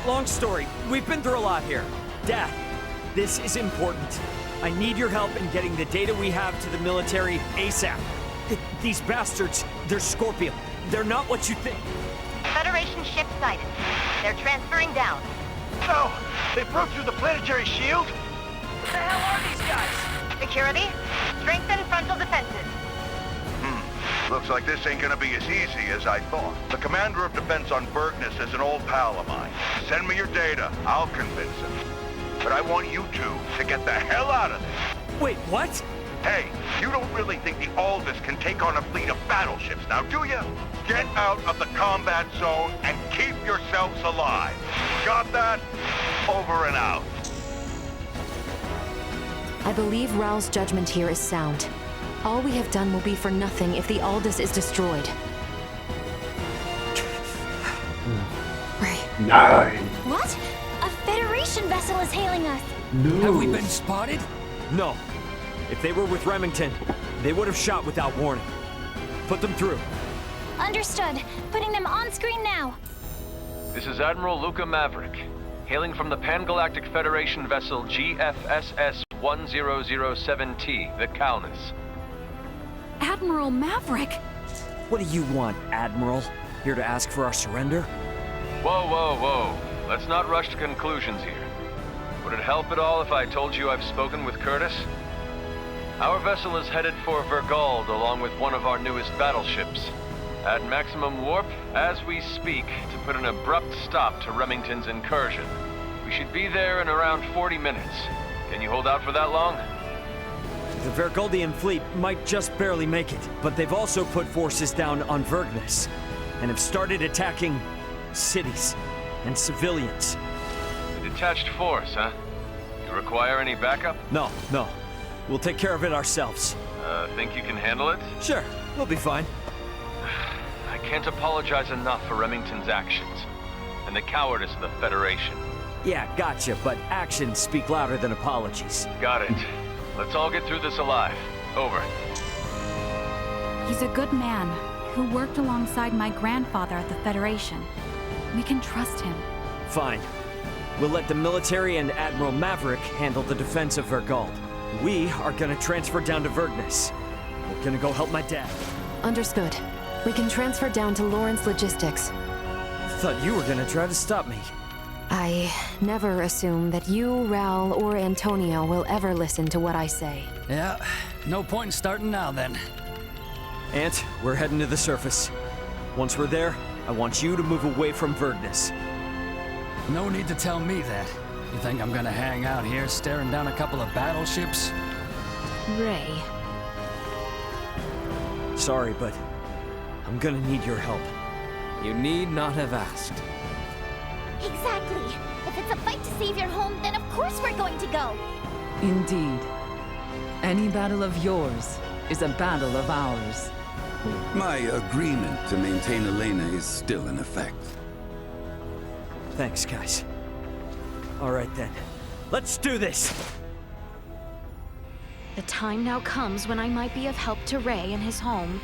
Long story. We've been through a lot here. Dad, this is important. I need your help in getting the data we have to the military ASAP. These bastards, they're Scorpion. They're not what you think. Federation ship sighted. They're transferring down. No! They broke through the planetary shield? What the hell are these guys? Security, strengthen frontal defenses. Looks like this ain't gonna be as easy as I thought. The commander of defense on Bergness is an old pal of mine. Send me your data. I'll convince him. But I want you two to get the hell out of this. Wait, what? Hey, you don't really think the Aldous can take on a fleet of battleships now, do you? Get out of the combat zone and keep yourselves alive. Got that? Over and out. I believe Raoul's judgment here is sound. All we have done will be for nothing if the Aldous is destroyed. Ray. Nine. What? A Federation vessel is hailing us. No. Have we been spotted? No. If they were with Remington, they would have shot without warning. Put them through. Understood. Putting them on screen now. This is Admiral Luca Maverick, hailing from the Pan-Galactic Federation vessel GFSS 1007T, the Calnus. Admiral Maverick! What do you want, Admiral? Here to ask for our surrender? Whoa, whoa, whoa. Let's not rush to conclusions here. Would it help at all if I told you I've spoken with Curtis? Our vessel is headed for Vergald along with one of our newest battleships. At maximum warp, as we speak, to put an abrupt stop to Remington's incursion. We should be there in around 40 minutes. Can you hold out for that long? The Vergoldian fleet might just barely make it, but they've also put forces down on Vergnus, and have started attacking cities and civilians. A detached force, huh? You require any backup? No. We'll take care of it ourselves. Think you can handle it? Sure, we'll be fine. I can't apologize enough for Remington's actions, and the cowardice of the Federation. Yeah, gotcha, but actions speak louder than apologies. Got it. Let's all get through this alive. Over. He's a good man who worked alongside my grandfather at the Federation. We can trust him. Fine. We'll let the military and Admiral Maverick handle the defense of Vergald. We are gonna transfer down to Vergnus. We're gonna go help my dad. Understood. We can transfer down to Lawrence Logistics. Thought you were gonna try to stop me. I never assume that you, Raoul, or Antonio will ever listen to what I say. Yeah, no point in starting now then. Ant, we're heading to the surface. Once we're there, I want you to move away from Vergnus. No need to tell me that. You think I'm gonna hang out here staring down a couple of battleships? Ray. Sorry, but I'm gonna need your help. You need not have asked. Exactly. If it's a fight to save your home, then of course we're going to go. Indeed. Any battle of yours is a battle of ours. My agreement to maintain Elena is still in effect. Thanks, guys. All right then. Let's do this! The time now comes when I might be of help to Ray and his home.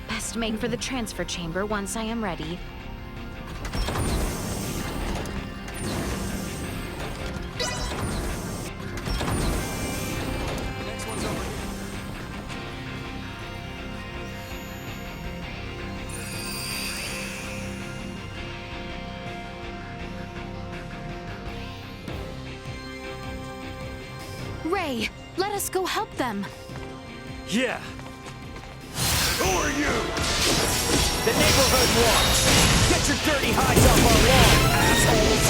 Best make for the transfer chamber once I am ready. Ray, let us go help them. Yeah. Who are you? The neighborhood watch. Get your dirty hides off our lawn, assholes!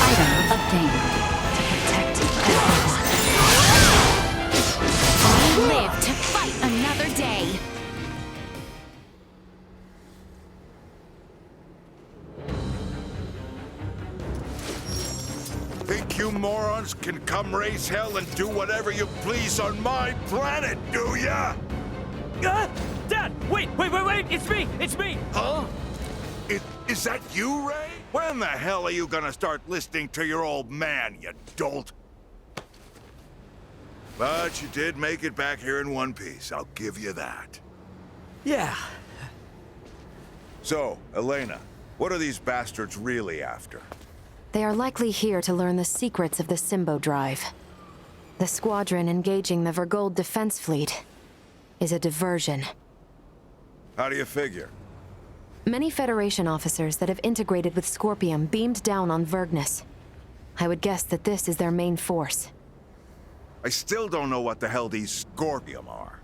Item obtained. To protect everyone. I live to fight another day. Think you morons can come raise hell and do whatever you please on my planet, do ya? Dad! Wait! It's me! Huh? Is that you, Ray? When the hell are you gonna start listening to your old man, you dolt? But you did make it back here in one piece, I'll give you that. Yeah. So, Elena, what are these bastards really after? They are likely here to learn the secrets of the Simbo Drive. The squadron engaging the Vergold defense fleet is a diversion. How do you figure? Many Federation officers that have integrated with Scorpium beamed down on Vergnus. I would guess that this is their main force. I still don't know what the hell these Scorpium are.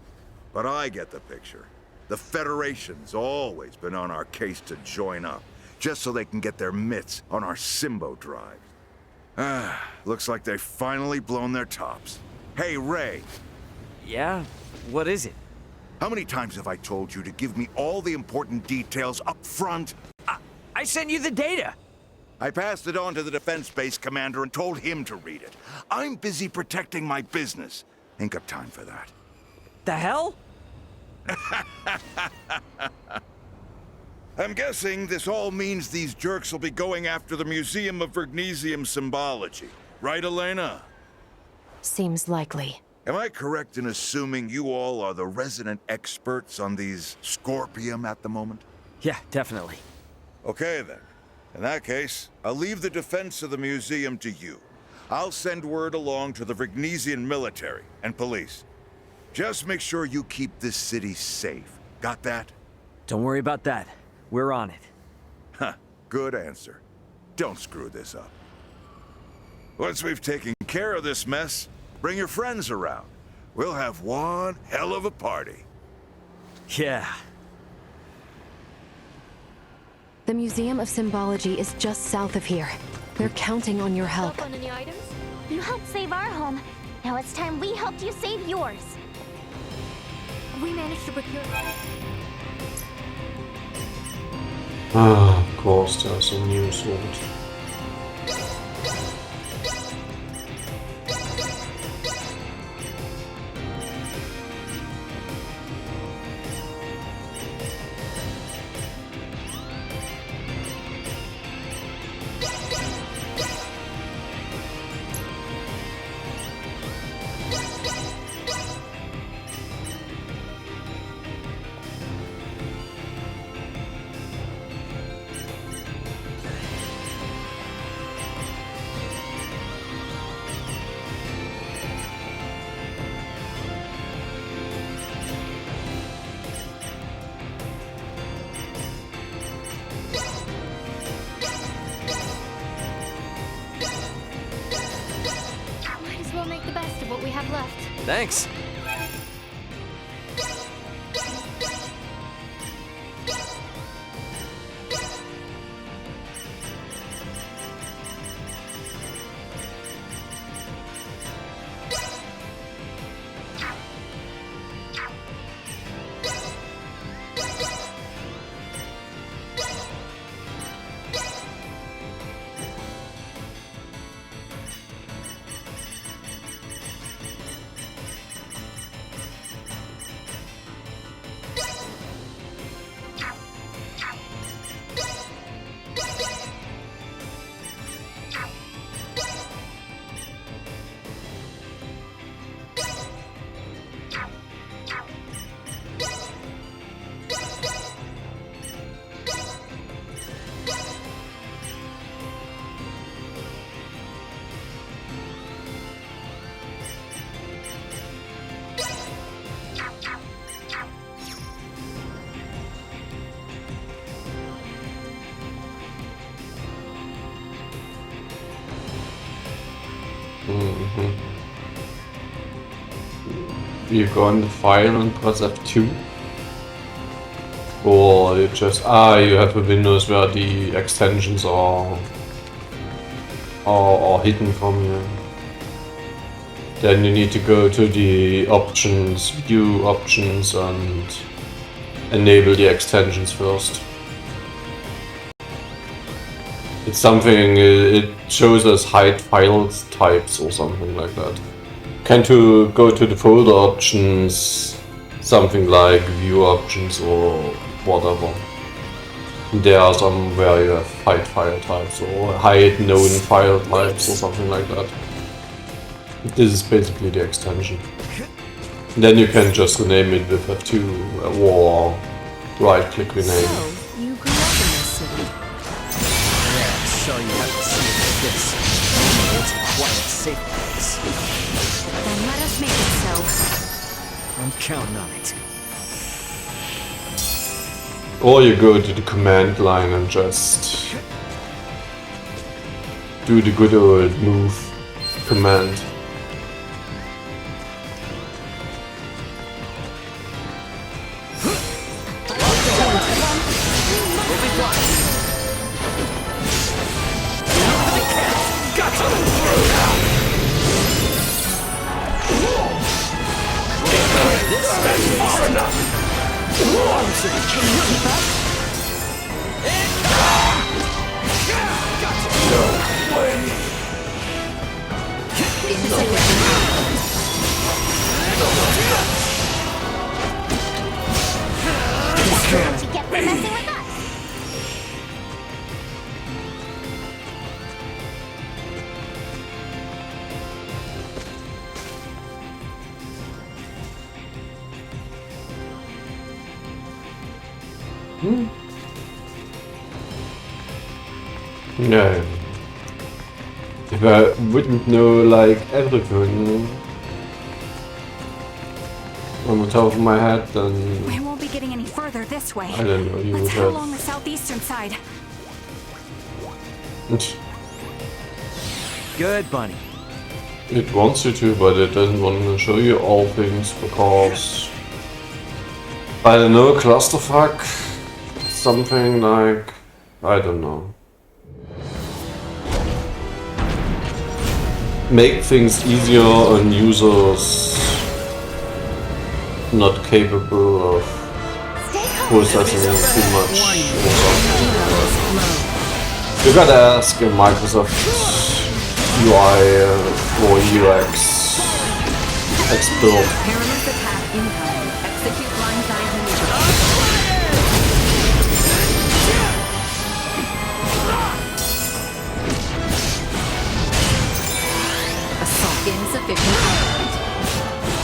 But I get the picture. The Federation's always been on our case to join up, just so they can get their mitts on our Symbo drive. Looks like they've finally blown their tops. Hey, Ray. Yeah? What is it? How many times have I told you to give me all the important details up front? I sent you the data! I passed it on to the Defense Base Commander and told him to read it. I'm busy protecting my business. Ain't got time for that. The hell? I'm guessing this all means these jerks will be going after the Museum of Vergnesium Symbology. Right, Elena? Seems likely. Am I correct in assuming you all are the resident experts on these Scorpium at the moment? Yeah, definitely. Okay, then. In that case, I'll leave the defense of the museum to you. I'll send word along to the Vergnesian military and police. Just make sure you keep this city safe. Got that? Don't worry about that. We're on it. Huh, good answer. Don't screw this up. Once we've taken care of this mess, bring your friends around. We'll have one hell of a party. Yeah. The Museum of Symbology is just south of here. They're counting on your help. On any items? You helped save our home. Now it's time we helped you save yours. We managed to procure... Of course, there's a new sword. We'll make the best of what we have left. Thanks. You go in the file and press F2, or you just you have a Windows where the extensions are hidden from you. Then you need to go to the options, view options, and enable the extensions first. It's something, it shows us hide file types or something like that. Can to go to the folder options, something like view options or whatever. There are some where you have hide file types or hide known file types or something like that. This is basically the extension. Then you can just rename it with F2 or right click rename. So, you grew up in this city. Yeah, so you have to see it like this. It's a quiet, safe place. Then let us make it so. I'm counting on it. Or you go to the command line and just do the good old move command. That's far enough! Can you keep up? No way! What you get for messing with us? No. If I wouldn't know like everything on the top of my head, then We won't be getting any further this way. I don't know, you Let's would head have- along the southeastern side. Good, Bunny. It wants you to, but it doesn't want to show you all things because I don't know, clusterfuck, something like, I don't know. Make things easier on users not capable of processing too much or something. You gotta ask a Microsoft UI or UX expert. Perilous attack incoming. Execute blindside maneuver. Assault insufficient output.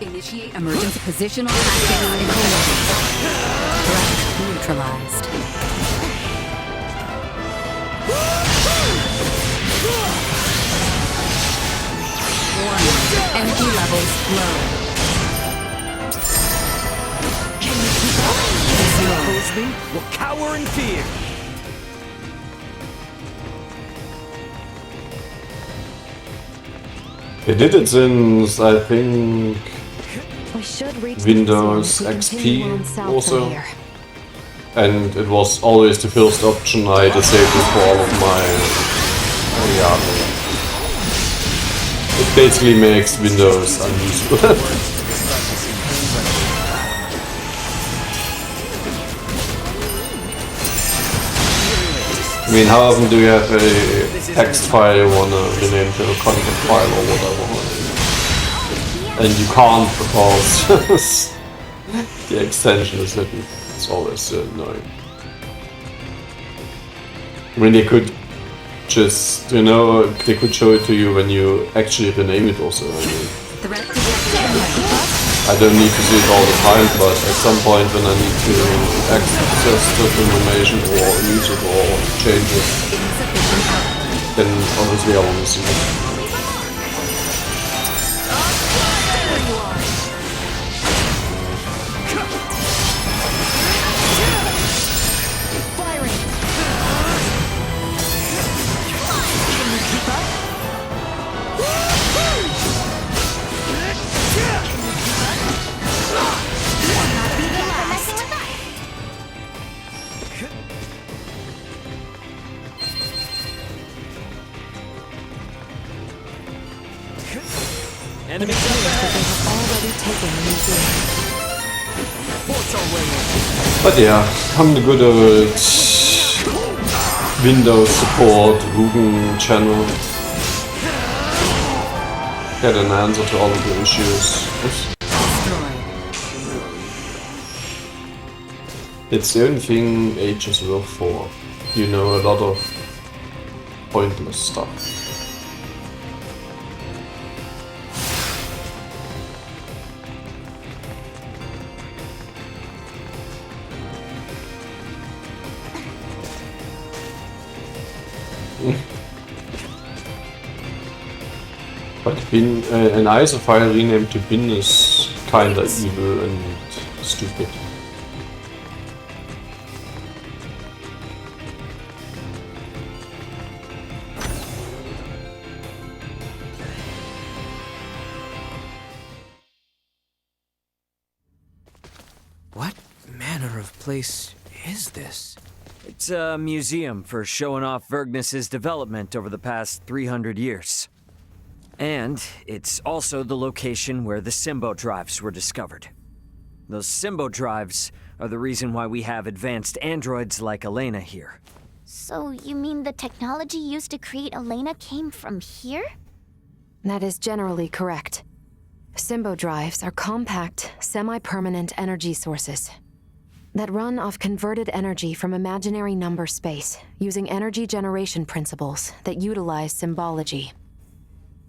Initiate emergency positional tactics in Threat neutralized. Warning. Energy levels low. Can you keep up? If you oppose me, will cower in fear. They did it since, I think, We should reach Windows the museum if we continue on XP south also. from here. And it was always the first option I disabled for all of my... yeah. It basically makes Windows unusable. I mean, how often do you have a text file you wanna rename to a content file or whatever? And you can't because the extension is hidden. It's always so annoying. I mean, they could just, you know, they could show it to you when you actually rename it also. I mean, I don't need to see it all the time, but at some point when I need to access that information or use it or change it, then obviously I want to see it. Enemy Already taken the museum. Force our way in. But yeah, come the good old Windows support Rugen channel. Get an answer to all of the issues. It's the only thing ages work for. You know, a lot of pointless stuff. But bin, an ISO file renamed to bin is kinda evil and stupid. What manner of place is this? It's a museum for showing off Vergnus's development over the past 300 years. And it's also the location where the Symbo drives were discovered. Those Symbo drives are the reason why we have advanced androids like Elena here. So you mean the technology used to create Elena came from here? That is generally correct. Symbo drives are compact, semi-permanent energy sources that run off converted energy from imaginary number space using energy generation principles that utilize symbology.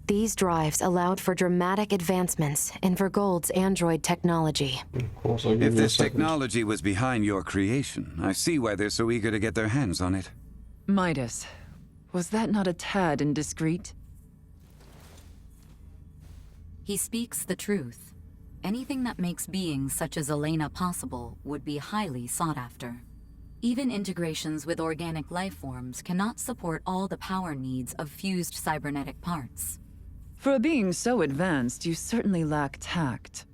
These drives allowed for dramatic advancements in Vergold's android technology. If this technology was behind your creation, I see why they're so eager to get their hands on it. Midas, was that not a tad indiscreet? He speaks the truth. Anything that makes beings such as Elena possible would be highly sought after. Even integrations with organic life forms cannot support all the power needs of fused cybernetic parts. For a being so advanced, you certainly lack tact.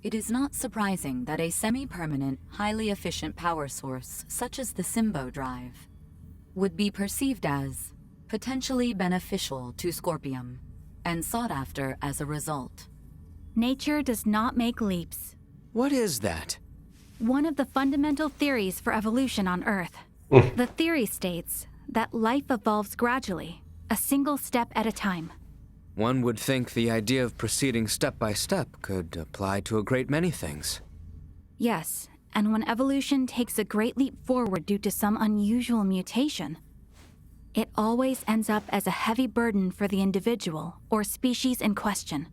It is not surprising that a semi-permanent, highly efficient power source such as the Symbo drive would be perceived as potentially beneficial to Scorpium and sought after as a result. Nature does not make leaps. What is that? One of the fundamental theories for evolution on Earth. The theory states that life evolves gradually, a single step at a time. One would think the idea of proceeding step by step could apply to a great many things. Yes, and when evolution takes a great leap forward due to some unusual mutation, it always ends up as a heavy burden for the individual or species in question.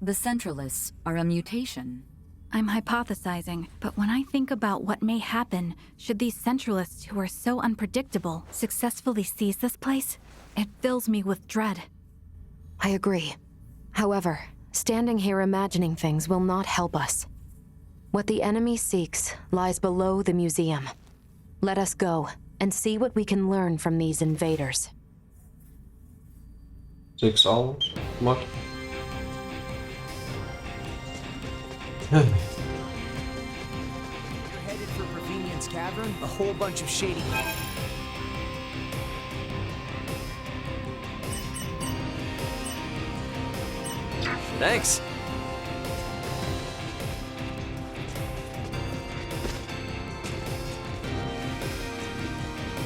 The Centralists are a mutation. I'm hypothesizing, but when I think about what may happen should these Centralists who are so unpredictable successfully seize this place, it fills me with dread. I agree. However, standing here imagining things will not help us. What the enemy seeks lies below the museum. Let us go and see what we can learn from these invaders. 6 hours? What? You're headed for Provenience Cavern? A whole bunch of shady... Thanks.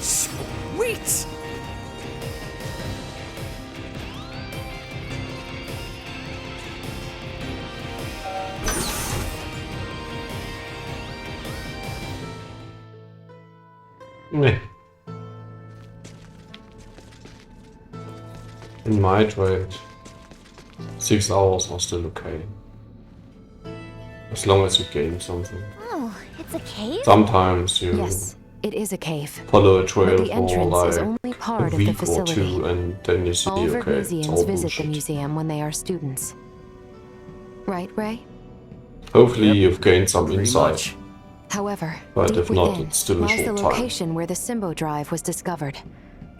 Sweet! Meh. In my trade, 6 hours are still okay. As long as you gain something. Oh, it's a cave? Sometimes you Yes, it is a cave. follow a trail But the for entrance is like only part a of the week or facility. two and then you see, All okay, it's Vergnesians all visit the bullshit. museum when they are students. Right, Ray? Hopefully you've gained some insight. much. However, But deep if not, within it's still a lies the short time. location where the Symbo drive was discovered.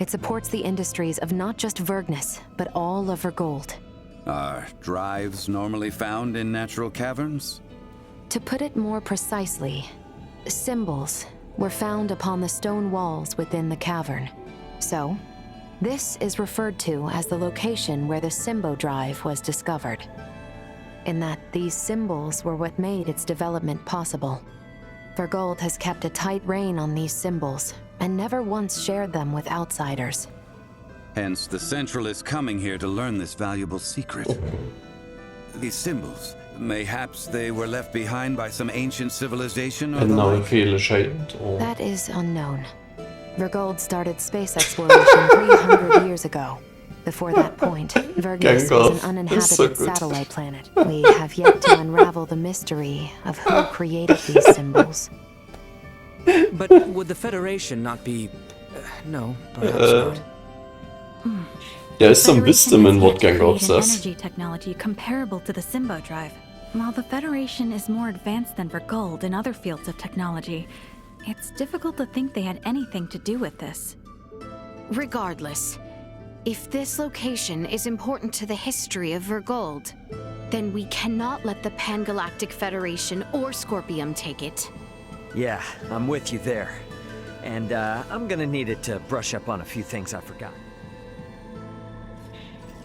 It supports the industries of not just Vergnus, but all of Vergold. Are drives normally found in natural caverns? To put it more precisely, symbols were found upon the stone walls within the cavern. So, this is referred to as the location where the Symbo drive was discovered. In that these symbols were what made its development possible. Vergold has kept a tight rein on these symbols, and never once shared them with outsiders. Hence, the Centralists coming here to learn this valuable secret. These symbols, mayhaps they were left behind by some ancient civilization or And the now you like? feel ashamed, or That is unknown. Vergold started space exploration 300 years ago. Before that point, Vergnus Gangoff was an uninhabited is so good. satellite planet. We have yet to unravel the mystery of who created these symbols. But would the Federation not be... no, perhaps not. there is some Federation wisdom has in yet what to Gangoff create an says. energy technology comparable to the Symbo drive. While the Federation is more advanced than Vergold in other fields of technology, it's difficult to think they had anything to do with this. Regardless, if this location is important to the history of Vergold, then we cannot let the Pan-Galactic Federation or Scorpium take it. Yeah, I'm with you there. And I'm gonna need it to brush up on a few things I forgot.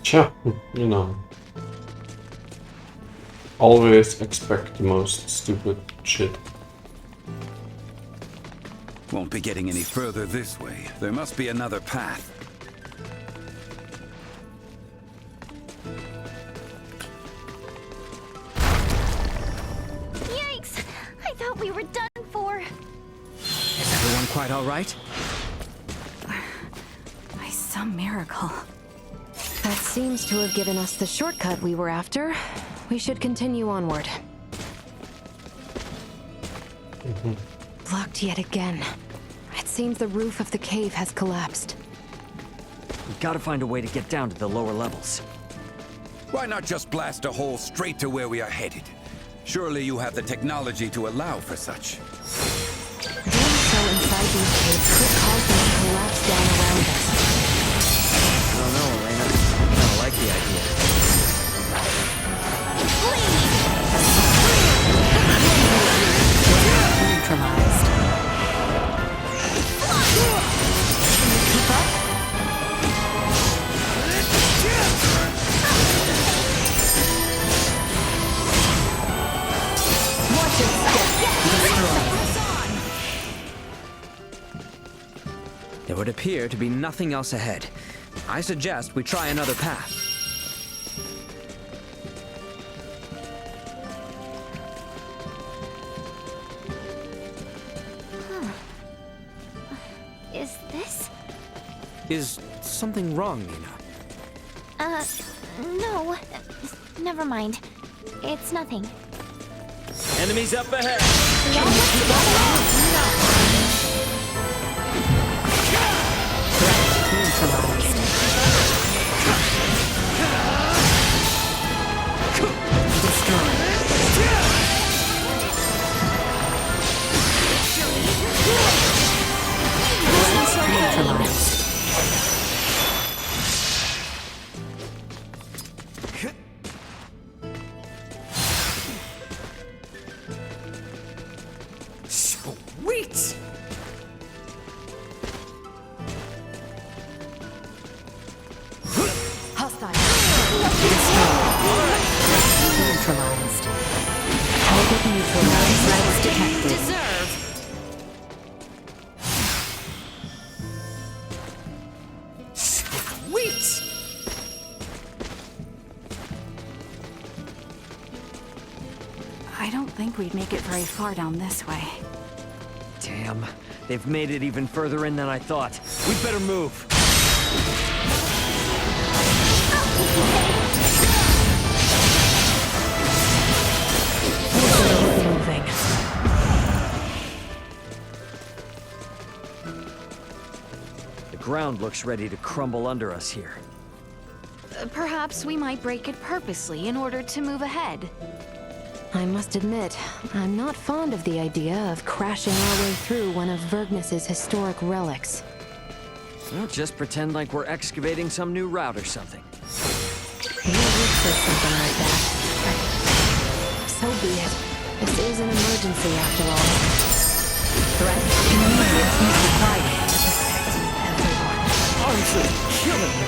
Tja, you know. Always expect the most stupid shit. Won't be getting any further this way. There must be another path. Yikes! I thought we were done for. Is everyone quite all right? By some miracle. That seems to have given us the shortcut we were after. We should continue onward. Blocked yet again. It seems the roof of the cave has collapsed. We've got to find a way to get down to the lower levels. Why not just blast a hole straight to where we are headed? Surely you have the technology to allow for such. Doing so inside these caves could cause them to collapse down around us. I don't know, Elena. I kind of like the idea. Neutralized. Can you keep up? Watch it step. There would appear to be nothing else ahead. I suggest we try another path. Is this? Is something wrong, Nina? No. Never mind. It's nothing. Enemies up ahead! Sweet! Hostile. Neutralized. Target neutralized. Threats detected. Deserve. Sweet! I don't think we'd make it very far down this way. Damn, they've made it even further in than I thought. We'd better move. Moving. The ground looks ready to crumble under us here. Perhaps we might break it purposely in order to move ahead. I must admit, I'm not fond of the idea of crashing our way through one of Vergnus's historic relics. Well, just pretend like we're excavating some new route or something. You would say something like that. So be it. This is an emergency after all. Threat immediate required to protect everyone. Arms are killing me.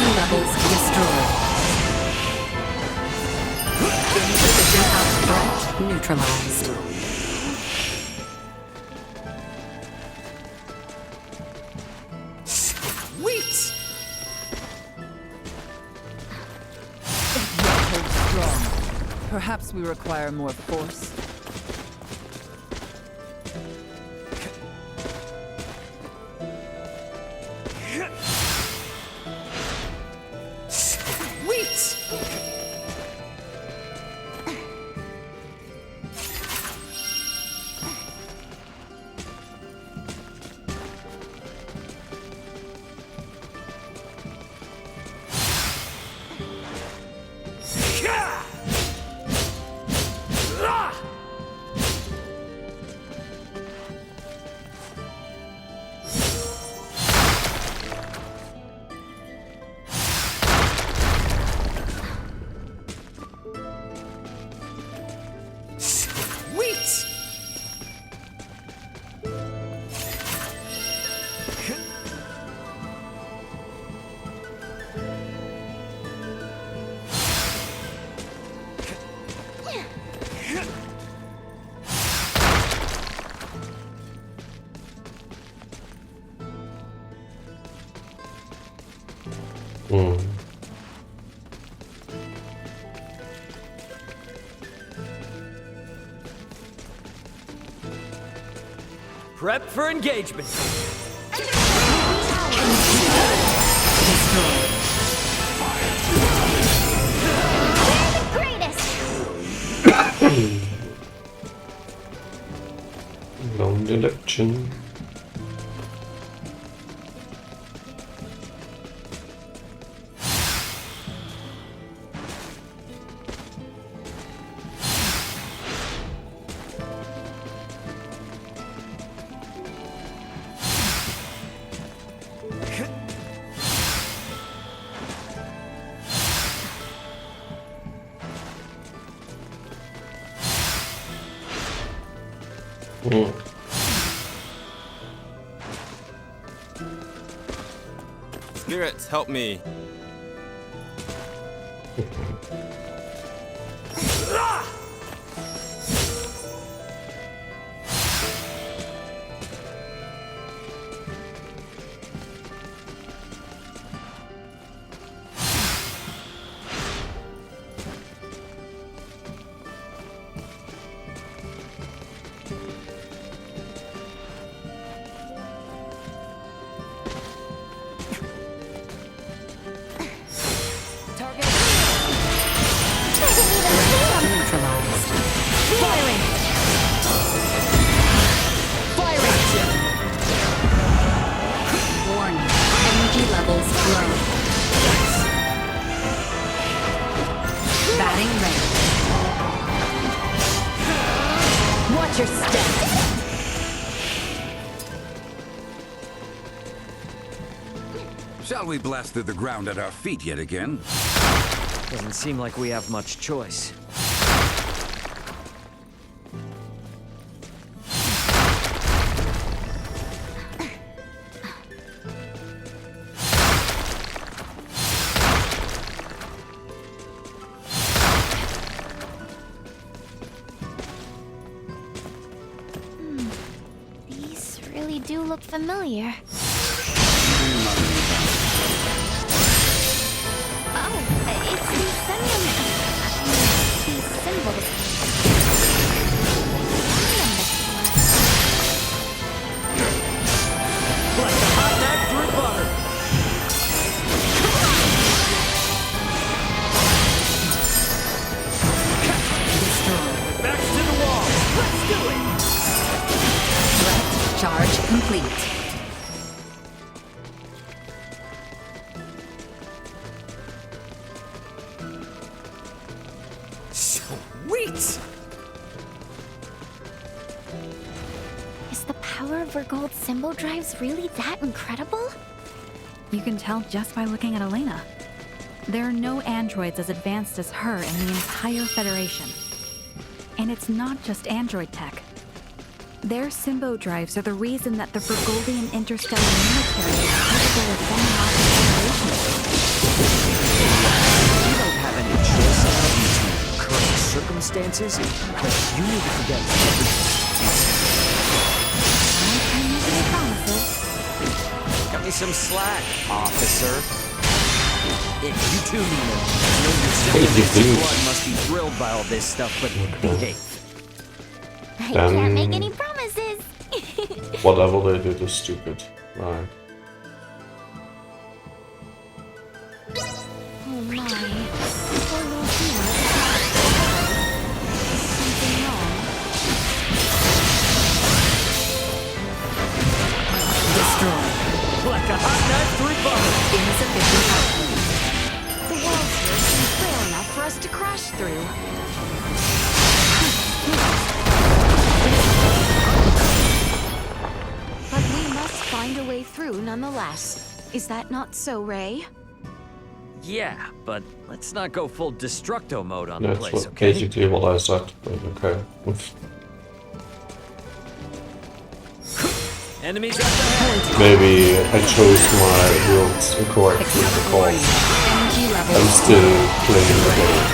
Energy levels destroyed. Insufficient output neutralized. Sweet! It yet holds strong. Perhaps we require more force. Sweet! Sweet! Prep for engagement. Long election. Spirits, help me. Your step. Shall we blast through the ground at our feet yet again? Doesn't seem like we have much choice. Do look familiar. Oh, it's these symbols. Like a hot knife through butter. Back to the wall. Let's do it. Charge complete. Sweet! Is the power of Vergold's symbol drives really that incredible? You can tell just by looking at Elena. There are no androids as advanced as her in the entire Federation. And it's not just android tech. Their Symbo drives are the reason that the Vergoldian interstellar military is capable of fending off the Federation. You don't have any choice now due to current circumstances, but you need to forget everything. I can make any promises. Cut me some slack, officer. You too, Nina. I know your sympathetic blood must be thrilled by all this stuff, but behave. I can't make any promises. Whatever they did is stupid. Right. Oh my. Poor little Tina. Something wrong. Destroy. Like a hot knife through butter. Insufficient output. The walls here seem frail enough for us to crash through. But we must find a way through nonetheless. Is that not so, Ray? Yeah, but let's not go full destructo mode on the That's place, what, okay? basically what I said, but okay. Enemies at the head. Maybe I chose my words incorrectly because I'm still playing the game.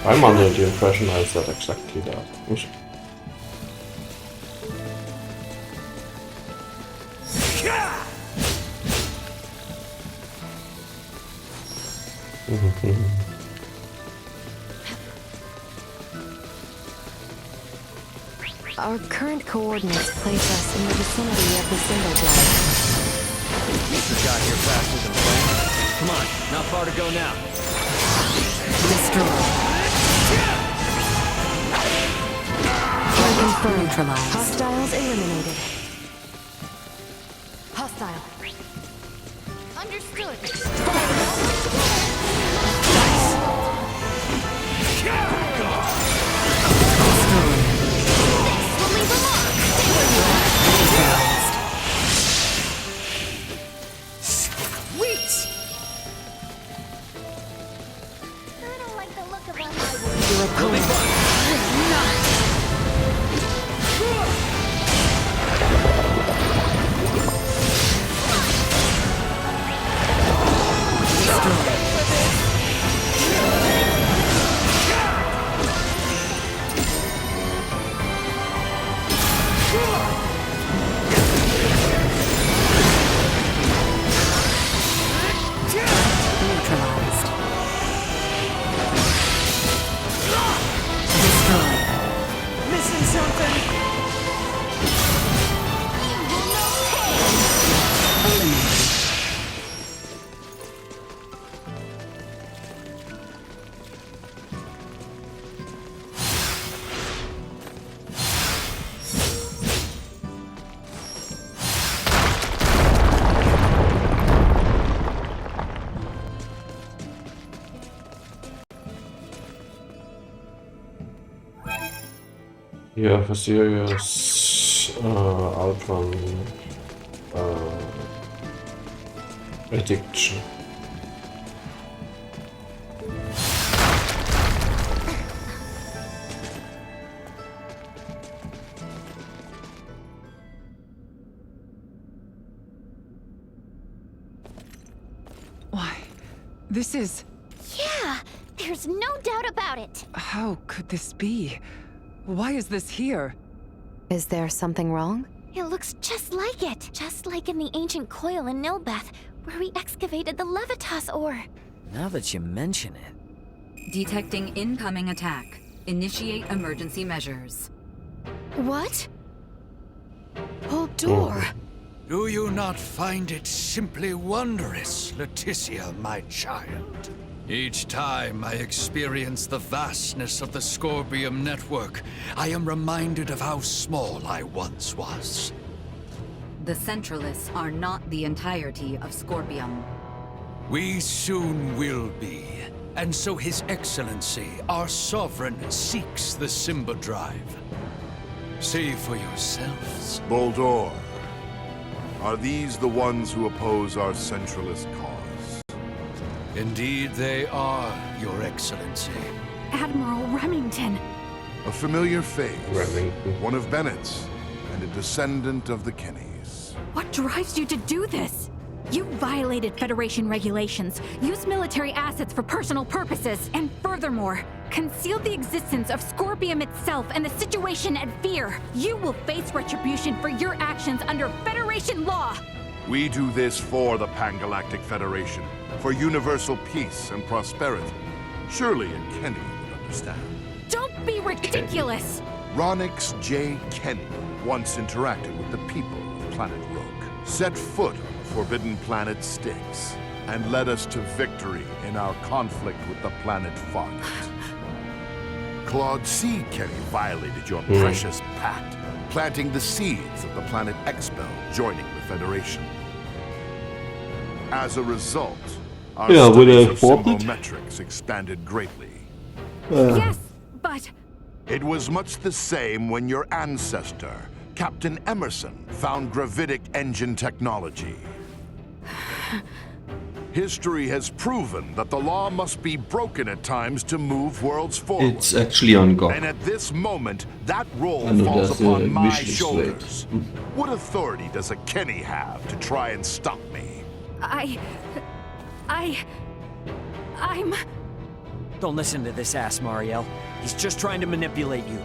I'm under the impression I said exactly that. Our current coordinates place us in the vicinity of the Symbo drive. You got here faster than planned. Come on, not far to go now. Destroy. Confirmed. Hostiles eliminated. Hostile. Understood. You have a serious outrun addiction. Why, this is... Yeah, there's no doubt about it. How could this be? Why is this here? Is there something wrong? It looks just like it. Just like in the ancient coil in Nilbeth, where we excavated the Levitas ore. Now that you mention it... Detecting incoming attack. Initiate emergency measures. What? Hold door. Do you not find it simply wondrous, Leticia, my child? Each time I experience the vastness of the Scorpium network, I am reminded of how small I once was. The Centralists are not the entirety of Scorpium. We soon will be, and so His Excellency, our Sovereign, seeks the Symbo Drive. See for yourselves. Boldor, are these the ones who oppose our centralist cause? Indeed they are, Your Excellency. Admiral Remington. A familiar face. Remington. One of Bennett's, and a descendant of the Kennys. What drives you to do this? You violated Federation regulations, used military assets for personal purposes, and furthermore, concealed the existence of Scorpium itself and the situation at Fear. You will face retribution for your actions under Federation law! We do this for the Pan-Galactic Federation, for universal peace and prosperity. Surely a Kenny would understand. Don't be ridiculous! Ronix J. Kenny once interacted with the people of Planet Rogue, set foot on the forbidden planet Styx, and led us to victory in our conflict with the planet Fargate. Claude C. Kenny violated your precious pact, planting the seeds of the planet Expel joining the Federation. As a result, our studies of symbometrics expanded greatly. Yes, but... It was much the same when your ancestor, Captain Emerson, found gravitic engine technology. History has proven that the law must be broken at times to move worlds forward. It's actually on God. And at this moment, that role I know falls that's upon a my wish list shoulders. What authority does a Kenny have to try and stop me? I'm... Don't listen to this ass, Mariel. He's just trying to manipulate you.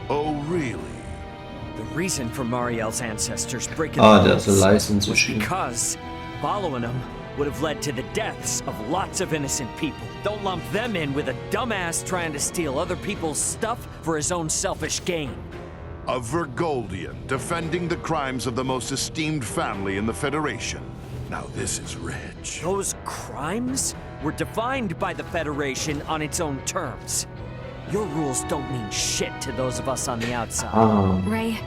Oh, really? The reason for Mariel's ancestors breaking there's a rules license was issue. because following them would have led to the deaths of lots of innocent people. Don't lump them in with a dumbass trying to steal other people's stuff for his own selfish gain. A Vergoldian defending the crimes of the most esteemed family in the Federation. Now this is rich. Those crimes were defined by the Federation on its own terms. Your rules don't mean shit to those of us on the outside. Ray,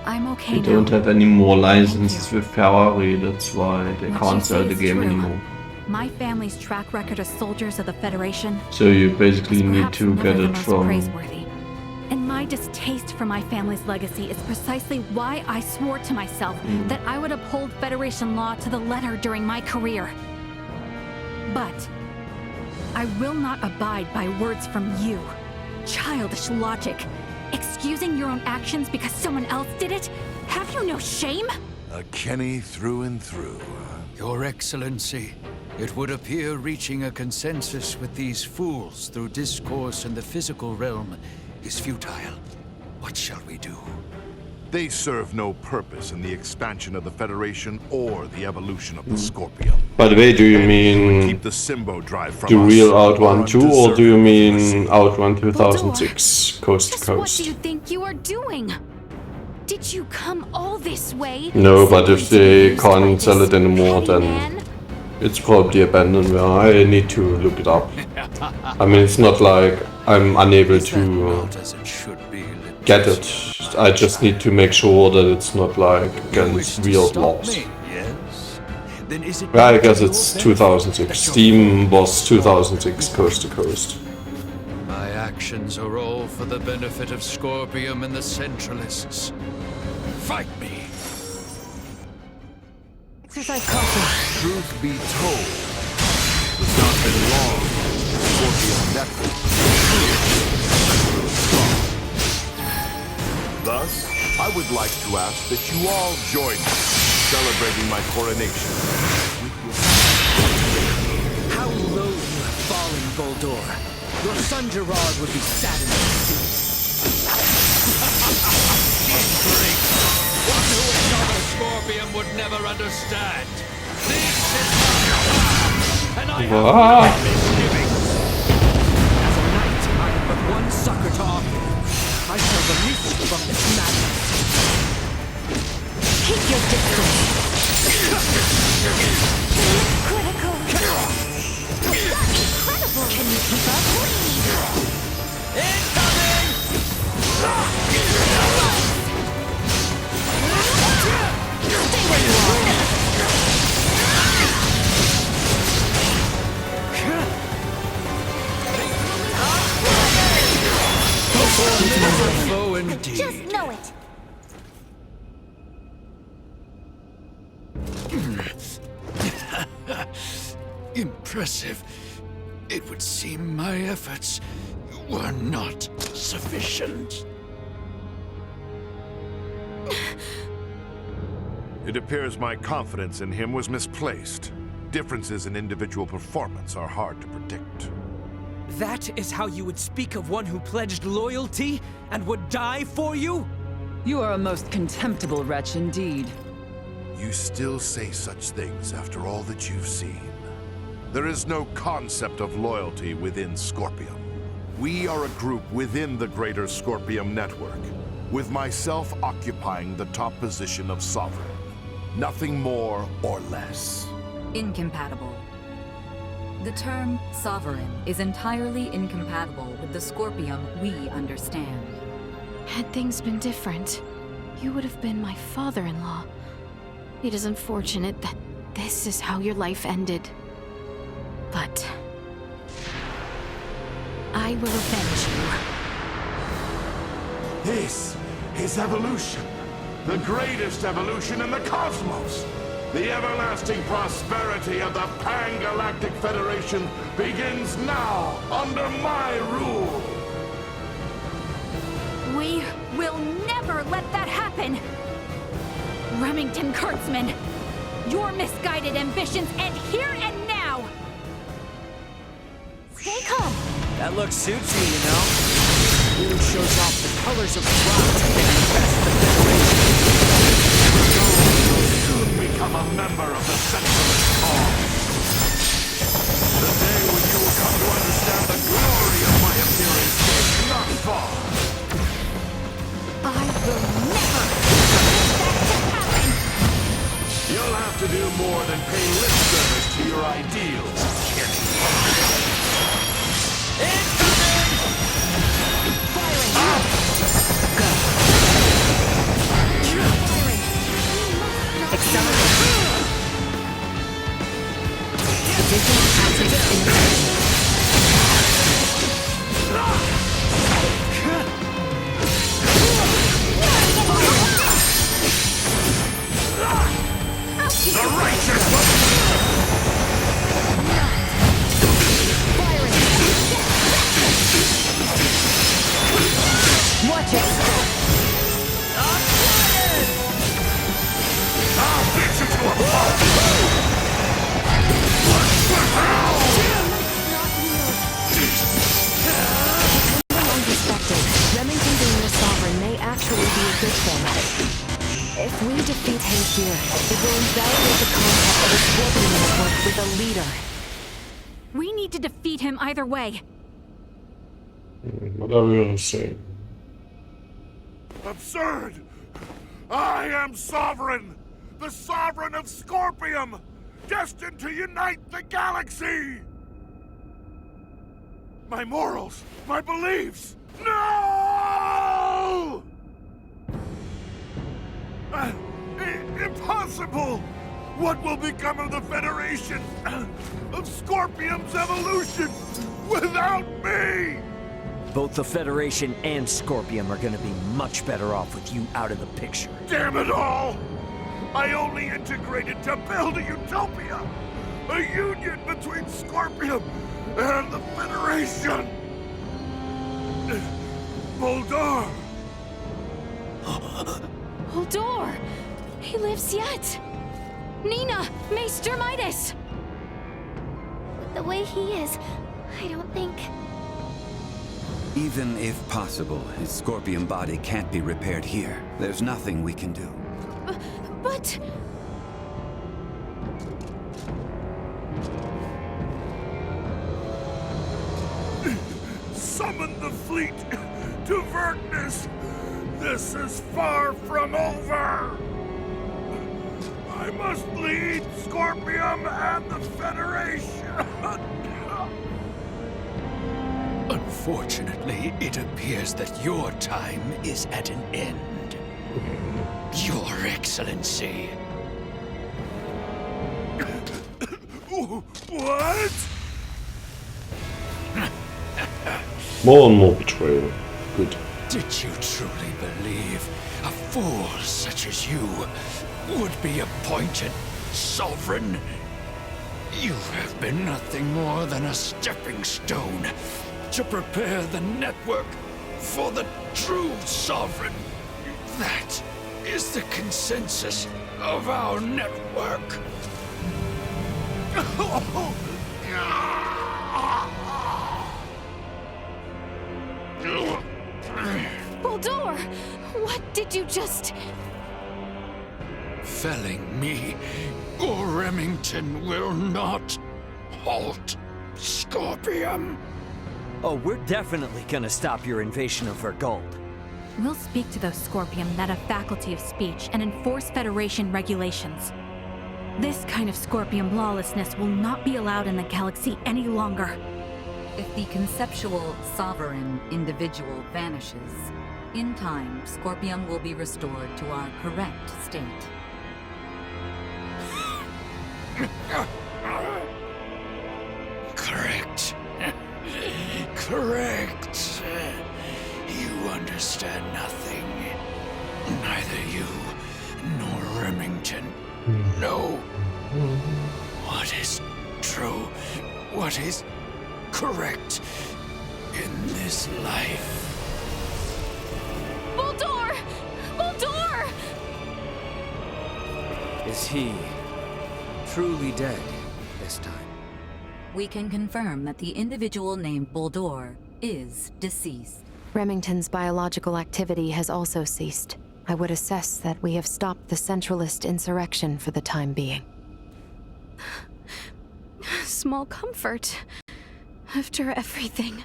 I'm okay They now. don't have any more licenses with Ferrari, that's why they What can't you sell say the is game true. anymore. My family's track record as soldiers of the Federation So you basically need perhaps to never get the it most from... praiseworthy. And my distaste for my family's legacy is precisely why I swore to myself that I would uphold Federation law to the letter during my career. But I will not abide by words from you. Childish logic. Excusing your own actions because someone else did it? Have you no shame? A Kenny through and through. Your Excellency, it would appear reaching a consensus with these fools through discourse in the physical realm is futile. What shall we do? They serve no purpose in the expansion of the Federation or the evolution of the Scorpion. By the way, do you mean Keep the Symbo drive from the us, real Outrun 2 or do you mean undeserved Outrun 2006 Coast to Just what Coast? do you think you are doing? Did you come all this way? No, but if simply to they be used by can't sell this it anymore, petty then man? it's probably abandonware. I need to look it up. I mean, it's not like I'm unable to get it. I just need to make sure that it's not like against real laws. Yes? Then is it Yeah, I guess it's 2006. Steam was 2006 Coast to Coast. My actions are all for the benefit of Scorpium and the Centralists. Fight me! Exercise caution. Truth be told, it has not been long since the Scorpion Network grew strong. Thus, I would like to ask that you all join me in celebrating my coronation. How low you have fallen, Goldor. Your son Gerard would be saddened to see. One who is not a Scorpion would never understand. This is my path, and I have Wow. no misgivings. As a knight, I have but one succor to offer. I shall release you from this madness. Take your distance. Critical. That's incredible. Can you keep up? Incoming! Stay where you are. Foe indeed. Just know it. Impressive. impressive, it would seem my efforts were not sufficient. It appears my confidence in him was misplaced. Differences in individual performance are hard to predict. That is how you would speak of one who pledged loyalty and would die for you? You are a most contemptible wretch indeed. You still say such things after all that you've seen. There is no concept of loyalty within Scorpium. We are a group within the greater Scorpium network, with myself occupying the top position of Sovereign. Nothing more or less. Incompatible. The term Sovereign is entirely incompatible with the Scorpium we understand. Had things been different, you would have been my father-in-law. It is unfortunate that this is how your life ended. But I will avenge you. This is evolution. The greatest evolution in the cosmos. The everlasting prosperity of the Pan-Galactic Federation begins now under my rule. We will never let that happen! Remington Kurtzman, your misguided ambitions end here and now! Stay calm! That look suits you, you know. It really shows off the colors of pride and best the Federation. Soon become a member of the Centralist cause. The day when you will come to understand the glory of my appearance is not far. I will never permit that to happen! You'll have to do more than pay lip service to your ideals, Kenny. Watch it! I'll beat you to a pulp! Unsuspected, Remington being the Sovereign may actually be a good thing. If we defeat him here, it will invalidate the concept of a Scorpion network with a leader. We need to defeat him either way. Whatever you're saying. Absurd! I am Sovereign! The Sovereign of Scorpium! Destined to unite the galaxy! My morals, my beliefs! No! Impossible! What will become of the Federation? Of Scorpium's evolution without me? Both the Federation and Scorpium are gonna be much better off with you out of the picture. Damn it all! I only integrated to build a utopia! A union between Scorpium and the Federation! Boldar! Holdor! He lives yet! Nina! Maester Midas! The way he is, I don't think... Even if possible, his Scorpion body can't be repaired here. There's nothing we can do. But... Summon the fleet to Vertnus! This is far from over! I must lead Scorpium and the Federation! Unfortunately, it appears that your time is at an end. Your Excellency. What? More and more betrayal. Good. Did you truly believe a fool such as you would be appointed Sovereign? You have been nothing more than a stepping stone to prepare the network for the true sovereign. That is the consensus of our network. Baldur! What did you just... Felling me or Remington will not halt Scorpium. Oh, we're definitely gonna stop your invasion of Vergold. We'll speak to those Scorpium that have faculty of speech and enforce Federation regulations. This kind of Scorpium lawlessness will not be allowed in the galaxy any longer. If the conceptual sovereign individual vanishes, in time, Scorpium will be restored to our correct state. Correct. Correct. You understand nothing. Neither you nor Remington know what is true, what is correct in this life. Baldur! Baldur! Is he truly dead this time? We can confirm that the individual named Baldur is deceased. Remington's biological activity has also ceased. I would assess that we have stopped the Centralist insurrection for the time being. Small comfort. After everything.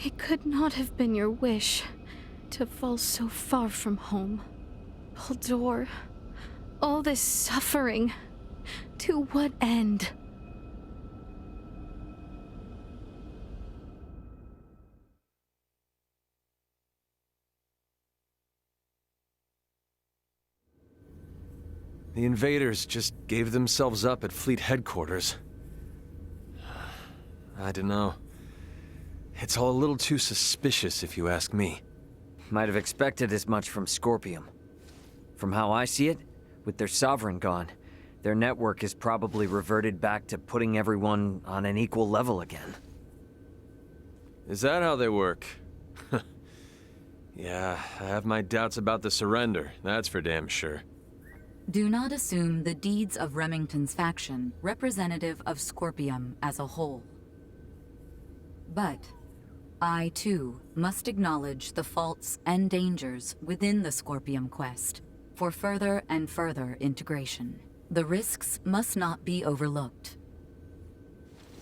It could not have been your wish to fall so far from home. Baldur, all this suffering, to what end? The invaders just gave themselves up at Fleet headquarters. I don't know. It's all a little too suspicious, if you ask me. Might have expected as much from Scorpium. From how I see it, with their sovereign gone, their network is probably reverted back to putting everyone on an equal level again. Is that how they work? Yeah, I have my doubts about the surrender, that's for damn sure. Do not assume the deeds of Remington's faction representative of Scorpium as a whole. But I, too, must acknowledge the faults and dangers within the Scorpium quest for further and further integration. The risks must not be overlooked.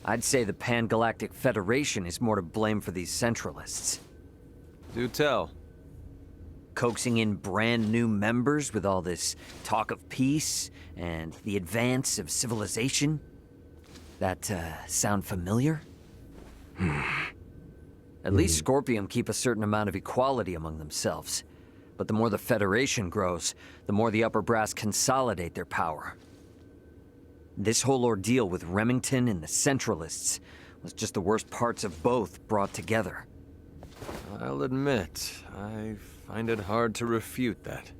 I'd say the Pan-Galactic Federation is more to blame for these Centralists. Do tell. Coaxing in brand new members with all this talk of peace and the advance of civilization? That, sound familiar? At least Scorpium keep a certain amount of equality among themselves. But the more the Federation grows, the more the upper brass consolidate their power. This whole ordeal with Remington and the Centralists was just the worst parts of both brought together. I'll admit, I find it hard to refute that.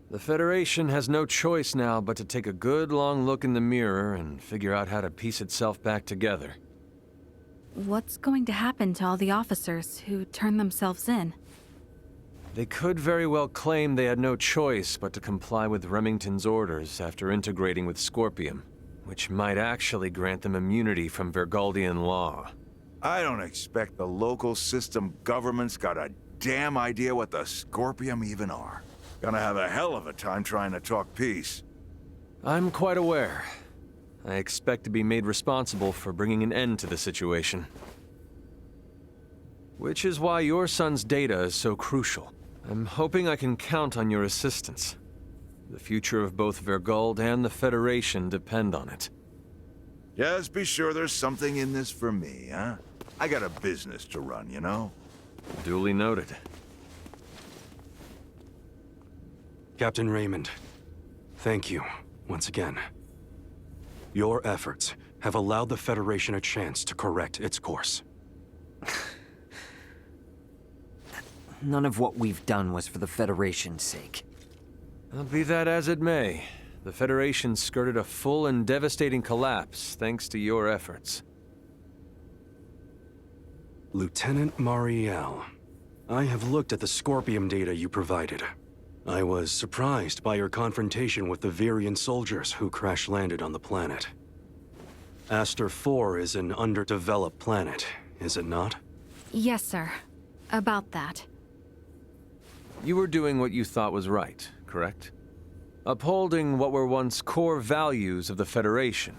The Federation has no choice now but to take a good long look in the mirror and figure out how to piece itself back together. What's going to happen to all the officers who turned themselves in? They could very well claim they had no choice but to comply with Remington's orders after integrating with Scorpium, which might actually grant them immunity from Vergoldian law. I don't expect the local system government's got a damn idea what the Scorpium even are. Gonna have a hell of a time trying to talk peace. I'm quite aware. I expect to be made responsible for bringing an end to the situation. Which is why your son's data is so crucial. I'm hoping I can count on your assistance. The future of both Vergold and the Federation depend on it. Just be sure there's something in this for me, huh? I got a business to run, you know? Duly noted. Captain Raymond, thank you once again. Your efforts have allowed the Federation a chance to correct its course. None of what we've done was for the Federation's sake. Be that as it may, The Federation skirted a full and devastating collapse thanks to your efforts. Lieutenant Mariel, I have looked at the Scorpium data you provided. I was surprised by your confrontation with the Virian soldiers who crash-landed on the planet. Aster 4 is an underdeveloped planet, is it not? Yes, sir. About that. You were doing what you thought was right, correct? Upholding what were once core values of the Federation,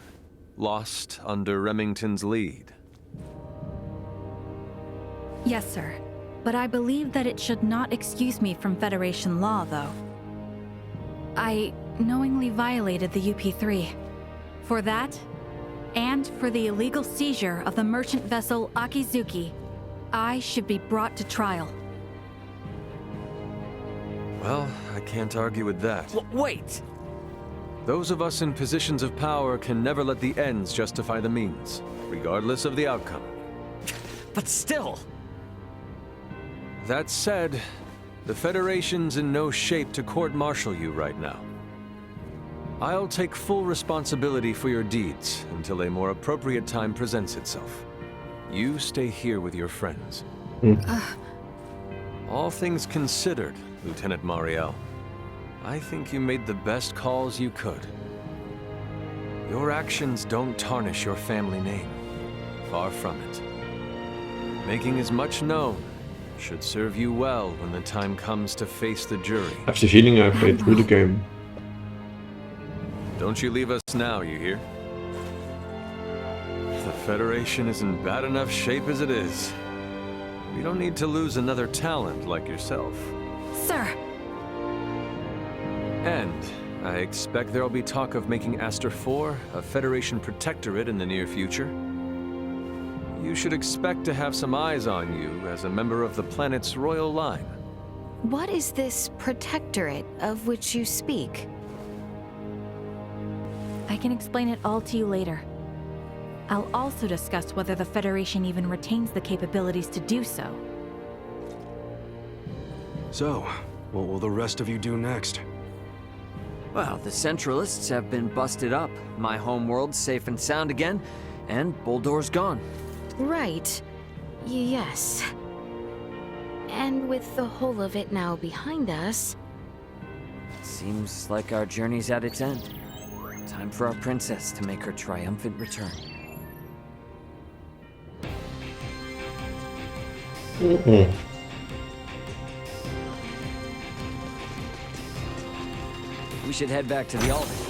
lost under Remington's lead. Yes, sir. But I believe that it should not excuse me from Federation law, though. I knowingly violated the UP-3. For that, and for the illegal seizure of the merchant vessel Akizuki, I should be brought to trial. Well, I can't argue with that. Wait! Those of us in positions of power can never let the ends justify the means, regardless of the outcome. But still! That said, the Federation's in no shape to court-martial you right now. I'll take full responsibility for your deeds until a more appropriate time presents itself. You stay here with your friends. All things considered, Lieutenant Mariel, I think you made the best calls you could. Your actions don't tarnish your family name. Far from it. Making as much known should serve you well when the time comes to face the jury. I have the feeling I played through the game. Don't you leave us now, you hear? The Federation is in bad enough shape as it is. We don't need to lose another talent like yourself. Sir! And I expect there'll be talk of making Aster 4 a Federation protectorate in the near future. You should expect to have some eyes on you as a member of the planet's royal line. What is this protectorate of which you speak? I can explain it all to you later. I'll also discuss whether the Federation even retains the capabilities to do so. So, what will the rest of you do next? Well, the Centralists have been busted up, my homeworld's safe and sound again, and Boldor's gone. Right. Yes. And with the whole of it now behind us... Seems like our journey's at its end. Time for our princess to make her triumphant return. We should head back to the Aldous.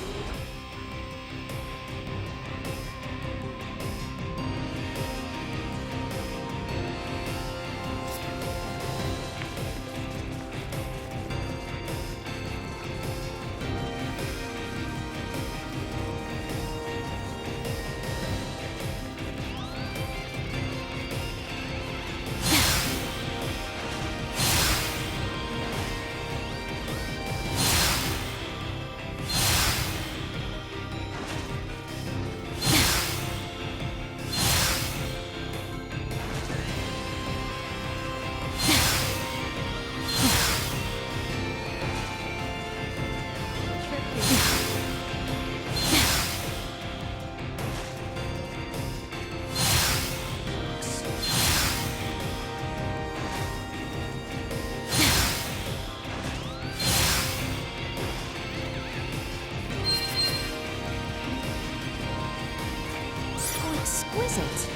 Exquisite.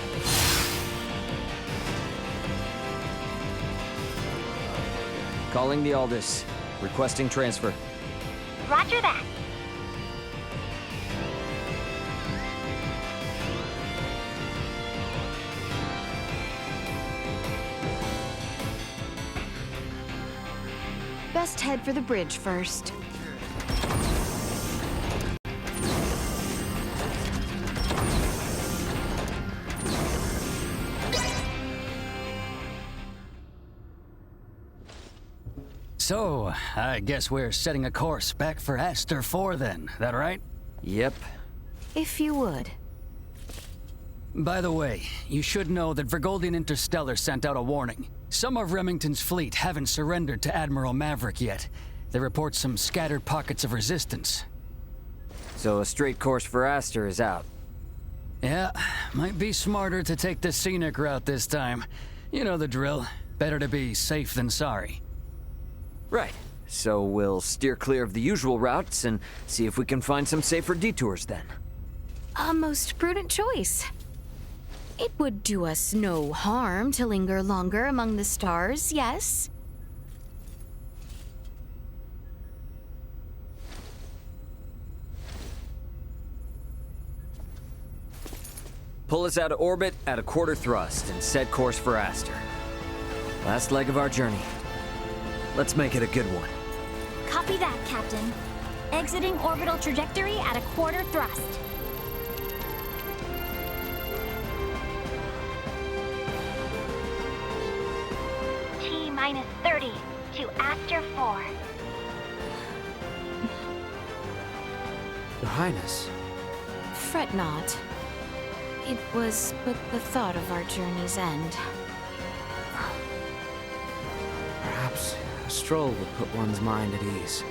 Calling the Aldous. Requesting transfer. Roger that. Best head for the bridge first. So, I guess we're setting a course back for Aster 4 then, that right? Yep. If you would. By the way, you should know that Vergoldian Interstellar sent out a warning. Some of Remington's fleet haven't surrendered to Admiral Maverick yet. They report some scattered pockets of resistance. So a straight course for Aster is out. Yeah, might be smarter to take the scenic route this time. You know the drill. Better to be safe than sorry. Right. So we'll steer clear of the usual routes and see if we can find some safer detours then. A most prudent choice. It would do us no harm to linger longer among the stars, yes? Pull us out of orbit at a quarter thrust and set course for Aster. Last leg of our journey. Let's make it a good one. Copy that, Captain. Exiting orbital trajectory at a quarter thrust. T-minus 30 to Aster 4. Your Highness. Fret not. It was but the thought of our journey's end. Perhaps a stroll would put one's mind at ease.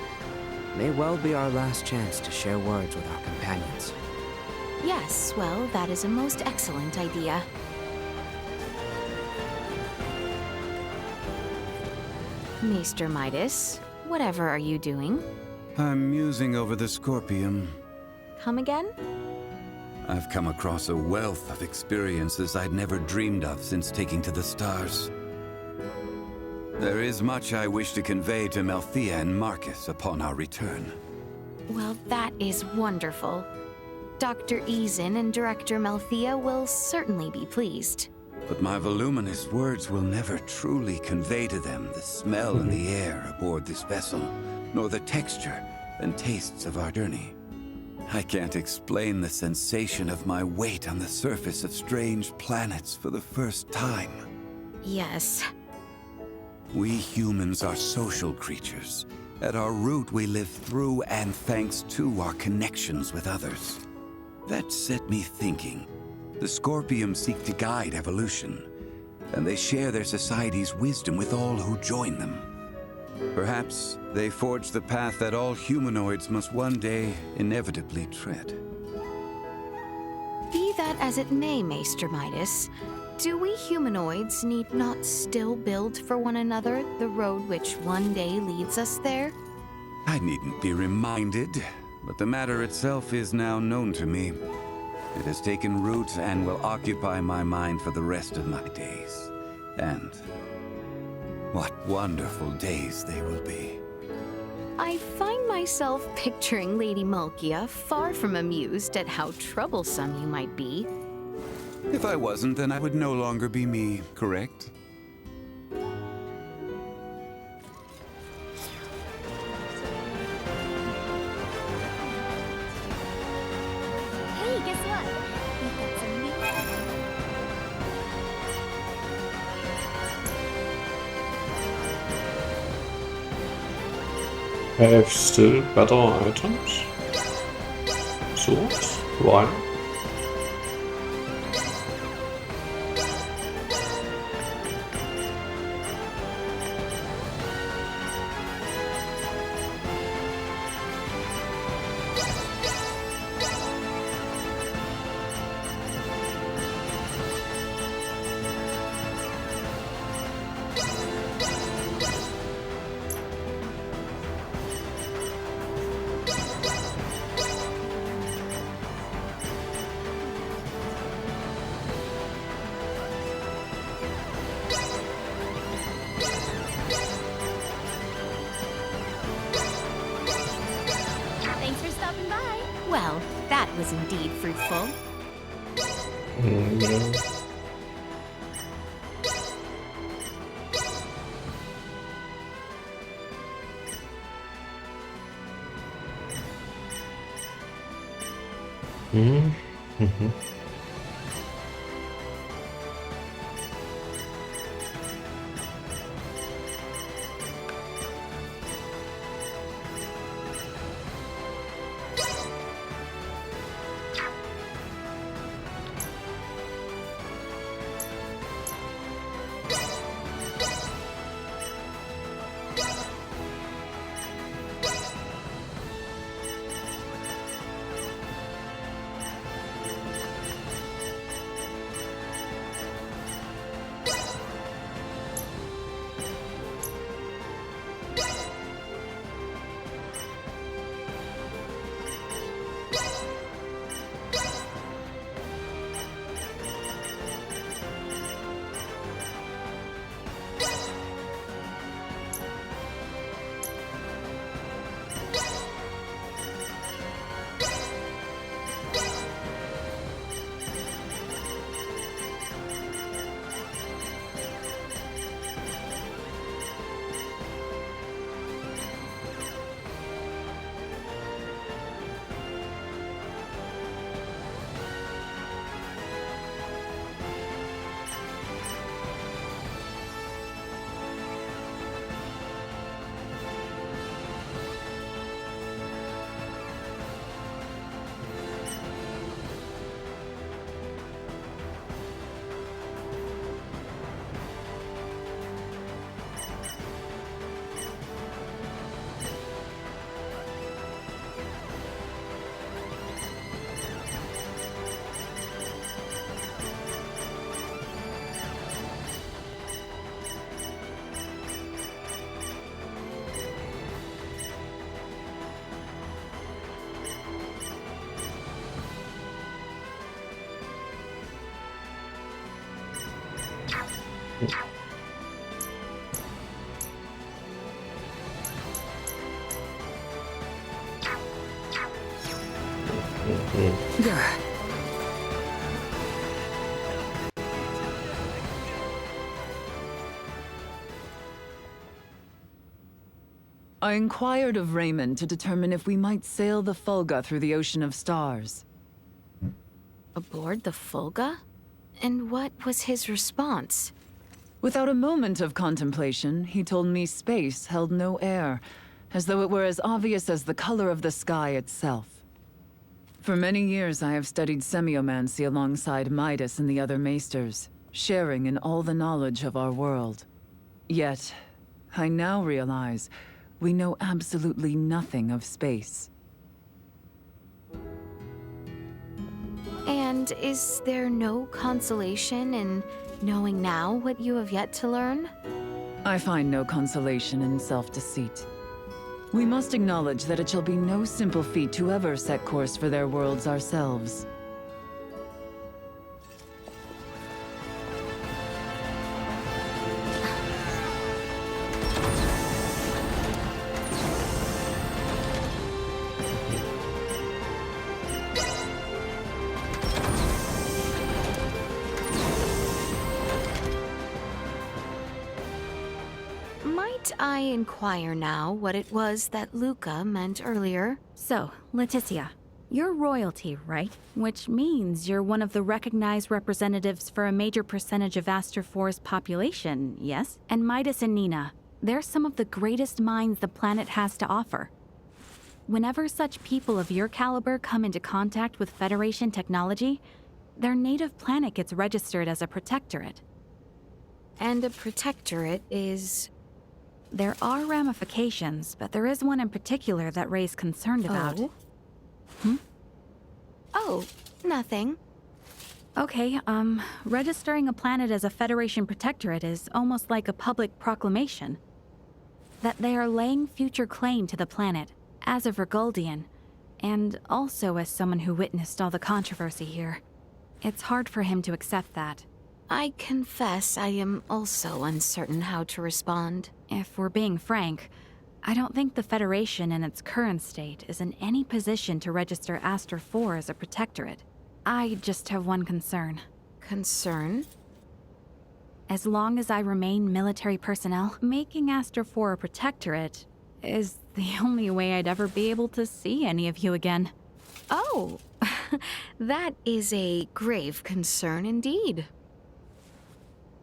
May well be our last chance to share words with our companions. Yes, well, that is a most excellent idea. Maester Midas, whatever are you doing? I'm musing over the Scorpium. Come again? I've come across a wealth of experiences I'd never dreamed of since taking to the stars. There is much I wish to convey to Melthea and Marcus upon our return. Well, that is wonderful. Dr. Eason and Director Melthea will certainly be pleased. But my voluminous words will never truly convey to them the smell in the air aboard this vessel, nor the texture and tastes of our journey. I can't explain the sensation of my weight on the surface of strange planets for the first time. Yes. We humans are social creatures. At our root, we live through and thanks to our connections with others. That set me thinking. The Scorpium seek to guide evolution, and they share their society's wisdom with all who join them. Perhaps they forge the path that all humanoids must one day inevitably tread. Be that as it may, Maester Midas, do we humanoids need not still build for one another the road which one day leads us there? I needn't be reminded, but the matter itself is now known to me. It has taken root and will occupy my mind for the rest of my days. And what wonderful days they will be. I find myself picturing Lady Malkia far from amused at how troublesome you might be. If I wasn't, then I would no longer be me, correct? Hey, guess what? We've got some new... I have still better items. Swords? Why? Thanks for stopping by. Well, that was indeed fruitful. I inquired of Raymond to determine if we might sail the Fulga through the Ocean of Stars. Aboard the Fulga? And what was his response? Without a moment of contemplation, he told me space held no air, as though it were as obvious as the color of the sky itself. For many years I have studied semiomancy alongside Midas and the other maesters, sharing in all the knowledge of our world. Yet, I now realize we know absolutely nothing of space. And is there no consolation in knowing now what you have yet to learn? I find no consolation in self-deceit. We must acknowledge that it shall be no simple feat to ever set course for their worlds ourselves. Might I inquire now what it was that Luca meant earlier? So, Leticia, you're royalty, right? Which means you're one of the recognized representatives for a major percentage of Astor 4's population, yes? And Midas and Nina, they're some of the greatest minds the planet has to offer. Whenever such people of your caliber come into contact with Federation technology, their native planet gets registered as a protectorate. And a protectorate is... There are ramifications, but there is one in particular that Ray's concerned about. Oh? Oh, nothing. Okay, registering a planet as a Federation protectorate is almost like a public proclamation. That they are laying future claim to the planet, as a Vergoldian, and also as someone who witnessed all the controversy here. It's hard for him to accept that. I confess I am also uncertain how to respond. If we're being frank, I don't think the Federation in its current state is in any position to register Astor 4 as a protectorate. I just have one concern. Concern? As long as I remain military personnel, making Astor 4 a protectorate is the only way I'd ever be able to see any of you again. Oh, that is a grave concern indeed.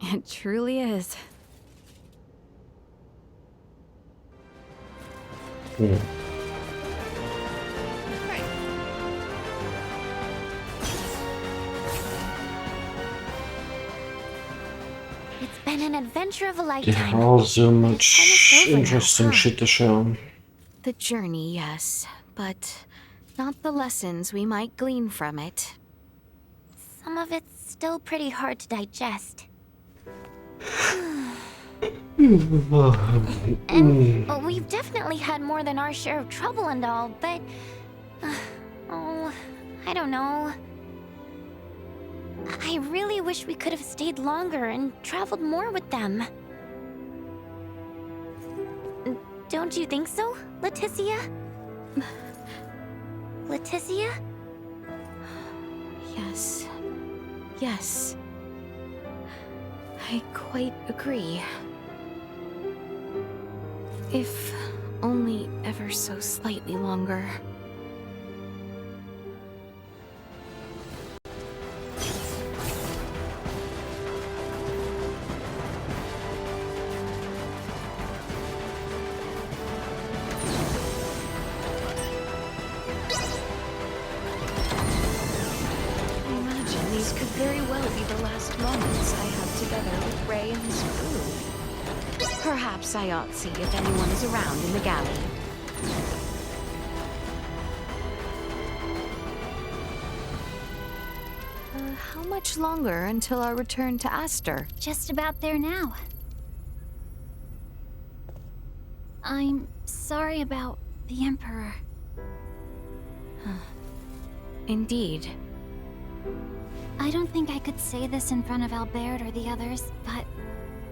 It truly is. It's been an adventure of a They lifetime. have all so much Almost over now, interesting huh? shit to show. The journey, yes, but not the lessons we might glean from it. Some of it's still pretty hard to digest. And we've definitely had more than our share of trouble and all, but... oh, I don't know. I really wish we could have stayed longer and traveled more with them. Don't you think so, Leticia? Leticia? Yes. Yes. I quite agree. If only ever so slightly longer. I imagine these could very well be the last moments I have together with Ray and his crew. Perhaps I ought to see if anyone is around in the galley. How much longer until our return to Astor? Just about there now. I'm sorry about the Emperor. Indeed. I don't think I could say this in front of Albert or the others, but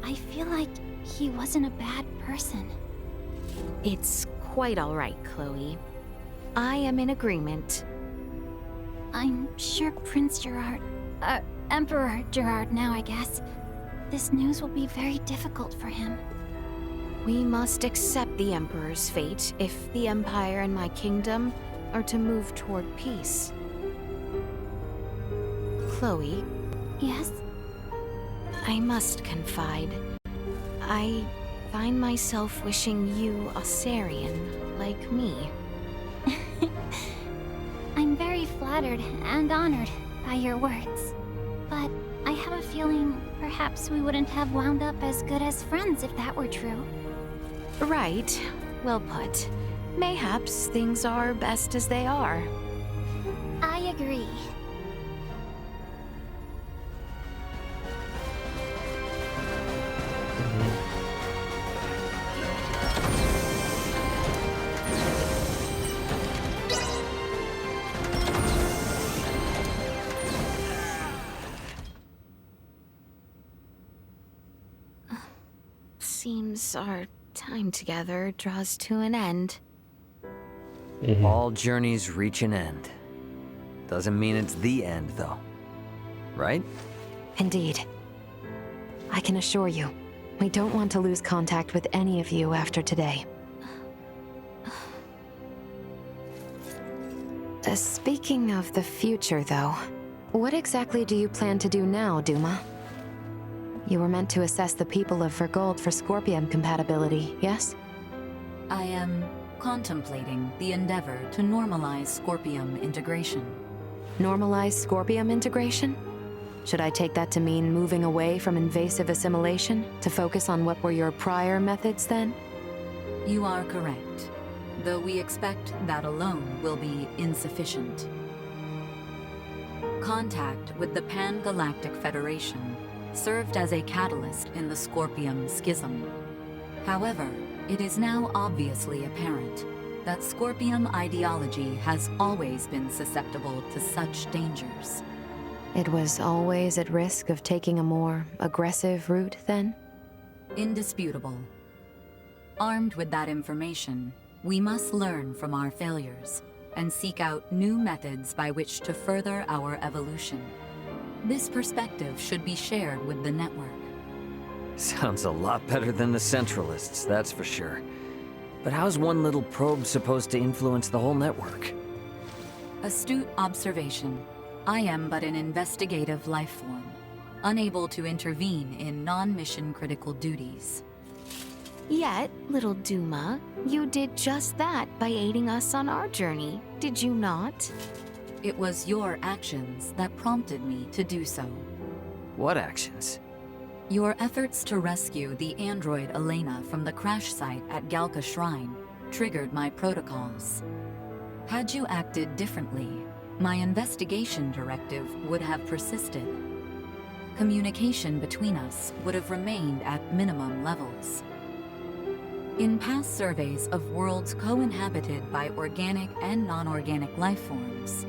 I feel like he wasn't a bad person. It's quite all right, Chloe. I am in agreement. I'm sure Prince Gerard, Emperor Gerard now, I guess. This news will be very difficult for him. We must accept the Emperor's fate if the Empire and my kingdom are to move toward peace. Chloe? Yes? I must confide. I find myself wishing you a Sarian like me. I'm very flattered and honored by your words. But I have a feeling perhaps we wouldn't have wound up as good as friends if that were true. Right. Well put. Mayhaps things are best as they are. I agree. Seems our time together draws to an end. All journeys reach an end. Doesn't mean it's the end, though. Right? Indeed. I can assure you, we don't want to lose contact with any of you after today. Speaking of the future, though, what exactly do you plan to do now, Duma? You were meant to assess the people of Vergold for Scorpium compatibility, yes? I am contemplating the endeavor to normalize Scorpium integration. Normalize Scorpium integration? Should I take that to mean moving away from invasive assimilation to focus on what were your prior methods then? You are correct, though we expect that alone will be insufficient. Contact with the Pan-Galactic Federation served as a catalyst in the Scorpium schism. However, it is now obviously apparent that Scorpium ideology has always been susceptible to such dangers. It was always at risk of taking a more aggressive route, then? Indisputable. Armed with that information, we must learn from our failures and seek out new methods by which to further our evolution. This perspective should be shared with the network. Sounds a lot better than the Centralists, that's for sure. But how's one little probe supposed to influence the whole network? Astute observation. I am but an investigative life form, unable to intervene in non-mission critical duties. Yet, little Duma, you did just that by aiding us on our journey, did you not? It was your actions that prompted me to do so. What actions? Your efforts to rescue the android Elena from the crash site at Galka Shrine triggered my protocols. Had you acted differently, my investigation directive would have persisted. Communication between us would have remained at minimum levels. In past surveys of worlds co-inhabited by organic and non-organic life forms,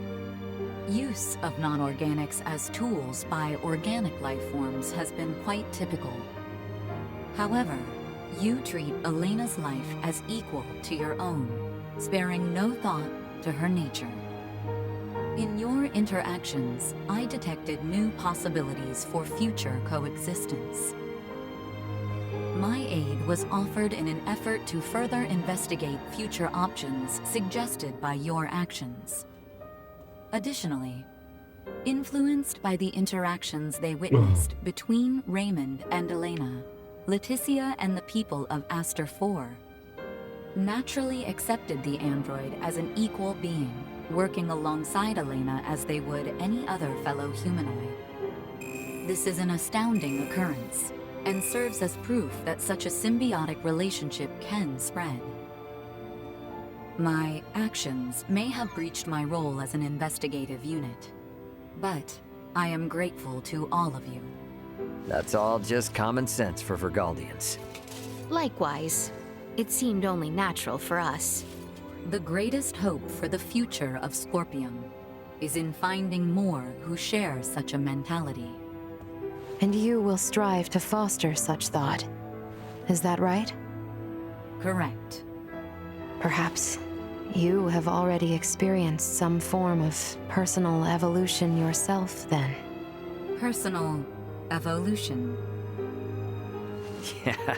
use of non-organics as tools by organic life forms has been quite typical. However, you treat Elena's life as equal to your own, sparing no thought to her nature. In your interactions, I detected new possibilities for future coexistence. My aid was offered in an effort to further investigate future options suggested by your actions. Additionally, influenced by the interactions they witnessed between Raymond and Elena, Leticia and the people of Aster 4 naturally accepted the android as an equal being, working alongside Elena as they would any other fellow humanoid. This is an astounding occurrence, and serves as proof that such a symbiotic relationship can spread. My actions may have breached my role as an investigative unit, but I am grateful to all of you. That's all just common sense for Vergaldians. Likewise. It seemed only natural for us. The greatest hope for the future of Scorpium is in finding more who share such a mentality. And you will strive to foster such thought. Is that right? Correct. Perhaps You have already experienced some form of personal evolution yourself, then. Personal evolution. Yeah,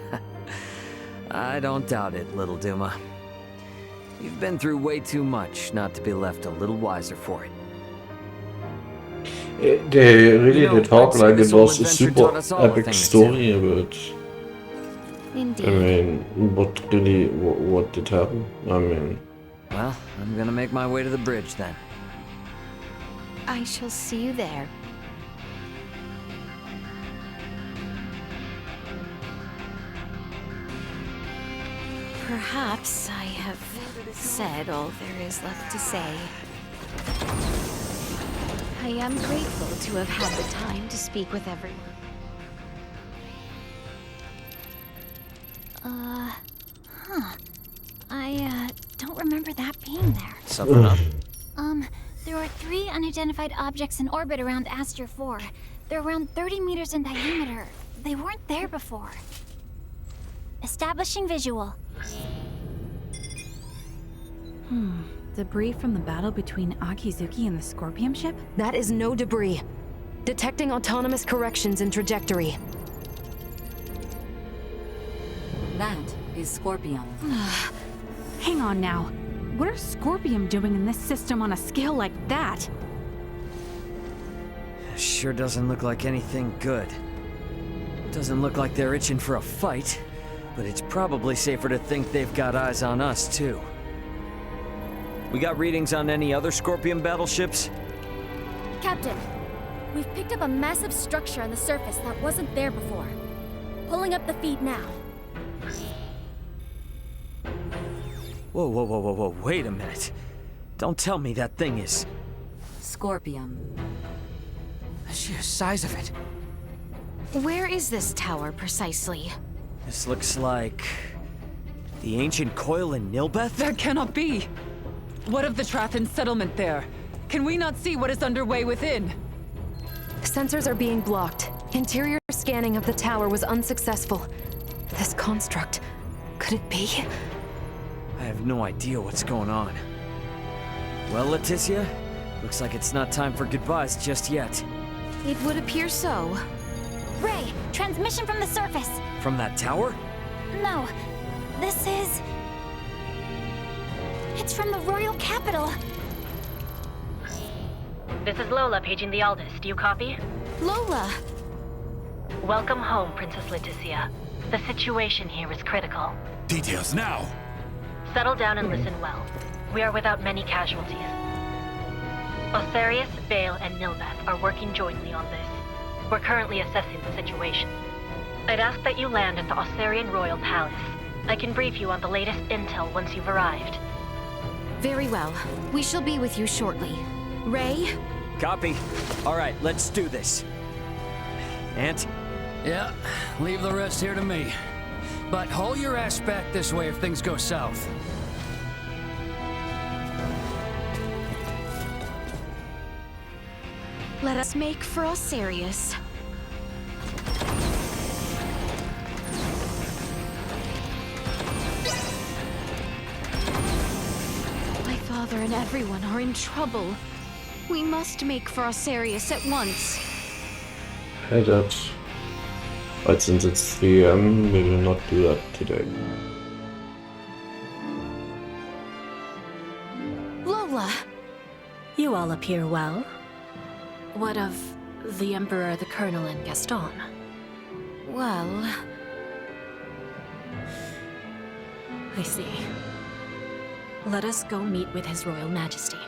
I don't doubt it, little Duma. You've been through way too much not to be left a little wiser for it. They really talk I'd say like it this whole was a adventure super taught us all a epic thing or story, but Indeed. I mean, what did happen? I mean, Well, I'm gonna make my way to the bridge then. I shall see you there. Perhaps I have said all there is left to say. I am grateful to have had the time to speak with everyone. I don't remember that being there. Something up? There are 3 unidentified objects in orbit around Aster 4. They're around 30 meters in diameter. They weren't there before. Establishing visual. Debris from the battle between Akizuki and the Scorpion ship? That is no debris. Detecting autonomous corrections in trajectory. That is Scorpion. Hang on now. What are Scorpion doing in this system on a scale like that? Sure doesn't look like anything good. Doesn't look like they're itching for a fight, but it's probably safer to think they've got eyes on us, too. We got readings on any other Scorpion battleships? Captain, we've picked up a massive structure on the surface that wasn't there before. Pulling up the feed now. Whoa, wait a minute. Don't tell me that thing is... Scorpion. The sheer size of it. Where is this tower precisely? This looks like... the ancient coil in Nilbeth? That cannot be! What of the Trathan settlement there? Can we not see what is underway within? Sensors are being blocked. Interior scanning of the tower was unsuccessful. This construct, could it be? I have no idea what's going on. Well, Leticia, looks like it's not time for goodbyes just yet. It would appear so. Ray, transmission from the surface. From that tower? No, this is... It's from the Royal Capital. This is Lola paging the Aldous. Do you copy? Lola! Welcome home, Princess Leticia. The situation here is critical. Details now! Settle down and listen well. We are without many casualties. Osarius, Vale, and Nilbeth are working jointly on this. We're currently assessing the situation. I'd ask that you land at the Osarian Royal Palace. I can brief you on the latest intel once you've arrived. Very well. We shall be with you shortly. Ray? Copy. Alright, let's do this. Ant? Yeah, leave the rest here to me. But haul your ass back this way if things go south. Let us make for Osarius. My father and everyone are in trouble. We must make for Osarius at once. Hey, that. But since it's 3 AM, we will not do that today. Lola! You all appear well. What of the Emperor, the Colonel, and Gaston? Well... I see. Let us go meet with His Royal Majesty.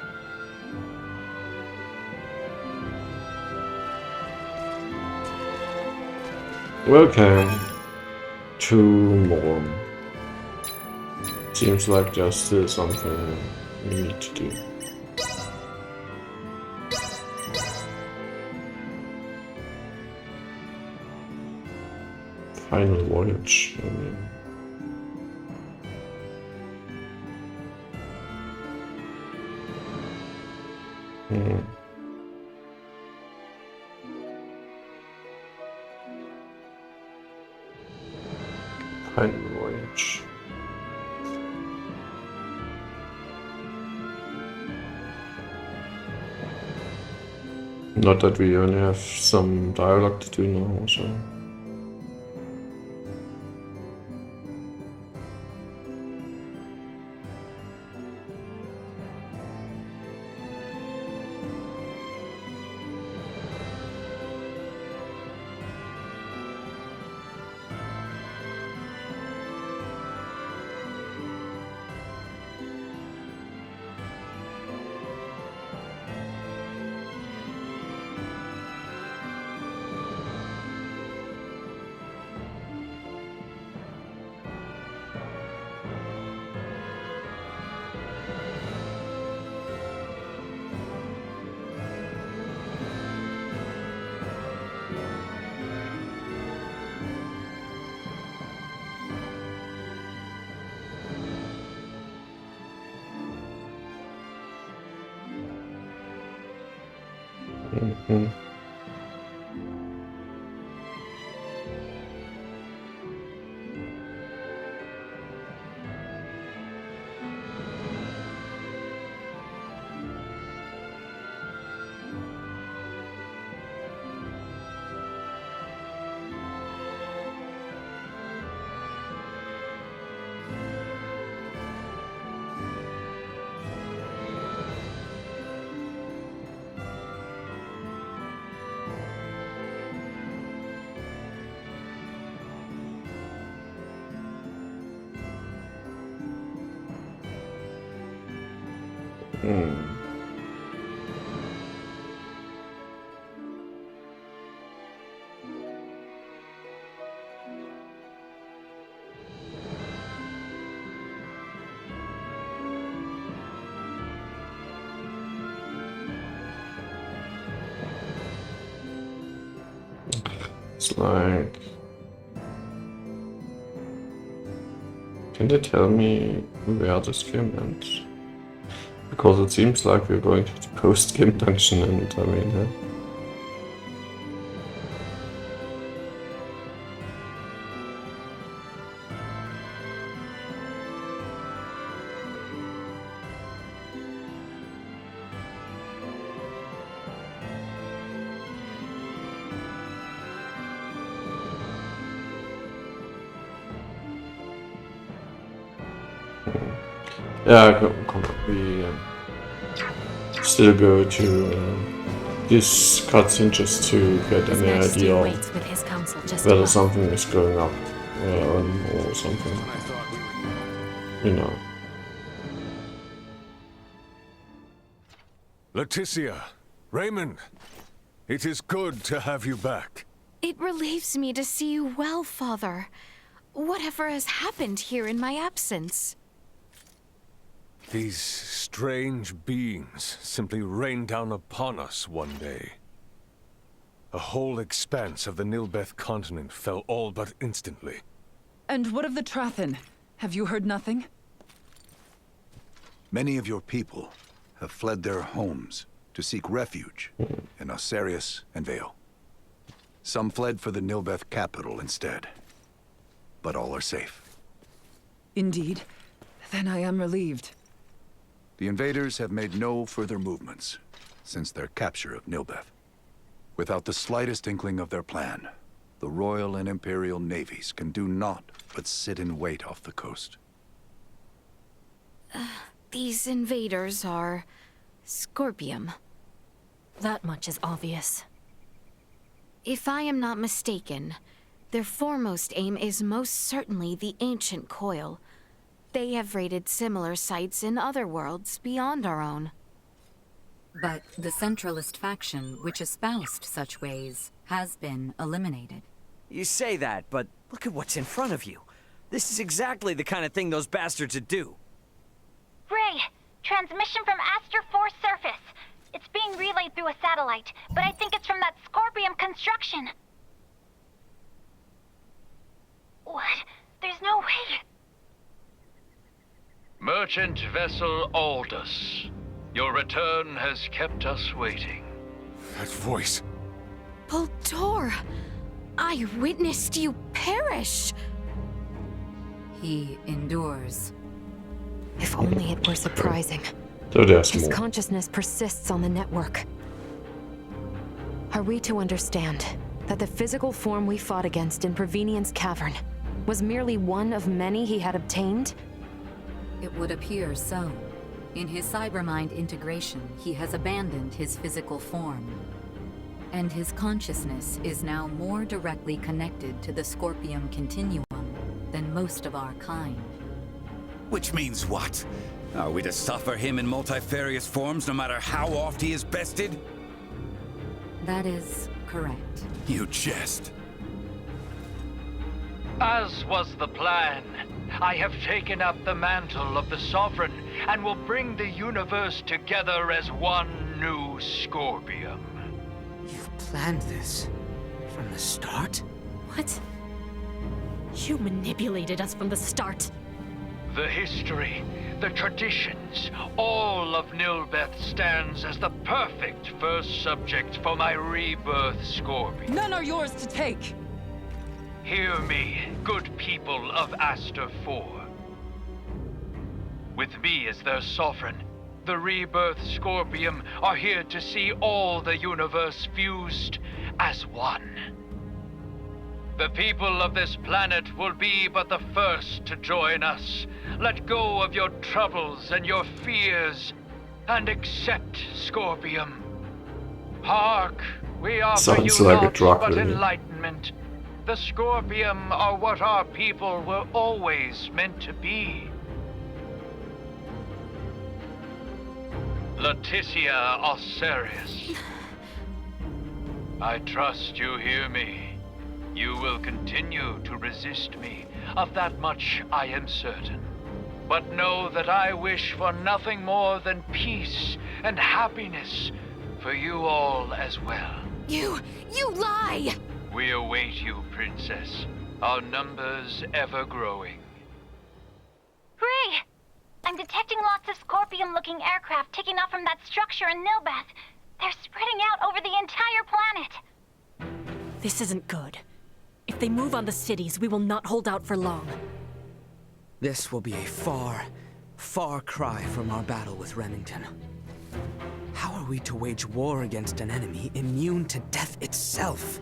Okay. 2 more. Seems like there's still something we need to do. Final voyage, I mean. Final voyage. Not that we only have some dialogue to do now, so. Mm-hmm. It's like, can they tell me where this game ends? Because it seems like we're going to the post-game dungeon, and I mean, yeah, we still go to this cutscene just to get His any Majesty idea awaits with his council just whether above. something is going up or something, you know. Leticia, Raymond, it is good to have you back. It relieves me to see you well, Father. Whatever has happened here in my absence? These strange beings simply rained down upon us one day. A whole expanse of the Nilbeth continent fell all but instantly. And what of the Trathen? Have you heard nothing? Many of your people have fled their homes to seek refuge in Osarius and Vale. Some fled for the Nilbeth capital instead, but all are safe. Indeed. Then I am relieved. The invaders have made no further movements since their capture of Nilbeth. Without the slightest inkling of their plan, the Royal and Imperial navies can do naught but sit in wait off the coast. These invaders are Scorpium. That much is obvious. If I am not mistaken, their foremost aim is most certainly the ancient coil. They have raided similar sites in other worlds beyond our own. But the Centralist faction, which espoused such ways, has been eliminated. You say that, but look at what's in front of you. This is exactly the kind of thing those bastards would do. Ray, transmission from Aster 4 surface. It's being relayed through a satellite, but I think it's from that Scorpium construction. What? There's no way. Merchant vessel Aldous, your return has kept us waiting. That voice. Baldur! I witnessed you perish! He endures. If only it were surprising. So there's His more. consciousness persists on the network. Are we to understand that the physical form we fought against in Prevenient's cavern was merely one of many he had obtained? It would appear so. In his cybermind integration, he has abandoned his physical form. And his consciousness is now more directly connected to the Scorpium Continuum than most of our kind. Which means what? Are we to suffer him in multifarious forms no matter how oft he is bested? That is correct. You jest. As was the plan, I have taken up the mantle of the Sovereign and will bring the universe together as one new Scorpium. You've planned this from the start? What? You manipulated us from the start. The history, the traditions, all of Nilbeth stands as the perfect first subject for my rebirth Scorpion. None are yours to take! Hear me, good people of Aster 4. With me as their sovereign, the rebirth Scorpium are here to see all the universe fused as one. The people of this planet will be but the first to join us. Let go of your troubles and your fears, and accept Scorpium. Hark, we offer Sounds you like a naught drug, but really. enlightenment. The Scorpium are what our people were always meant to be. Leticia Osirius. I trust you hear me. You will continue to resist me. Of that much I am certain. But know that I wish for nothing more than peace and happiness for you all as well. You lie! We await you, Princess. Our numbers ever growing. Gray! I'm detecting lots of Scorpium-looking aircraft taking off from that structure in Nilbeth. They're spreading out over the entire planet. This isn't good. If they move on the cities, we will not hold out for long. This will be a far, far cry from our battle with Remington. How are we to wage war against an enemy immune to death itself?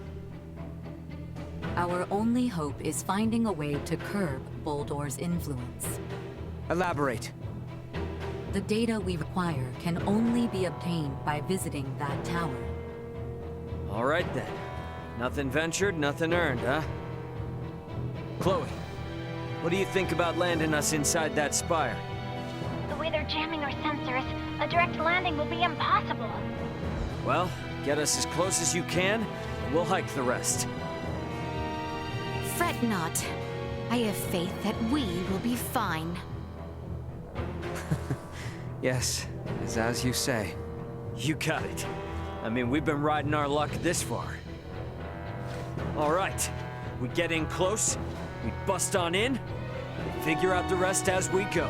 Our only hope is finding a way to curb Boldor's influence. Elaborate. The data we require can only be obtained by visiting that tower. All right then. Nothing ventured, nothing earned, huh? Chloe, what do you think about landing us inside that spire? The way they're jamming our sensors, a direct landing will be impossible. Well, get us as close as you can, and we'll hike the rest. Fret not. I have faith that we will be fine. Yes, it's as you say. You got it. I mean, we've been riding our luck this far. All right, we get in close, we bust on in, we'll figure out the rest as we go.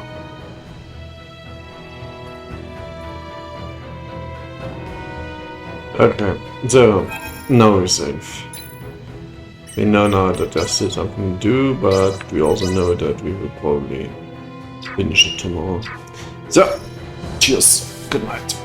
Okay, so now we're safe. We know now that there's still something to do, but we also know that we will probably finish it tomorrow. So, cheers, good night.